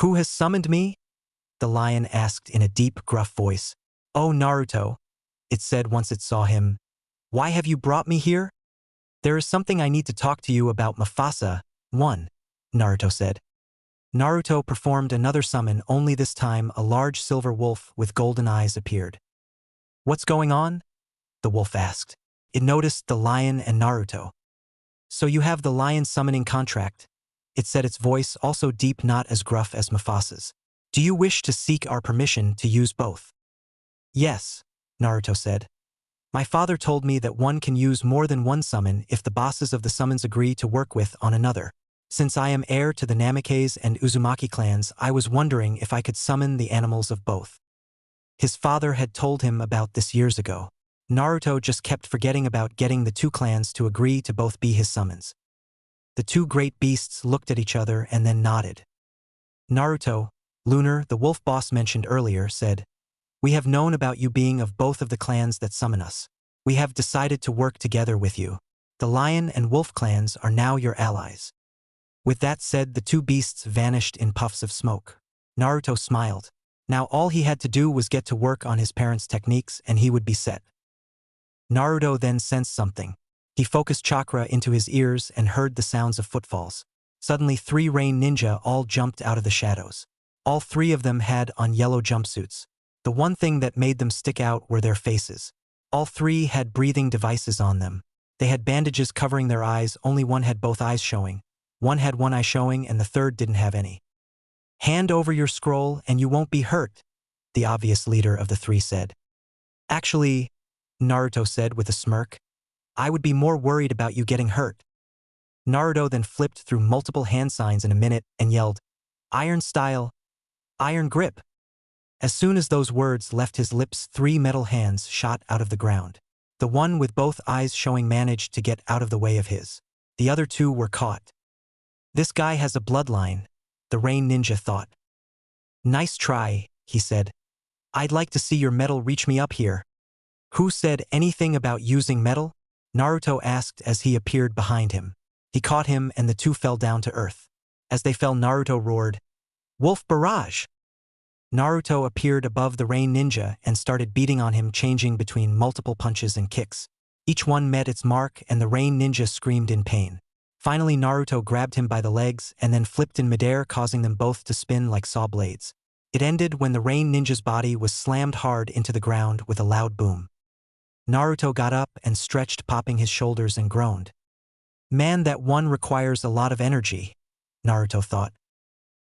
"Who has summoned me?" the lion asked in a deep, gruff voice. "Oh, Naruto," it said once it saw him. "Why have you brought me here?" "There is something I need to talk to you about, Mufasa." "One," Naruto said. Naruto performed another summon, only this time a large silver wolf with golden eyes appeared. "What's going on?" the wolf asked. It noticed the lion and Naruto. "So you have the lion summoning contract," it said, its voice also deep, not as gruff as Mufasa's. "Do you wish to seek our permission to use both?" "Yes," Naruto said. "My father told me that one can use more than one summon if the bosses of the summons agree to work with on another. Since I am heir to the Namikaze and Uzumaki clans, I was wondering if I could summon the animals of both." His father had told him about this years ago. Naruto just kept forgetting about getting the 2 clans to agree to both be his summons. The 2 great beasts looked at each other and then nodded. Naruto, Lunar, the wolf boss mentioned earlier, said, "We have known about you being of both of the clans that summon us. We have decided to work together with you. The lion and wolf clans are now your allies." With that said, the 2 beasts vanished in puffs of smoke. Naruto smiled. Now all he had to do was get to work on his parents' techniques and he would be set. Naruto then sensed something. He focused chakra into his ears and heard the sounds of footfalls. Suddenly 3 rain ninja all jumped out of the shadows. All 3 of them had on yellow jumpsuits. The one thing that made them stick out were their faces. All 3 had breathing devices on them. They had bandages covering their eyes, only one had both eyes showing. One had one eye showing and the third didn't have any. "Hand over your scroll and you won't be hurt," the obvious leader of the 3 said. "Actually," Naruto said with a smirk, "I would be more worried about you getting hurt." Naruto then flipped through multiple hand signs in a minute and yelled, "Iron style, iron grip." As soon as those words left his lips, 3 metal hands shot out of the ground. The one with both eyes showing managed to get out of the way of his. The other two were caught. This guy has a bloodline, the Rain Ninja thought. Nice try, he said. I'd like to see your metal reach me up here. Who said anything about using metal? Naruto asked as he appeared behind him. He caught him and the two fell down to earth. As they fell, Naruto roared, "Wolf Barrage!" Naruto appeared above the Rain Ninja and started beating on him, changing between multiple punches and kicks. Each one met its mark and the Rain Ninja screamed in pain. Finally, Naruto grabbed him by the legs and then flipped in midair, causing them both to spin like saw blades. It ended when the Rain Ninja's body was slammed hard into the ground with a loud boom. Naruto got up and stretched, popping his shoulders, and groaned. Man, that one requires a lot of energy, Naruto thought.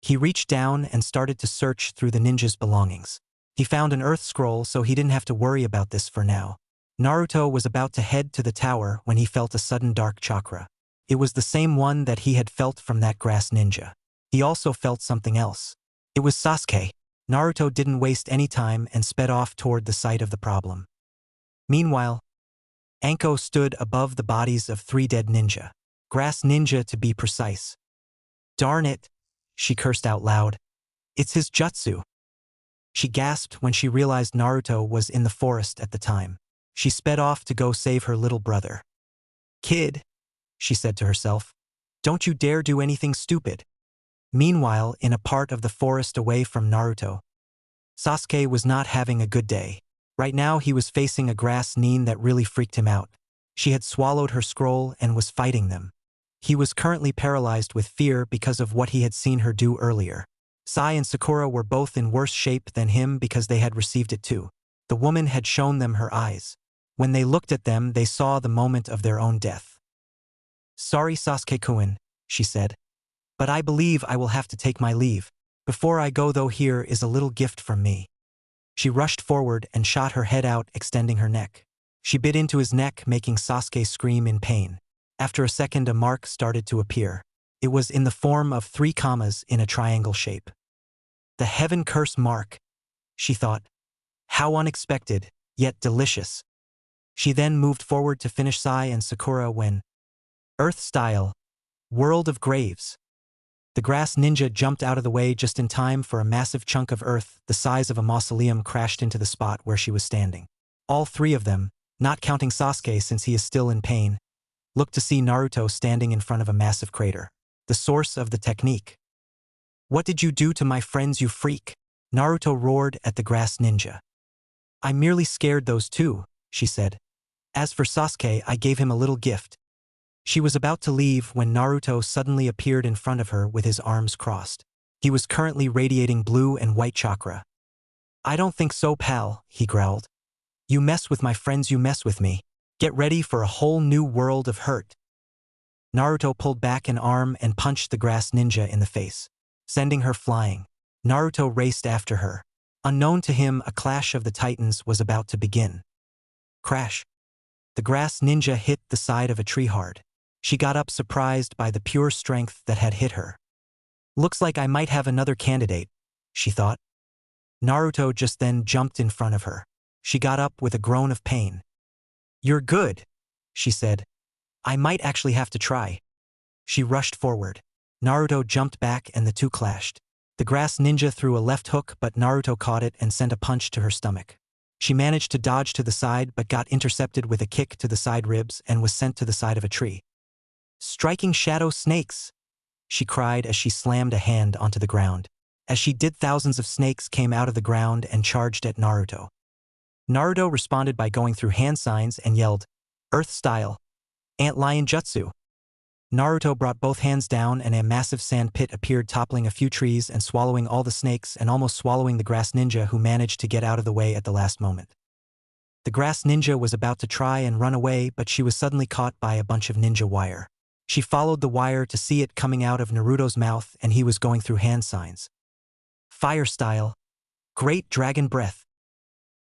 He reached down and started to search through the ninja's belongings. He found an earth scroll, so he didn't have to worry about this for now. Naruto was about to head to the tower when he felt a sudden dark chakra. It was the same one that he had felt from that grass ninja. He also felt something else. It was Sasuke. Naruto didn't waste any time and sped off toward the site of the problem. Meanwhile, Anko stood above the bodies of 3 dead ninja. Grass ninja, to be precise. Darn it, she cursed out loud. It's his jutsu. She gasped when she realized Naruto was in the forest at the time. She sped off to go save her little brother. Kid, she said to herself, don't you dare do anything stupid. Meanwhile, in a part of the forest away from Naruto, Sasuke was not having a good day. Right now he was facing a grass nin that really freaked him out. She had swallowed her scroll and was fighting them. He was currently paralyzed with fear because of what he had seen her do earlier. Sai and Sakura were both in worse shape than him because they had received it too. The woman had shown them her eyes. When they looked at them, they saw the moment of their own death. Sorry, Sasuke-kun, she said. But I believe I will have to take my leave. Before I go though, here is a little gift from me. She rushed forward and shot her head out, extending her neck. She bit into his neck, making Sasuke scream in pain. After a second, a mark started to appear. It was in the form of 3 commas in a triangle shape. The heaven curse mark, she thought. How unexpected, yet delicious. She then moved forward to finish Sai and Sakura when Earth style, World of Graves. The grass ninja jumped out of the way just in time for a massive chunk of earth the size of a mausoleum crashed into the spot where she was standing. All 3 of them, not counting Sasuke since he is still in pain, looked to see Naruto standing in front of a massive crater. The source of the technique. What did you do to my friends, you freak? Naruto roared at the grass ninja. I merely scared those 2, she said. As for Sasuke, I gave him a little gift. She was about to leave when Naruto suddenly appeared in front of her with his arms crossed. He was currently radiating blue and white chakra. I don't think so, pal, he growled. You mess with my friends, you mess with me. Get ready for a whole new world of hurt. Naruto pulled back an arm and punched the grass ninja in the face, sending her flying. Naruto raced after her. Unknown to him, a clash of the titans was about to begin. Crash. The grass ninja hit the side of a tree hard. She got up, surprised by the pure strength that had hit her. Looks like I might have another candidate, she thought. Naruto just then jumped in front of her. She got up with a groan of pain. You're good, she said. I might actually have to try. She rushed forward. Naruto jumped back and the 2 clashed. The grass ninja threw a left hook, but Naruto caught it and sent a punch to her stomach. She managed to dodge to the side but got intercepted with a kick to the side ribs and was sent to the side of a tree. Striking shadow snakes, she cried as she slammed a hand onto the ground. As she did, thousands of snakes came out of the ground and charged at Naruto. Naruto responded by going through hand signs and yelled, Earth style, Antlion Jutsu. Naruto brought both hands down and a massive sand pit appeared, toppling a few trees and swallowing all the snakes and almost swallowing the grass ninja, who managed to get out of the way at the last moment. The grass ninja was about to try and run away, but she was suddenly caught by a bunch of ninja wire. She followed the wire to see it coming out of Naruto's mouth, and he was going through hand signs. Fire style, Great Dragon Breath.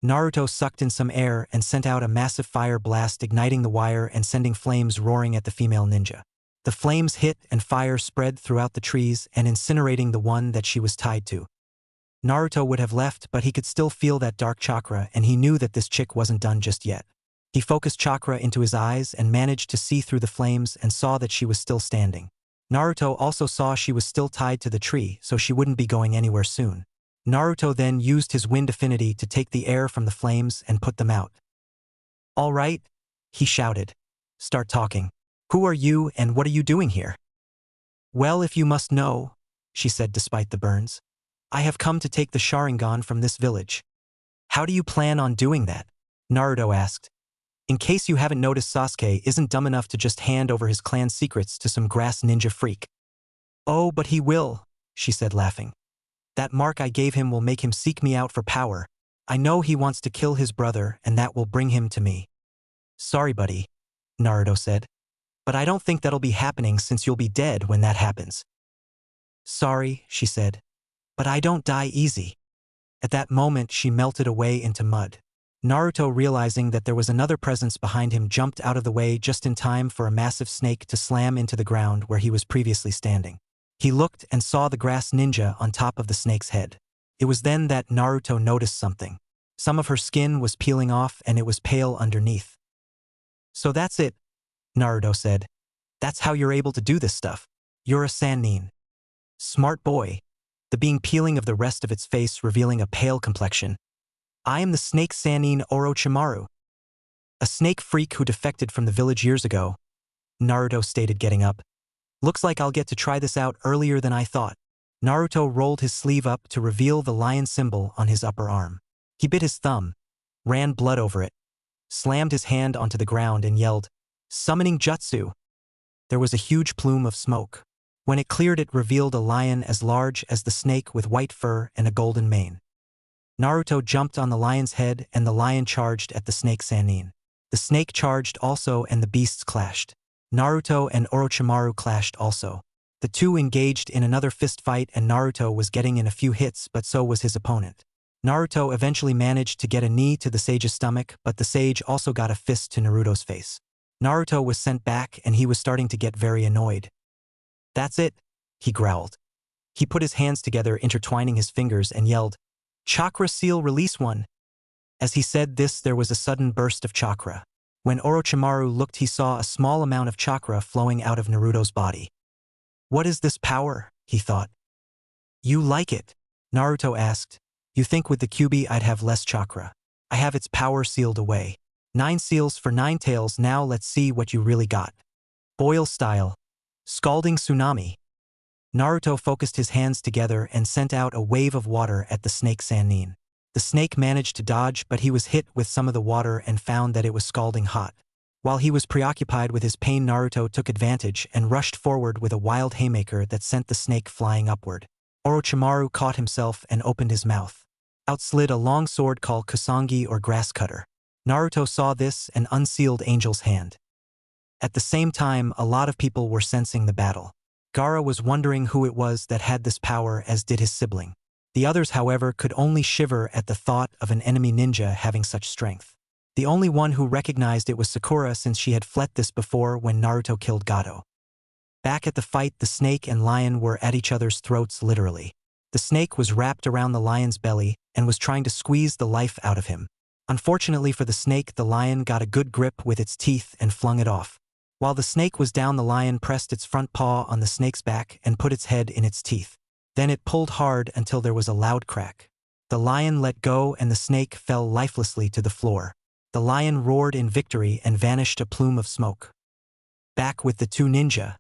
Naruto sucked in some air and sent out a massive fire blast, igniting the wire and sending flames roaring at the female ninja. The flames hit and fire spread throughout the trees and incinerating the one that she was tied to. Naruto would have left, but he could still feel that dark chakra, and he knew that this chick wasn't done just yet. He focused chakra into his eyes and managed to see through the flames and saw that she was still standing. Naruto also saw she was still tied to the tree, so she wouldn't be going anywhere soon. Naruto then used his wind affinity to take the air from the flames and put them out. "All right," he shouted. "Start talking. Who are you and what are you doing here?" "Well, if you must know," she said despite the burns, "I have come to take the Sharingan from this village." "How do you plan on doing that?" Naruto asked. "In case you haven't noticed, Sasuke isn't dumb enough to just hand over his clan's secrets to some grass ninja freak." "Oh, but he will," she said laughing. "That mark I gave him will make him seek me out for power. I know he wants to kill his brother and that will bring him to me." "Sorry, buddy," Naruto said. "But I don't think that'll be happening since you'll be dead when that happens." "Sorry," she said. "But I don't die easy." At that moment she melted away into mud. Naruto, realizing that there was another presence behind him, jumped out of the way just in time for a massive snake to slam into the ground where he was previously standing. He looked and saw the grass ninja on top of the snake's head. It was then that Naruto noticed something. Some of her skin was peeling off and it was pale underneath. "So that's it," Naruto said. "That's how you're able to do this stuff. You're a Sannin." "Smart boy." The being peeling of the rest of its face, revealing a pale complexion. "I am the snake Sannin Orochimaru. A snake freak who defected from the village years ago," Naruto stated, getting up. "Looks like I'll get to try this out earlier than I thought." Naruto rolled his sleeve up to reveal the lion symbol on his upper arm. He bit his thumb, ran blood over it, slammed his hand onto the ground and yelled, "Summoning Jutsu!" There was a huge plume of smoke. When it cleared, it revealed a lion as large as the snake with white fur and a golden mane. Naruto jumped on the lion's head and the lion charged at the snake Sannin. The snake charged also and the beasts clashed. Naruto and Orochimaru clashed also. The two engaged in another fist fight and Naruto was getting in a few hits, but so was his opponent. Naruto eventually managed to get a knee to the sage's stomach, but the sage also got a fist to Naruto's face. Naruto was sent back and he was starting to get very annoyed. "That's it," he growled. He put his hands together, intertwining his fingers, and yelled, "Chakra seal release 1." As he said this, there was a sudden burst of chakra. When Orochimaru looked, he saw a small amount of chakra flowing out of Naruto's body. "What is this power?" he thought. "You like it?" Naruto asked. "You think with the Kyuubi I'd have less chakra? I have its power sealed away. 9 seals for 9 tails. Now let's see what you really got." Boil style. Scalding tsunami. Naruto focused his hands together and sent out a wave of water at the snake Sannin. The snake managed to dodge, but he was hit with some of the water and found that it was scalding hot. While he was preoccupied with his pain, Naruto took advantage and rushed forward with a wild haymaker that sent the snake flying upward. Orochimaru caught himself and opened his mouth. Out slid a long sword called Kusangi or grass cutter. Naruto saw this and unsealed Angel's hand. At the same time, a lot of people were sensing the battle. Gaara was wondering who it was that had this power, as did his sibling. The others, however, could only shiver at the thought of an enemy ninja having such strength. The only one who recognized it was Sakura, since she had fled this before when Naruto killed Gato. Back at the fight, the snake and lion were at each other's throats, literally. The snake was wrapped around the lion's belly and was trying to squeeze the life out of him. Unfortunately for the snake, the lion got a good grip with its teeth and flung it off. While the snake was down, the lion pressed its front paw on the snake's back and put its head in its teeth. Then it pulled hard until there was a loud crack. The lion let go and the snake fell lifelessly to the floor. The lion roared in victory and vanished a plume of smoke. Back with the two ninja.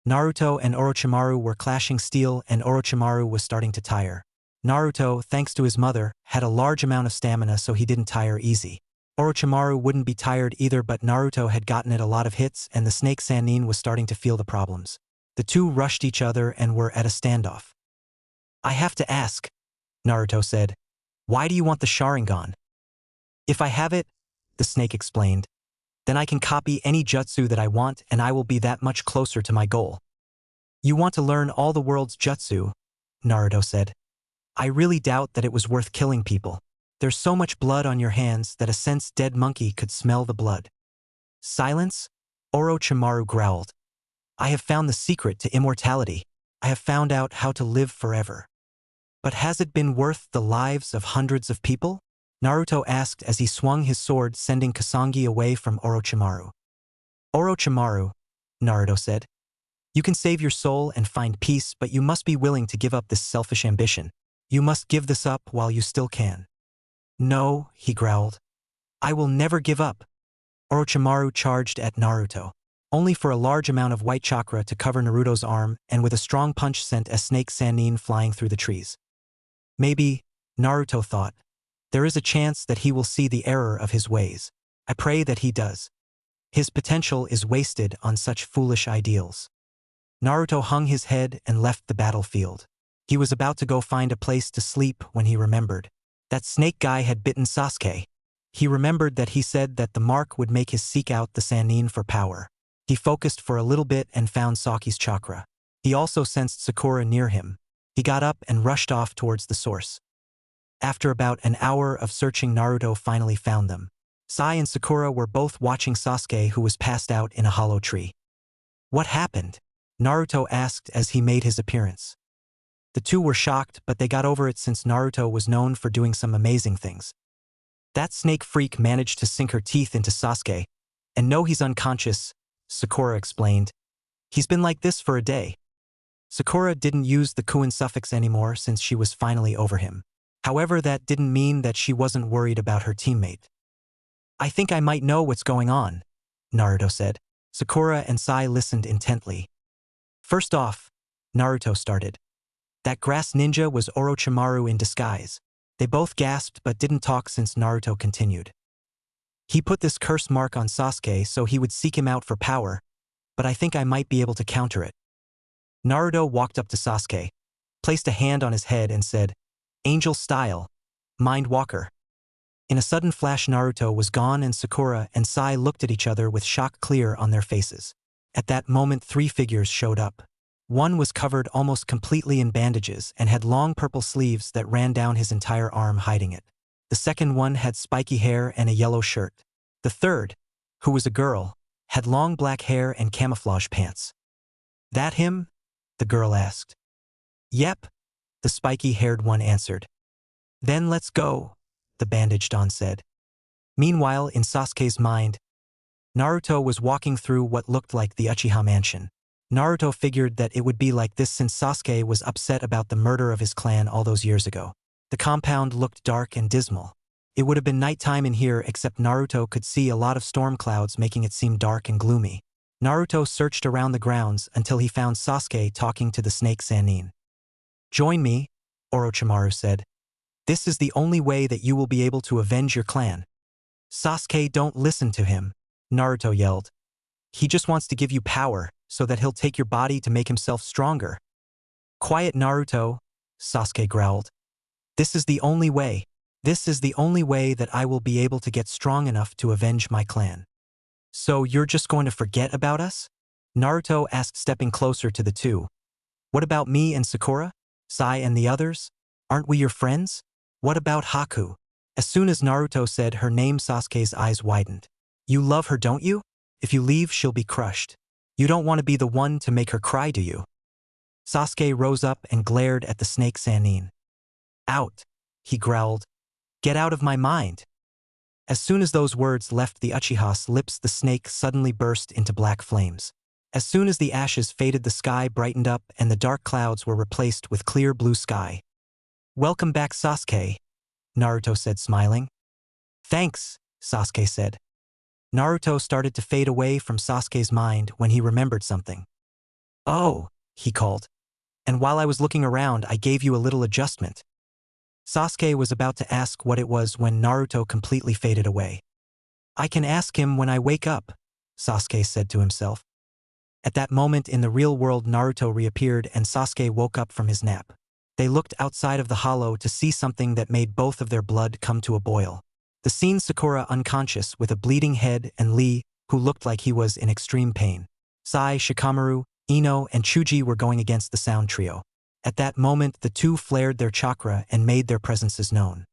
Naruto and Orochimaru were clashing steel and Orochimaru was starting to tire. Naruto, thanks to his mother, had a large amount of stamina, so he didn't tire easy. Orochimaru wouldn't be tired either, but Naruto had gotten it a lot of hits and the snake Sannin was starting to feel the problems. The two rushed each other and were at a standoff. "I have to ask," Naruto said. "Why do you want the Sharingan?" "If I have it," the snake explained, "then I can copy any jutsu that I want and I will be that much closer to my goal." "You want to learn all the world's jutsu?" Naruto said. "I really doubt that it was worth killing people. There's so much blood on your hands that a sense dead monkey could smell the blood." "Silence?" Orochimaru growled. "I have found the secret to immortality. I have found out how to live forever." "But has it been worth the lives of hundreds of people?" Naruto asked as he swung his sword, sending Kusanagi away from Orochimaru. Orochimaru, Naruto said. You can save your soul and find peace, but you must be willing to give up this selfish ambition. You must give this up while you still can. No, he growled. I will never give up. Orochimaru charged at Naruto, only for a large amount of white chakra to cover Naruto's arm, and with a strong punch sent a snake Sannin flying through the trees. Maybe, Naruto thought, there is a chance that he will see the error of his ways. I pray that he does. His potential is wasted on such foolish ideals. Naruto hung his head and left the battlefield. He was about to go find a place to sleep when he remembered. That snake guy had bitten Sasuke. He remembered that he said that the mark would make his seek out the Sannin for power. He focused for a little bit and found Saki's chakra. He also sensed Sakura near him. He got up and rushed off towards the source. After about an hour of searching, Naruto finally found them. Sai and Sakura were both watching Sasuke, who was passed out in a hollow tree. What happened? Naruto asked as he made his appearance. The two were shocked, but they got over it since Naruto was known for doing some amazing things. That snake freak managed to sink her teeth into Sasuke, and no, he's unconscious, Sakura explained. He's been like this for a day. Sakura didn't use the Kuin suffix anymore since she was finally over him. However, that didn't mean that she wasn't worried about her teammate. I think I might know what's going on, Naruto said. Sakura and Sai listened intently. First off, Naruto started. That grass ninja was Orochimaru in disguise. They both gasped but didn't talk since Naruto continued. He put this curse mark on Sasuke so he would seek him out for power, but I think I might be able to counter it. Naruto walked up to Sasuke, placed a hand on his head and said, Angel style, Mind Walker. In a sudden flash, Naruto was gone and Sakura and Sai looked at each other with shock clear on their faces. At that moment, three figures showed up. One was covered almost completely in bandages and had long purple sleeves that ran down his entire arm, hiding it. The second one had spiky hair and a yellow shirt. The third, who was a girl, had long black hair and camouflage pants. That him? The girl asked. Yep, the spiky-haired one answered. Then let's go, the bandaged-on said. Meanwhile, in Sasuke's mind, Naruto was walking through what looked like the Uchiha mansion. Naruto figured that it would be like this since Sasuke was upset about the murder of his clan all those years ago. The compound looked dark and dismal. It would have been nighttime in here, except Naruto could see a lot of storm clouds, making it seem dark and gloomy. Naruto searched around the grounds until he found Sasuke talking to the snake Sannin. Join me, Orochimaru said. This is the only way that you will be able to avenge your clan. Sasuke, don't listen to him, Naruto yelled. He just wants to give you power, so that he'll take your body to make himself stronger. Quiet, Naruto, Sasuke growled. This is the only way. This is the only way that I will be able to get strong enough to avenge my clan. So you're just going to forget about us? Naruto asked, stepping closer to the two. What about me and Sakura? Sai and the others? Aren't we your friends? What about Haku? As soon as Naruto said her name, Sasuke's eyes widened. You love her, don't you? If you leave, she'll be crushed. You don't want to be the one to make her cry, do you? Sasuke rose up and glared at the snake Sannin. Out, he growled. Get out of my mind. As soon as those words left the Uchiha's lips, the snake suddenly burst into black flames. As soon as the ashes faded, the sky brightened up and the dark clouds were replaced with clear blue sky. Welcome back, Sasuke, Naruto said, smiling. Thanks, Sasuke said. Naruto started to fade away from Sasuke's mind when he remembered something. Oh, he called. And while I was looking around, I gave you a little adjustment. Sasuke was about to ask what it was when Naruto completely faded away. I can ask him when I wake up, Sasuke said to himself. At that moment in the real world, Naruto reappeared and Sasuke woke up from his nap. They looked outside of the hollow to see something that made both of their blood come to a boil. The scene: Sakura unconscious with a bleeding head and Lee, who looked like he was in extreme pain. Sai, Shikamaru, Ino, and Chuji were going against the sound trio. At that moment, the two flared their chakra and made their presences known.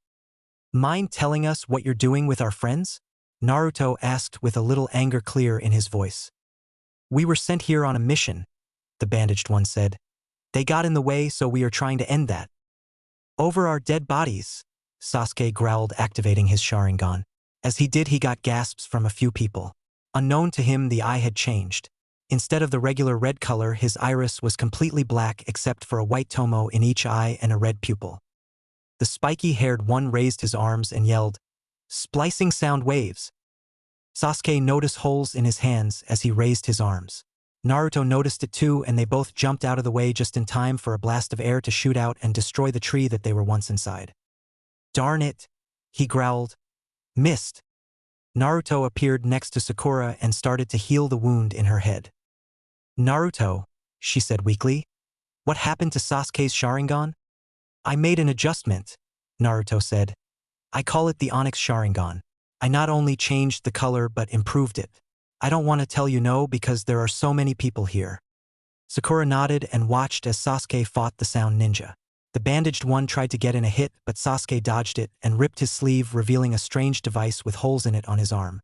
Mind telling us what you're doing with our friends? Naruto asked with a little anger clear in his voice. We were sent here on a mission, the bandaged one said. They got in the way, so we are trying to end that. Over our dead bodies, Sasuke growled, activating his Sharingan. As he did, he got gasps from a few people. Unknown to him, the eye had changed. Instead of the regular red color, his iris was completely black except for a white tomo in each eye and a red pupil. The spiky-haired one raised his arms and yelled, "Splicing sound waves!" Sasuke noticed holes in his hands as he raised his arms. Naruto noticed it too, and they both jumped out of the way just in time for a blast of air to shoot out and destroy the tree that they were once inside. "Darn it!" he growled. "Missed." Naruto appeared next to Sakura and started to heal the wound in her head. "Naruto," she said weakly, "what happened to Sasuke's Sharingan?" "I made an adjustment," Naruto said. "I call it the Onyx Sharingan. I not only changed the color but improved it. I don't want to tell you no because there are so many people here." Sakura nodded and watched as Sasuke fought the sound ninja. The bandaged one tried to get in a hit, but Sasuke dodged it and ripped his sleeve, revealing a strange device with holes in it on his arm.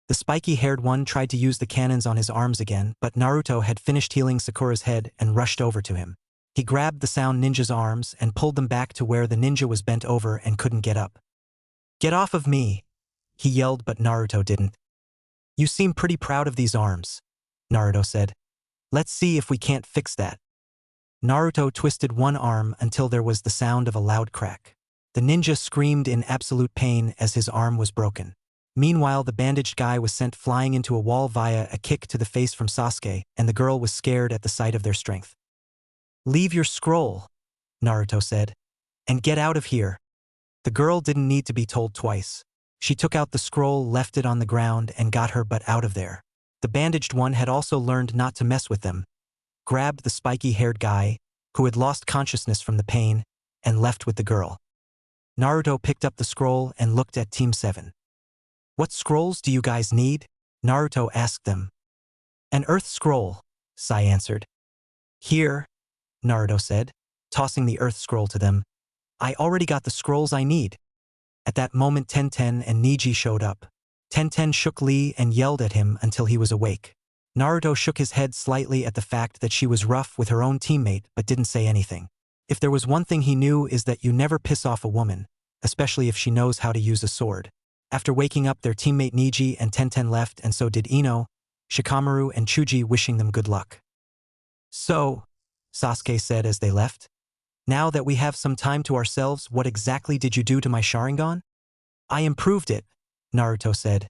The spiky-haired one tried to use the cannons on his arms again, but Naruto had finished healing Sakura's head and rushed over to him. He grabbed the sound ninja's arms and pulled them back to where the ninja was bent over and couldn't get up. "Get off of me!" he yelled, but Naruto didn't. "You seem pretty proud of these arms," Naruto said. "Let's see if we can't fix that." Naruto twisted one arm until there was the sound of a loud crack. The ninja screamed in absolute pain as his arm was broken. Meanwhile, the bandaged guy was sent flying into a wall via a kick to the face from Sasuke, and the girl was scared at the sight of their strength. "Leave your scroll," Naruto said, "and get out of here." The girl didn't need to be told twice. She took out the scroll, left it on the ground, and got her butt out of there. The bandaged one had also learned not to mess with them, grabbed the spiky-haired guy, who had lost consciousness from the pain, and left with the girl. Naruto picked up the scroll and looked at Team 7. "What scrolls do you guys need?" Naruto asked them. "An earth scroll," Sai answered. "Here," Naruto said, tossing the earth scroll to them. "I already got the scrolls I need." At that moment, Tenten and Neji showed up. Tenten shook Lee and yelled at him until he was awake. Naruto shook his head slightly at the fact that she was rough with her own teammate but didn't say anything. If there was one thing he knew, is that you never piss off a woman, especially if she knows how to use a sword. After waking up, their teammate Neji and Tenten left, and so did Ino, Shikamaru, and Chuji, wishing them good luck. "So," Sasuke said as they left, "now that we have some time to ourselves, what exactly did you do to my Sharingan?" "I improved it," Naruto said.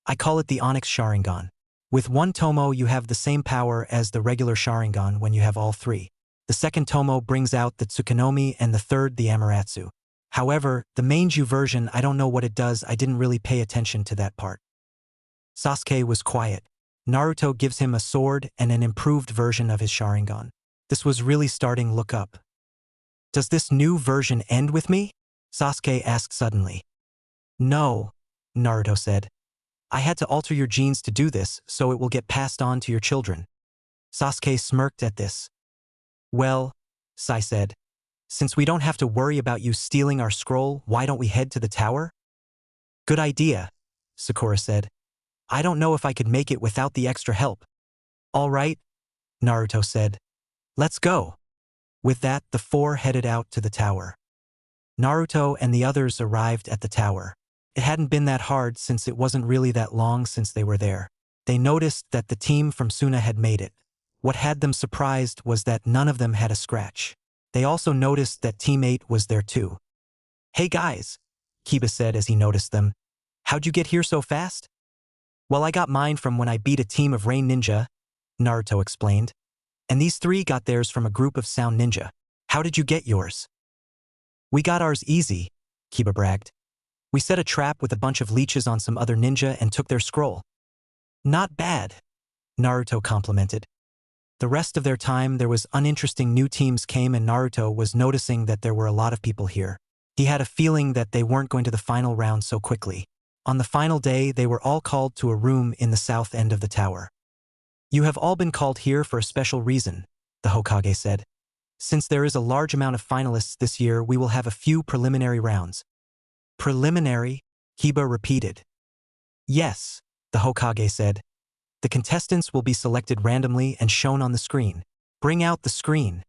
"I call it the Onyx Sharingan. With one tomo you have the same power as the regular Sharingan when you have all three. The second tomo brings out the Tsukunomi and the third the Amaterasu. However, the Manju version, I don't know what it does. I didn't really pay attention to that part." Sasuke was quiet. Naruto gives him a sword and an improved version of his Sharingan. This was really starting to look up. "Does this new version end with me?" Sasuke asked suddenly. "No," Naruto said. "I had to alter your genes to do this, so it will get passed on to your children." Sasuke smirked at this. "Well," Sai said, "since we don't have to worry about you stealing our scroll, why don't we head to the tower?" "Good idea," Sakura said. "I don't know if I could make it without the extra help." "All right," Naruto said. "Let's go." With that, the four headed out to the tower. Naruto and the others arrived at the tower. It hadn't been that hard since it wasn't really that long since they were there. They noticed that the team from Suna had made it. What had them surprised was that none of them had a scratch. They also noticed that Team 8 was there too. "Hey guys," Kiba said as he noticed them. "How'd you get here so fast?" "Well, I got mine from when I beat a team of Rain Ninja," Naruto explained. "And these three got theirs from a group of Sound Ninja. How did you get yours?" "We got ours easy," Kiba bragged. "We set a trap with a bunch of leeches on some other ninja and took their scroll." "Not bad," Naruto complimented. The rest of their time there was uninteresting new teams came, and Naruto was noticing that there were a lot of people here. He had a feeling that they weren't going to the final round so quickly. On the final day, they were all called to a room in the south end of the tower. "You have all been called here for a special reason," the Hokage said. "Since there is a large amount of finalists this year, we will have a few preliminary rounds." "Preliminary?" Kiba repeated. "Yes," the Hokage said. "The contestants will be selected randomly and shown on the screen. Bring out the screen."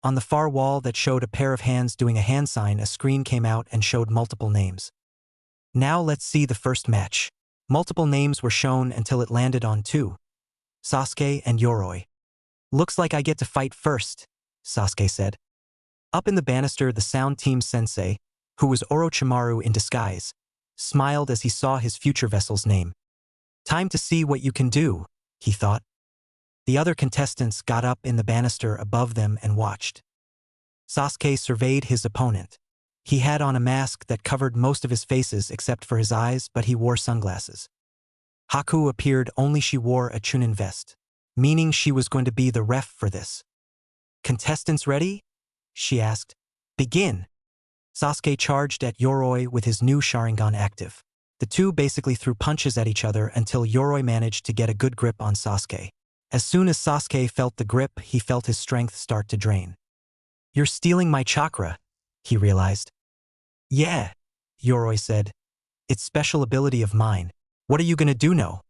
On the far wall that showed a pair of hands doing a hand sign, a screen came out and showed multiple names. Now let's see the first match. Multiple names were shown until it landed on two. Sasuke and Yoroi. Looks like I get to fight first, Sasuke said. Up in the banister, the sound team sensei, who was Orochimaru in disguise, smiled as he saw his future vessel's name. Time to see what you can do, he thought. The other contestants got up in the banister above them and watched. Sasuke surveyed his opponent. He had on a mask that covered most of his faces except for his eyes, but he wore sunglasses. Haku appeared, only she wore a Chunin vest, meaning she was going to be the ref for this. Contestants ready? She asked. Begin. Sasuke charged at Yoroi with his new Sharingan active. The two basically threw punches at each other until Yoroi managed to get a good grip on Sasuke. As soon as Sasuke felt the grip, he felt his strength start to drain. You're stealing my chakra, he realized. Yeah, Yoroi said. It's special ability of mine. What are you gonna do now?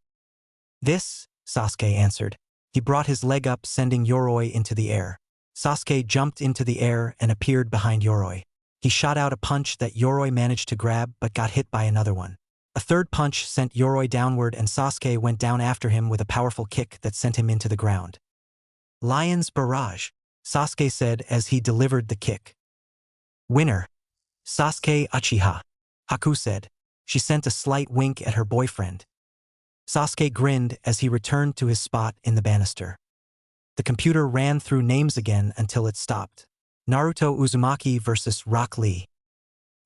This, Sasuke answered. He brought his leg up, sending Yoroi into the air. Sasuke jumped into the air and appeared behind Yoroi. He shot out a punch that Yoroi managed to grab but got hit by another one. A third punch sent Yoroi downward and Sasuke went down after him with a powerful kick that sent him into the ground. Lion's Barrage, Sasuke said as he delivered the kick. Winner. Sasuke Uchiha, Haku said. She sent a slight wink at her boyfriend. Sasuke grinned as he returned to his spot in the banister. The computer ran through names again until it stopped. Naruto Uzumaki versus Rock Lee.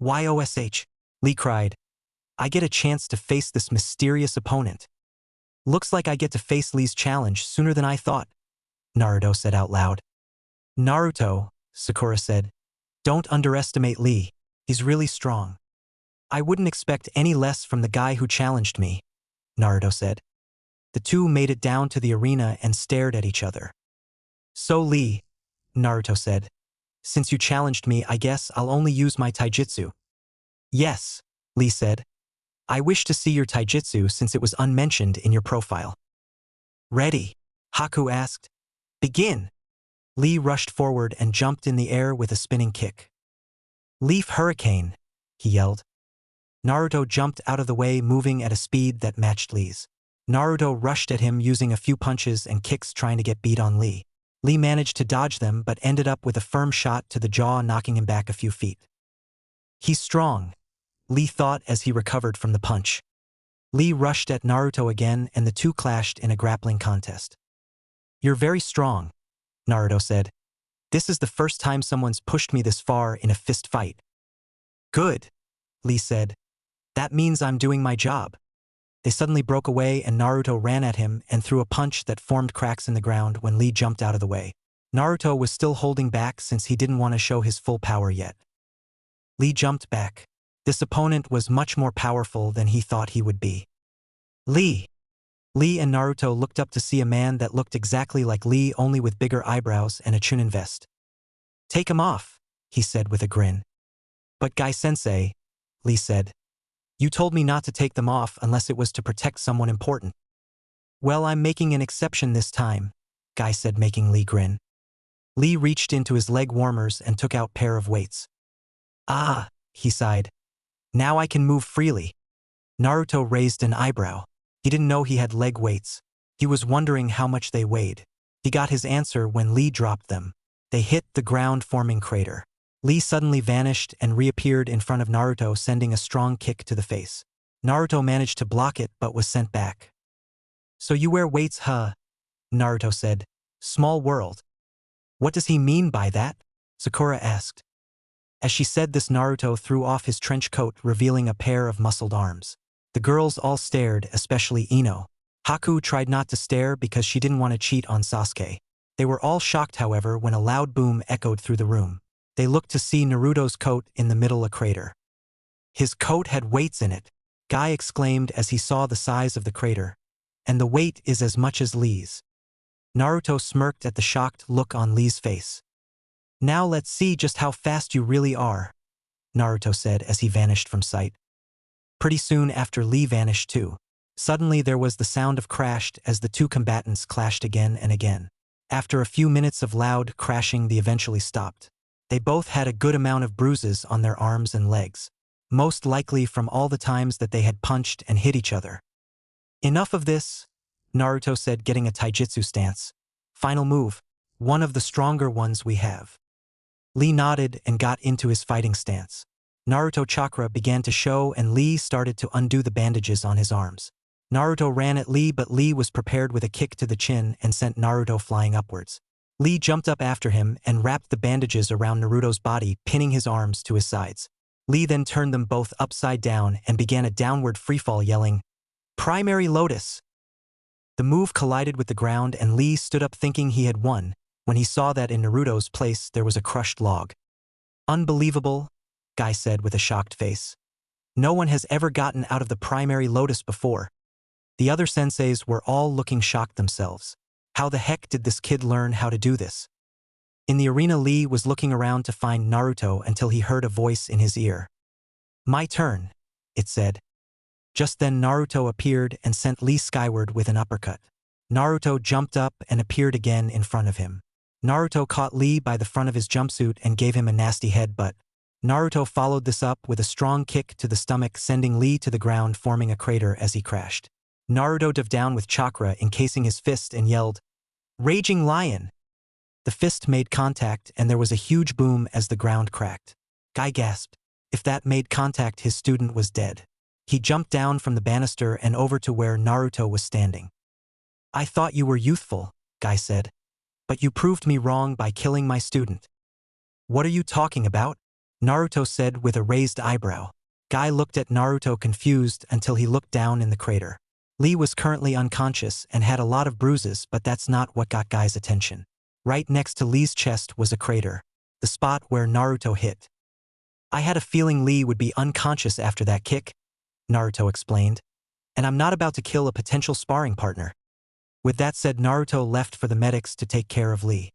YOSH, Lee cried. I get a chance to face this mysterious opponent. Looks like I get to face Lee's challenge sooner than I thought, Naruto said out loud. Naruto, Sakura said. Don't underestimate Lee. He's really strong. I wouldn't expect any less from the guy who challenged me, Naruto said. The two made it down to the arena and stared at each other. So Lee, Naruto said. Since you challenged me, I guess I'll only use my taijutsu. Yes, Lee said. I wish to see your taijutsu since it was unmentioned in your profile. Ready? Haku asked. Begin. Lee rushed forward and jumped in the air with a spinning kick. Leaf Hurricane, he yelled. Naruto jumped out of the way, moving at a speed that matched Lee's. Naruto rushed at him using a few punches and kicks trying to get beat on Lee. Lee managed to dodge them but ended up with a firm shot to the jaw, knocking him back a few feet. He's strong, Lee thought as he recovered from the punch. Lee rushed at Naruto again and the two clashed in a grappling contest. You're very strong, Naruto said. This is the first time someone's pushed me this far in a fist fight. Good, Lee said. That means I'm doing my job. They suddenly broke away and Naruto ran at him and threw a punch that formed cracks in the ground when Lee jumped out of the way. Naruto was still holding back since he didn't want to show his full power yet. Lee jumped back. This opponent was much more powerful than he thought he would be. Lee! Lee and Naruto looked up to see a man that looked exactly like Lee, only with bigger eyebrows and a Chunin vest. Take him off, he said with a grin. But Guy-sensei, Lee said. You told me not to take them off unless it was to protect someone important. Well, I'm making an exception this time, Guy said, making Lee grin. Lee reached into his leg warmers and took out a pair of weights. Ah, he sighed. Now I can move freely. Naruto raised an eyebrow. He didn't know he had leg weights. He was wondering how much they weighed. He got his answer when Lee dropped them. They hit the ground, forming crater. Lee suddenly vanished and reappeared in front of Naruto, sending a strong kick to the face. Naruto managed to block it but was sent back. So you wear weights, huh? Naruto said. Small world. What does he mean by that? Sakura asked. As she said this, Naruto threw off his trench coat, revealing a pair of muscled arms. The girls all stared, especially Ino. Haku tried not to stare because she didn't want to cheat on Sasuke. They were all shocked, however, when a loud boom echoed through the room. They looked to see Naruto's coat in the middle of a crater. His coat had weights in it, Guy exclaimed as he saw the size of the crater. And the weight is as much as Lee's. Naruto smirked at the shocked look on Lee's face. Now let's see just how fast you really are, Naruto said as he vanished from sight. Pretty soon after, Lee vanished too. Suddenly there was the sound of crashed as the two combatants clashed again and again. After a few minutes of loud crashing, they eventually stopped. They both had a good amount of bruises on their arms and legs, most likely from all the times that they had punched and hit each other. Enough of this, Naruto said, getting a taijutsu stance. Final move, one of the stronger ones we have. Lee nodded and got into his fighting stance. Naruto chakra began to show and Lee started to undo the bandages on his arms. Naruto ran at Lee, but Lee was prepared with a kick to the chin and sent Naruto flying upwards. Lee jumped up after him and wrapped the bandages around Naruto's body, pinning his arms to his sides. Lee then turned them both upside down and began a downward freefall, yelling, "Primary Lotus!" The move collided with the ground and Lee stood up thinking he had won, when he saw that in Naruto's place there was a crushed log. "Unbelievable," Guy said with a shocked face. "No one has ever gotten out of the Primary Lotus before." The other senseis were all looking shocked themselves. How the heck did this kid learn how to do this? In the arena, Lee was looking around to find Naruto until he heard a voice in his ear. "My turn," it said. Just then Naruto appeared and sent Lee skyward with an uppercut. Naruto jumped up and appeared again in front of him. Naruto caught Lee by the front of his jumpsuit and gave him a nasty headbutt. Naruto followed this up with a strong kick to the stomach, sending Lee to the ground, forming a crater as he crashed. Naruto dove down with chakra encasing his fist and yelled, "Raging Lion!" The fist made contact and there was a huge boom as the ground cracked. Guy gasped. If that made contact, his student was dead. He jumped down from the banister and over to where Naruto was standing. "I thought you were youthful," Guy said. "But you proved me wrong by killing my student." "What are you talking about?" Naruto said with a raised eyebrow. Guy looked at Naruto confused until he looked down in the crater. Lee was currently unconscious and had a lot of bruises, but that's not what got Guy's attention. Right next to Lee's chest was a crater, the spot where Naruto hit. "I had a feeling Lee would be unconscious after that kick," Naruto explained, "and I'm not about to kill a potential sparring partner." With that said, Naruto left for the medics to take care of Lee.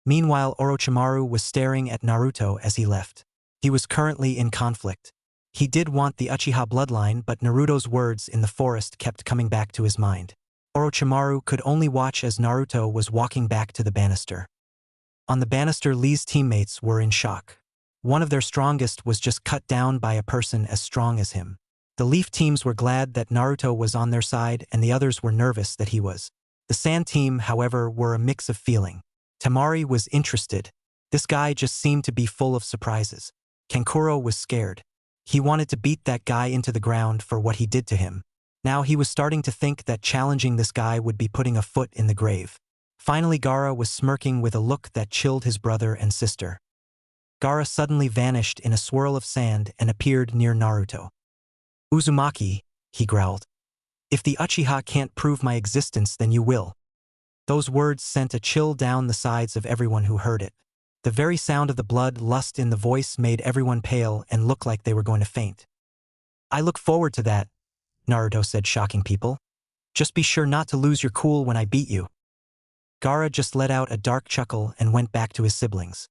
Meanwhile, Orochimaru was staring at Naruto as he left. He was currently in conflict. He did want the Uchiha bloodline, but Naruto's words in the forest kept coming back to his mind. Orochimaru could only watch as Naruto was walking back to the banister. On the banister, Lee's teammates were in shock. One of their strongest was just cut down by a person as strong as him. The Leaf teams were glad that Naruto was on their side and the others were nervous that he was. The Sand team, however, were a mix of feeling. Temari was interested. This guy just seemed to be full of surprises. Kankuro was scared. He wanted to beat that guy into the ground for what he did to him. Now he was starting to think that challenging this guy would be putting a foot in the grave. Finally, Gaara was smirking with a look that chilled his brother and sister. Gaara suddenly vanished in a swirl of sand and appeared near Naruto. "Uzumaki," he growled. "If the Uchiha can't prove my existence, then you will." Those words sent a chill down the sides of everyone who heard it. The very sound of the blood lust in the voice made everyone pale and look like they were going to faint. "I look forward to that," Naruto said, shocking people. "Just be sure not to lose your cool when I beat you." Gaara just let out a dark chuckle and went back to his siblings.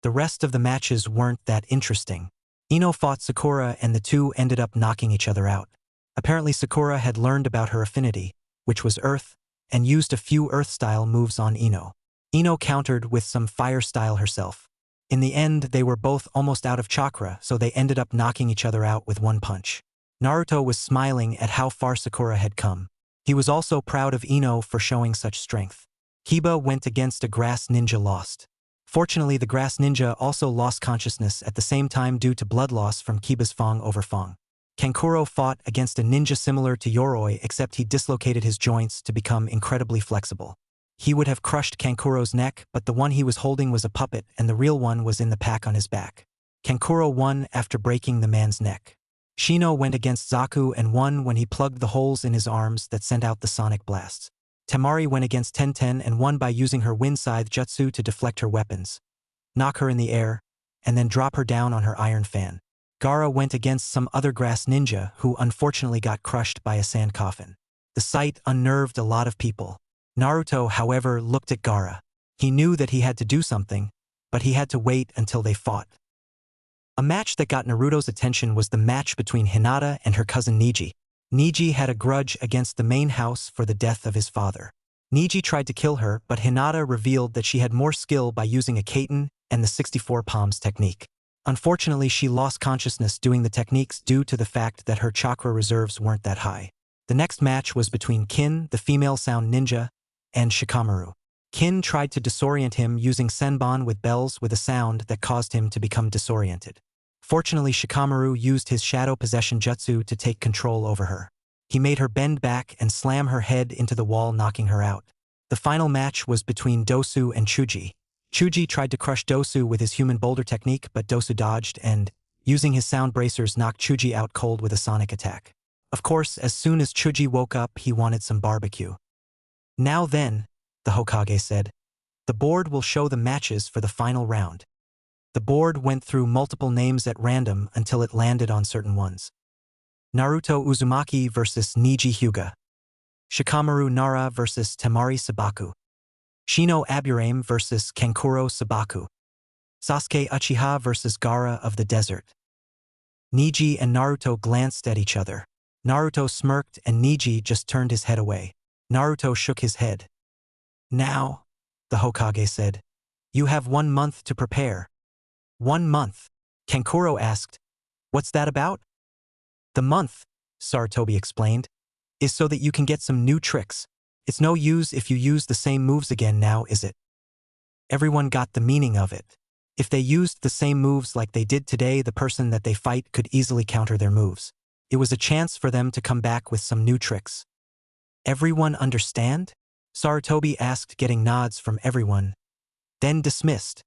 The rest of the matches weren't that interesting. Ino fought Sakura and the two ended up knocking each other out. Apparently Sakura had learned about her affinity, which was Earth, and used a few Earth-style moves on Ino. Ino countered with some fire-style herself. In the end, they were both almost out of chakra, so they ended up knocking each other out with one punch. Naruto was smiling at how far Sakura had come. He was also proud of Ino for showing such strength. Kiba went against a grass ninja, lost. Fortunately, the grass ninja also lost consciousness at the same time due to blood loss from Kiba's Fang over Fang. Kankuro fought against a ninja similar to Yoroi, except he dislocated his joints to become incredibly flexible. He would have crushed Kankuro's neck, but the one he was holding was a puppet and the real one was in the pack on his back. Kankuro won after breaking the man's neck. Shino went against Zaku and won when he plugged the holes in his arms that sent out the sonic blasts. Temari went against Tenten and won by using her wind scythe jutsu to deflect her weapons, knock her in the air, and then drop her down on her iron fan. Gaara went against some other grass ninja who unfortunately got crushed by a sand coffin. The sight unnerved a lot of people. Naruto, however, looked at Gaara. He knew that he had to do something, but he had to wait until they fought. A match that got Naruto's attention was the match between Hinata and her cousin Neji. Neji had a grudge against the main house for the death of his father. Niji tried to kill her, but Hinata revealed that she had more skill by using a kaiten and the 64 palms technique. Unfortunately, she lost consciousness doing the techniques due to the fact that her chakra reserves weren't that high. The next match was between Kin, the female sound ninja, and Shikamaru. Kin tried to disorient him using senbon with bells with a sound that caused him to become disoriented. Fortunately, Shikamaru used his shadow possession jutsu to take control over her. He made her bend back and slam her head into the wall, knocking her out. The final match was between Dosu and Chuji. Chuji tried to crush Dosu with his human boulder technique, but Dosu dodged and, using his sound bracers, knocked Chuji out cold with a sonic attack. Of course, as soon as Chuji woke up, he wanted some barbecue. Now then, the Hokage said, the board will show the matches for the final round. The board went through multiple names at random until it landed on certain ones. Naruto Uzumaki versus Niji Hyuga. Shikamaru Nara versus Temari Sabaku. Shino Aburame versus Kankuro Sabaku. Sasuke Uchiha versus Gaara of the Desert. Niji and Naruto glanced at each other. Naruto smirked and Niji just turned his head away. Naruto shook his head. Now, the Hokage said, you have 1 month to prepare. 1 month? Kankuro asked. What's that about? The month, Sarutobi explained, is so that you can get some new tricks. It's no use if you use the same moves again now, is it? Everyone got the meaning of it. If they used the same moves like they did today, the person that they fight could easily counter their moves. It was a chance for them to come back with some new tricks. Everyone understand? Sarutobi asked, getting nods from everyone. Then dismissed.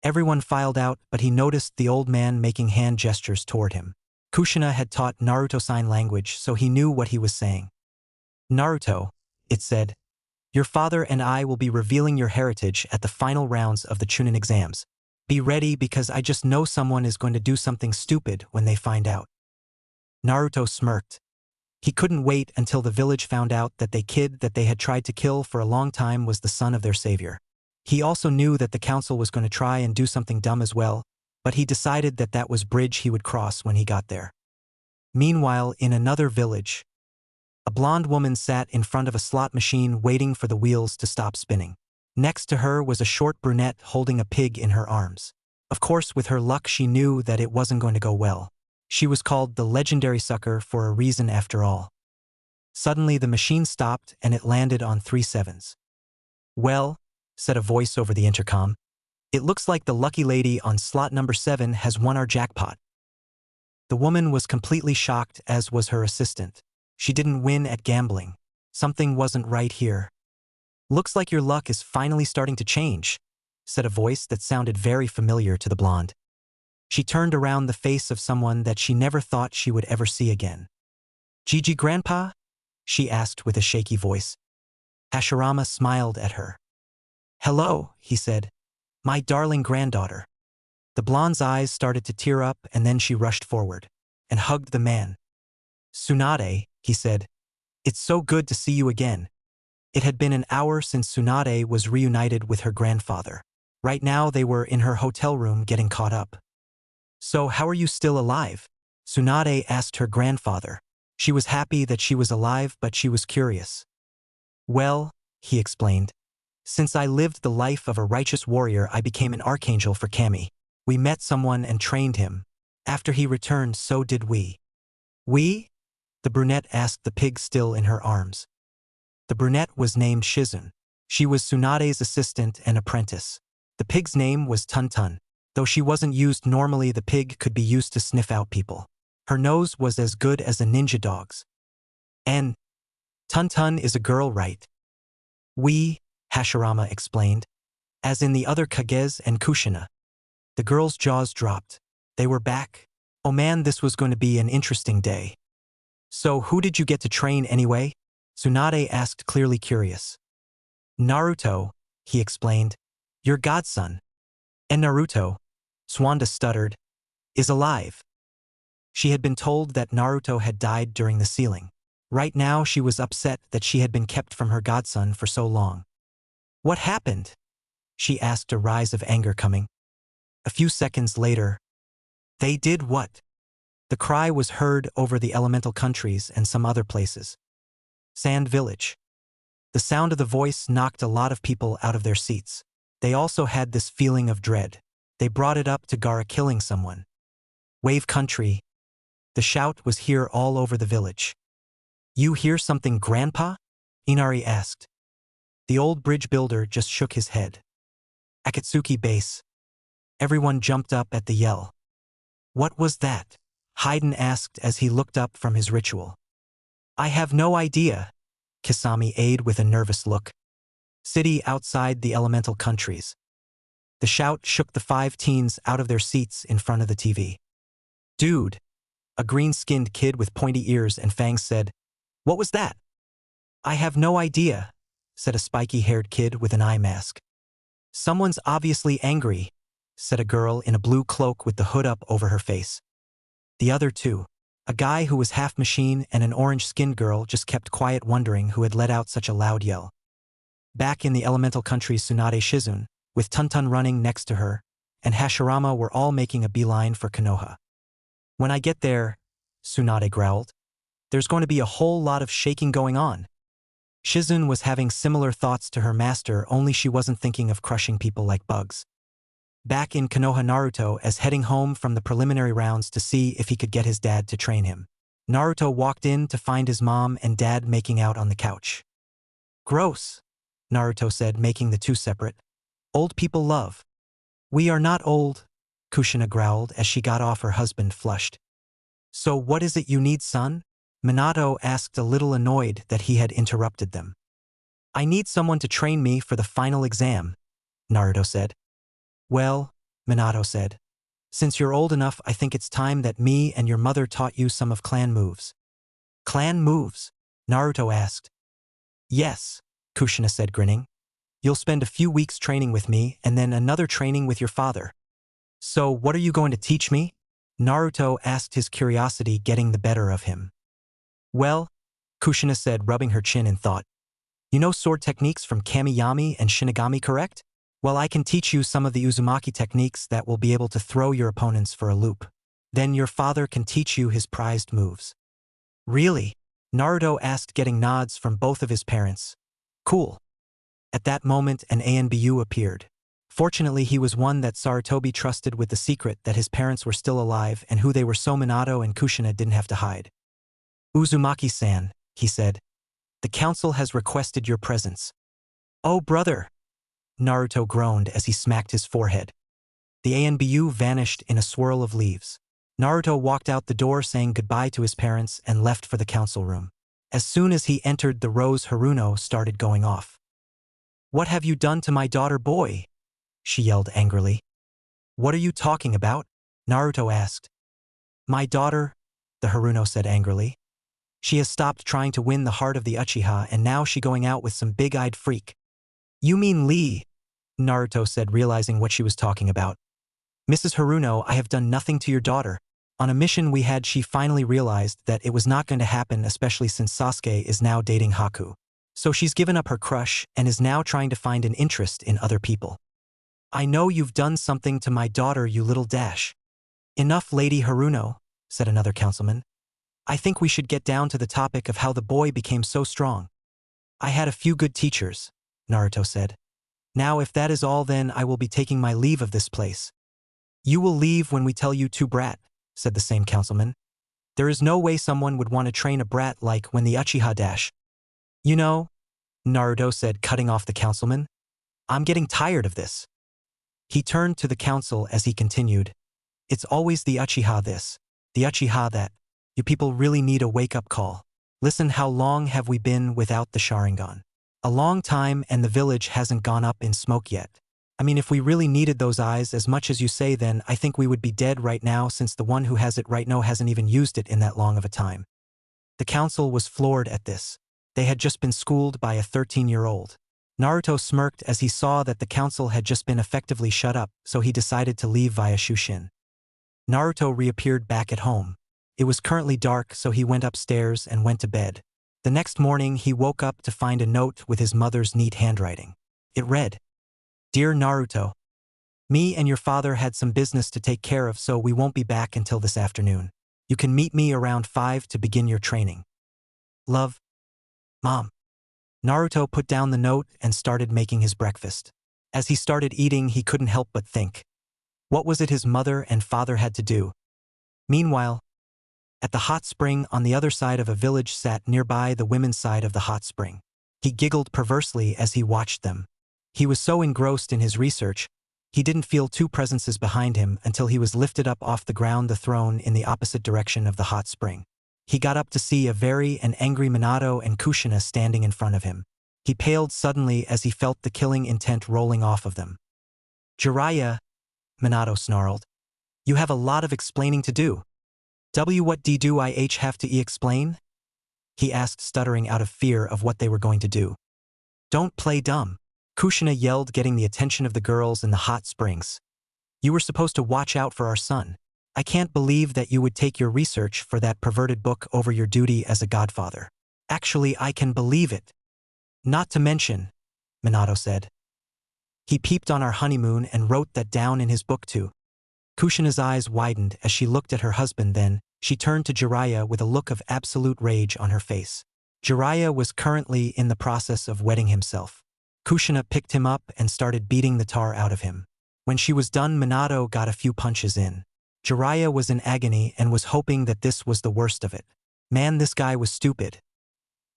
Everyone filed out, but he noticed the old man making hand gestures toward him. Kushina had taught Naruto sign language, so he knew what he was saying. Naruto, it said, your father and I will be revealing your heritage at the final rounds of the Chunin exams. Be ready because I just know someone is going to do something stupid when they find out. Naruto smirked. He couldn't wait until the village found out that the kid that they had tried to kill for a long time was the son of their savior. He also knew that the council was going to try and do something dumb as well, but he decided that that was bridge he would cross when he got there. Meanwhile, in another village, a blonde woman sat in front of a slot machine waiting for the wheels to stop spinning. Next to her was a short brunette holding a pig in her arms. Of course, with her luck, she knew that it wasn't going to go well. She was called the legendary sucker for a reason after all. Suddenly, the machine stopped and it landed on 3 sevens. Well, said a voice over the intercom, it looks like the lucky lady on slot number 7 has won our jackpot. The woman was completely shocked, as was her assistant. She didn't win at gambling. Something wasn't right here. Looks like your luck is finally starting to change, said a voice that sounded very familiar to the blonde. She turned around the face of someone that she never thought she would ever see again. Gigi Grandpa? She asked with a shaky voice. Hashirama smiled at her. Hello, he said. My darling granddaughter. The blonde's eyes started to tear up and then she rushed forward and hugged the man. Tsunade, he said. It's so good to see you again. It had been an hour since Tsunade was reunited with her grandfather. Right now they were in her hotel room getting caught up. So how are you still alive? Tsunade asked her grandfather. She was happy that she was alive, but she was curious. Well, he explained. Since I lived the life of a righteous warrior, I became an archangel for Kami. We met someone and trained him. After he returned, so did we. We? The brunette asked, the pig still in her arms. The brunette was named Shizun. She was Tsunade's assistant and apprentice. The pig's name was Tun Tun. Though she wasn't used normally, the pig could be used to sniff out people. Her nose was as good as a ninja dog's. And Tun Tun is a girl, right? We, Hashirama explained, as in the other Kages and Kushina. The girl's jaws dropped. They were back. Oh man, this was going to be an interesting day. So who did you get to train anyway? Tsunade asked, clearly curious. Naruto, he explained. Your godson. And Naruto, Swanda stuttered, is alive. She had been told that Naruto had died during the sealing. Right now she was upset that she had been kept from her godson for so long. What happened? She asked, a rise of anger coming. A few seconds later, they did what? The cry was heard over the elemental countries and some other places. Sand Village. The sound of the voice knocked a lot of people out of their seats. They also had this feeling of dread. They brought it up to Gaara killing someone. Wave country. The shout was here all over the village. You hear something, Grandpa? Inari asked. The old bridge builder just shook his head. Akatsuki base. Everyone jumped up at the yell. What was that? Haydn asked as he looked up from his ritual. I have no idea, Kisame aid with a nervous look. City outside the elemental countries. The shout shook the 5 teens out of their seats in front of the TV. Dude, a green-skinned kid with pointy ears and fangs said, what was that? I have no idea, said a spiky-haired kid with an eye mask. Someone's obviously angry, said a girl in a blue cloak with the hood up over her face. The other two, a guy who was half machine and an orange-skinned girl, just kept quiet, wondering who had let out such a loud yell. Back in the elemental countries, Tsunade Shizune, with Tuntun running next to her, and Hashirama were all making a beeline for Konoha. When I get there, Tsunade growled, there's going to be a whole lot of shaking going on. Shizune was having similar thoughts to her master, only she wasn't thinking of crushing people like bugs. Back in Konoha, Naruto as heading home from the preliminary rounds to see if he could get his dad to train him. Naruto walked in to find his mom and dad making out on the couch. Gross, Naruto said, making the two separate. Old people love. We are not old, Kushina growled as she got off. Her husband flushed. So what is it you need, son? Minato asked, a little annoyed that he had interrupted them. I need someone to train me for the final exam, Naruto said. Well, Minato said, since you're old enough, I think it's time that me and your mother taught you some of clan moves. Clan moves? Naruto asked. Yes, Kushina said, grinning. You'll spend a few weeks training with me and then another training with your father. So what are you going to teach me? Naruto asked, his curiosity getting the better of him. Well, Kushina said, rubbing her chin in thought. You know sword techniques from Kamiyami and Shinigami, correct? Well, I can teach you some of the Uzumaki techniques that will be able to throw your opponents for a loop. Then your father can teach you his prized moves. Really? Naruto asked, getting nods from both of his parents. Cool. At that moment, an ANBU appeared. Fortunately, he was one that Sarutobi trusted with the secret that his parents were still alive and who they were, so Minato and Kushina didn't have to hide. Uzumaki-san, he said. The council has requested your presence. Oh, brother! Naruto groaned as he smacked his forehead. The ANBU vanished in a swirl of leaves. Naruto walked out the door saying goodbye to his parents and left for the council room. As soon as he entered, the Rose Haruno started going off. What have you done to my daughter, boy? She yelled angrily. What are you talking about? Naruto asked. My daughter, the Haruno said angrily. She has stopped trying to win the heart of the Uchiha and now she going out with some big-eyed freak. You mean Lee? Naruto said, realizing what she was talking about. Mrs. Haruno, I have done nothing to your daughter. On a mission we had, she finally realized that it was not going to happen, especially since Sasuke is now dating Haku. So she's given up her crush and is now trying to find an interest in other people. I know you've done something to my daughter, you little dash. Enough, Lady Haruno, said another councilman. I think we should get down to the topic of how the boy became so strong. I had a few good teachers, Naruto said. Now if that is all, then I will be taking my leave of this place. You will leave when we tell you to, brat, said the same councilman. There is no way someone would want to train a brat like when the Uchiha dash. You know, Naruto said, cutting off the councilman. I'm getting tired of this. He turned to the council as he continued. It's always the Uchiha this, the Uchiha that. You people really need a wake-up call. Listen, how long have we been without the Sharingan? A long time, and the village hasn't gone up in smoke yet. I mean, if we really needed those eyes as much as you say, then I think we would be dead right now, since the one who has it right now hasn't even used it in that long of a time. The council was floored at this. They had just been schooled by a 13-year-old. Naruto smirked as he saw that the council had just been effectively shut up, so he decided to leave via Shushin. Naruto reappeared back at home. It was currently dark, so he went upstairs and went to bed. The next morning, he woke up to find a note with his mother's neat handwriting. It read, Dear Naruto, me and your father had some business to take care of, so we won't be back until this afternoon. You can meet me around 5 to begin your training. Love, Mom. Naruto put down the note and started making his breakfast. As he started eating, he couldn't help but think. What was it his mother and father had to do? Meanwhile, at the hot spring on the other side of a village sat nearby the women's side of the hot spring. He giggled perversely as he watched them. He was so engrossed in his research, he didn't feel two presences behind him until he was lifted up off the ground the throne in the opposite direction of the hot spring. He got up to see a very angry Minato and Kushina standing in front of him. He paled suddenly as he felt the killing intent rolling off of them. Jiraiya, Minato snarled. You have a lot of explaining to do. What do I have to explain? He asked, stuttering out of fear of what they were going to do. Don't play dumb, Kushina yelled, getting the attention of the girls in the hot springs. You were supposed to watch out for our son. I can't believe that you would take your research for that perverted book over your duty as a godfather. Actually, I can believe it. Not to mention, Minato said. He peeped on our honeymoon and wrote that down in his book too. Kushina's eyes widened as she looked at her husband, then she turned to Jiraiya with a look of absolute rage on her face. Jiraiya was currently in the process of wetting himself. Kushina picked him up and started beating the tar out of him. When she was done, Minato got a few punches in. Jiraiya was in agony and was hoping that this was the worst of it. Man, this guy was stupid.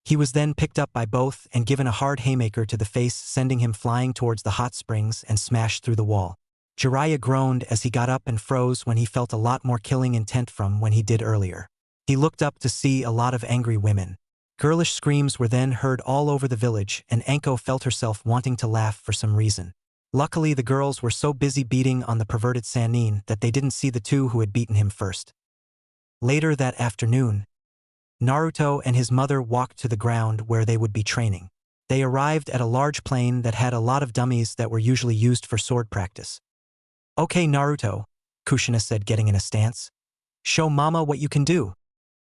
He was then picked up by both and given a hard haymaker to the face, sending him flying towards the hot springs and smashed through the wall. Jiraiya groaned as he got up and froze when he felt a lot more killing intent from when he did earlier. He looked up to see a lot of angry women. Girlish screams were then heard all over the village, and Anko felt herself wanting to laugh for some reason. Luckily, the girls were so busy beating on the perverted Sannin that they didn't see the two who had beaten him first. Later that afternoon, Naruto and his mother walked to the ground where they would be training. They arrived at a large plain that had a lot of dummies that were usually used for sword practice. Okay, Naruto, Kushina said, getting in a stance. Show Mama what you can do.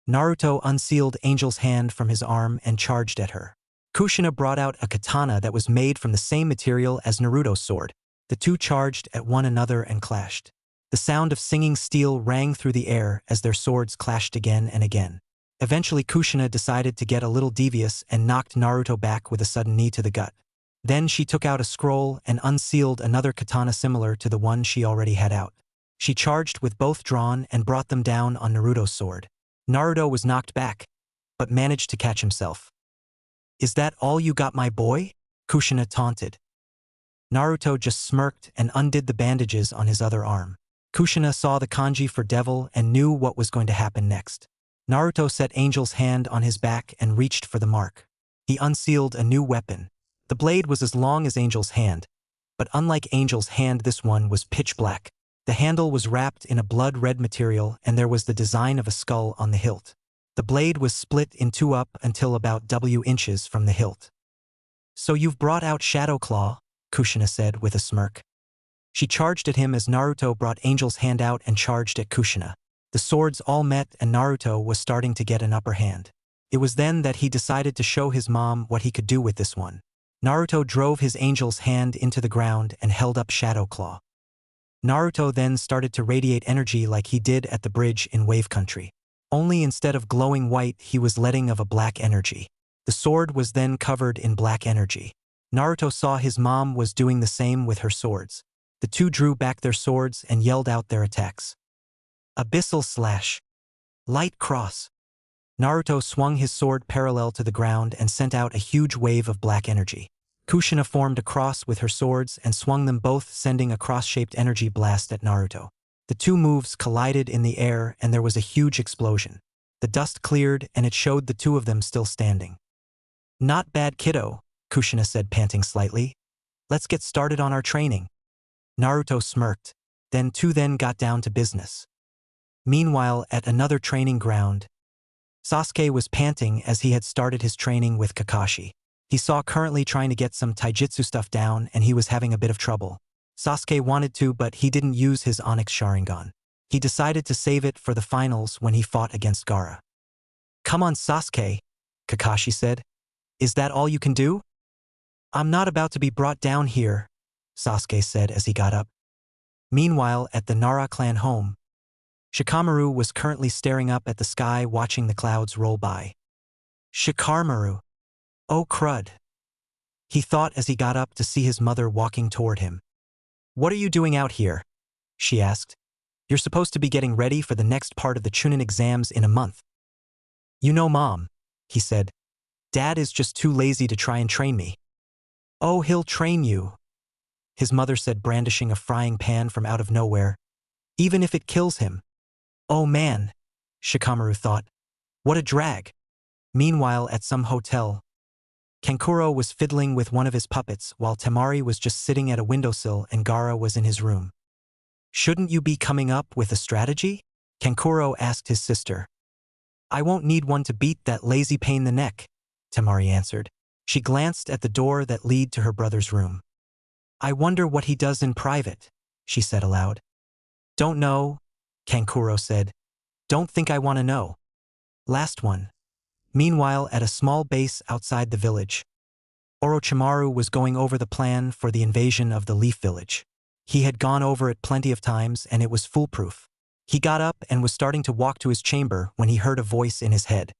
Naruto unsealed Angel's hand from his arm and charged at her. Kushina brought out a katana that was made from the same material as Naruto's sword. The two charged at one another and clashed. The sound of singing steel rang through the air as their swords clashed again and again. Eventually, Kushina decided to get a little devious and knocked Naruto back with a sudden knee to the gut. Then she took out a scroll and unsealed another katana similar to the one she already had out. She charged with both drawn and brought them down on Naruto's sword. Naruto was knocked back, but managed to catch himself. Is that all you got, my boy? Kushina taunted. Naruto just smirked and undid the bandages on his other arm. Kushina saw the kanji for devil and knew what was going to happen next. Naruto set Angel's hand on his back and reached for the mark. He unsealed a new weapon. The blade was as long as Angel's hand, but unlike Angel's hand, this one was pitch black. The handle was wrapped in a blood-red material and there was the design of a skull on the hilt. The blade was split in two up until about inches from the hilt. So you've brought out Shadow Claw, Kushina said with a smirk. She charged at him as Naruto brought Angel's hand out and charged at Kushina. The swords all met and Naruto was starting to get an upper hand. It was then that he decided to show his mom what he could do with this one. Naruto drove his Angel's hand into the ground and held up Shadow Claw. Naruto then started to radiate energy like he did at the bridge in Wave Country. Only instead of glowing white, he was letting of a black energy. The sword was then covered in black energy. Naruto saw his mom was doing the same with her swords. The two drew back their swords and yelled out their attacks. Abyssal Slash. Light Cross. Naruto swung his sword parallel to the ground and sent out a huge wave of black energy. Kushina formed a cross with her swords and swung them both, sending a cross-shaped energy blast at Naruto. The two moves collided in the air and there was a huge explosion. The dust cleared and it showed the two of them still standing. Not bad, kiddo, Kushina said, panting slightly. Let's get started on our training. Naruto smirked. Then two got down to business. Meanwhile, at another training ground, Sasuke was panting as he had started his training with Kakashi. He saw currently trying to get some taijutsu stuff down and he was having a bit of trouble. Sasuke wanted to, but he didn't use his Onyx Sharingan. He decided to save it for the finals when he fought against Gaara. Come on, Sasuke, Kakashi said. Is that all you can do? I'm not about to be brought down here, Sasuke said as he got up. Meanwhile, at the Nara clan home, Shikamaru was currently staring up at the sky watching the clouds roll by. Shikamaru. Oh crud, he thought as he got up to see his mother walking toward him. "What are you doing out here?" she asked. "You're supposed to be getting ready for the next part of the Chunin exams in a month." "You know, Mom," he said. "Dad is just too lazy to try and train me." "Oh, he'll train you," his mother said, brandishing a frying pan from out of nowhere. "Even if it kills him." "Oh man," Shikamaru thought. "What a drag." Meanwhile, at some hotel, Kankuro was fiddling with one of his puppets while Temari was just sitting at a windowsill and Gaara was in his room. "Shouldn't you be coming up with a strategy?" Kankuro asked his sister. "I won't need one to beat that lazy pain in the neck," Temari answered. She glanced at the door that led to her brother's room. "I wonder what he does in private," she said aloud. "Don't know," Kankuro said. "Don't think I want to know." Last one. Meanwhile, at a small base outside the village, Orochimaru was going over the plan for the invasion of the Leaf Village. He had gone over it plenty of times and it was foolproof. He got up and was starting to walk to his chamber when he heard a voice in his head.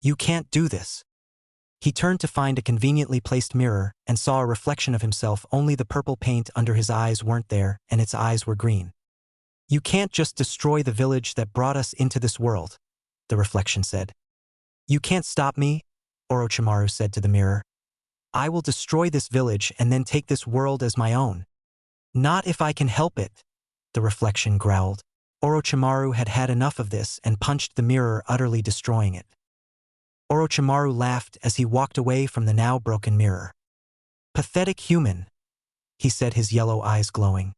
"You can't do this." He turned to find a conveniently placed mirror and saw a reflection of himself. Only the purple paint under his eyes weren't there, and its eyes were green. "You can't just destroy the village that brought us into this world," the reflection said. "You can't stop me," Orochimaru said to the mirror. "I will destroy this village and then take this world as my own." "Not if I can help it," the reflection growled. Orochimaru had had enough of this and punched the mirror, utterly destroying it. Orochimaru laughed as he walked away from the now broken mirror. "Pathetic human," he said, his yellow eyes glowing.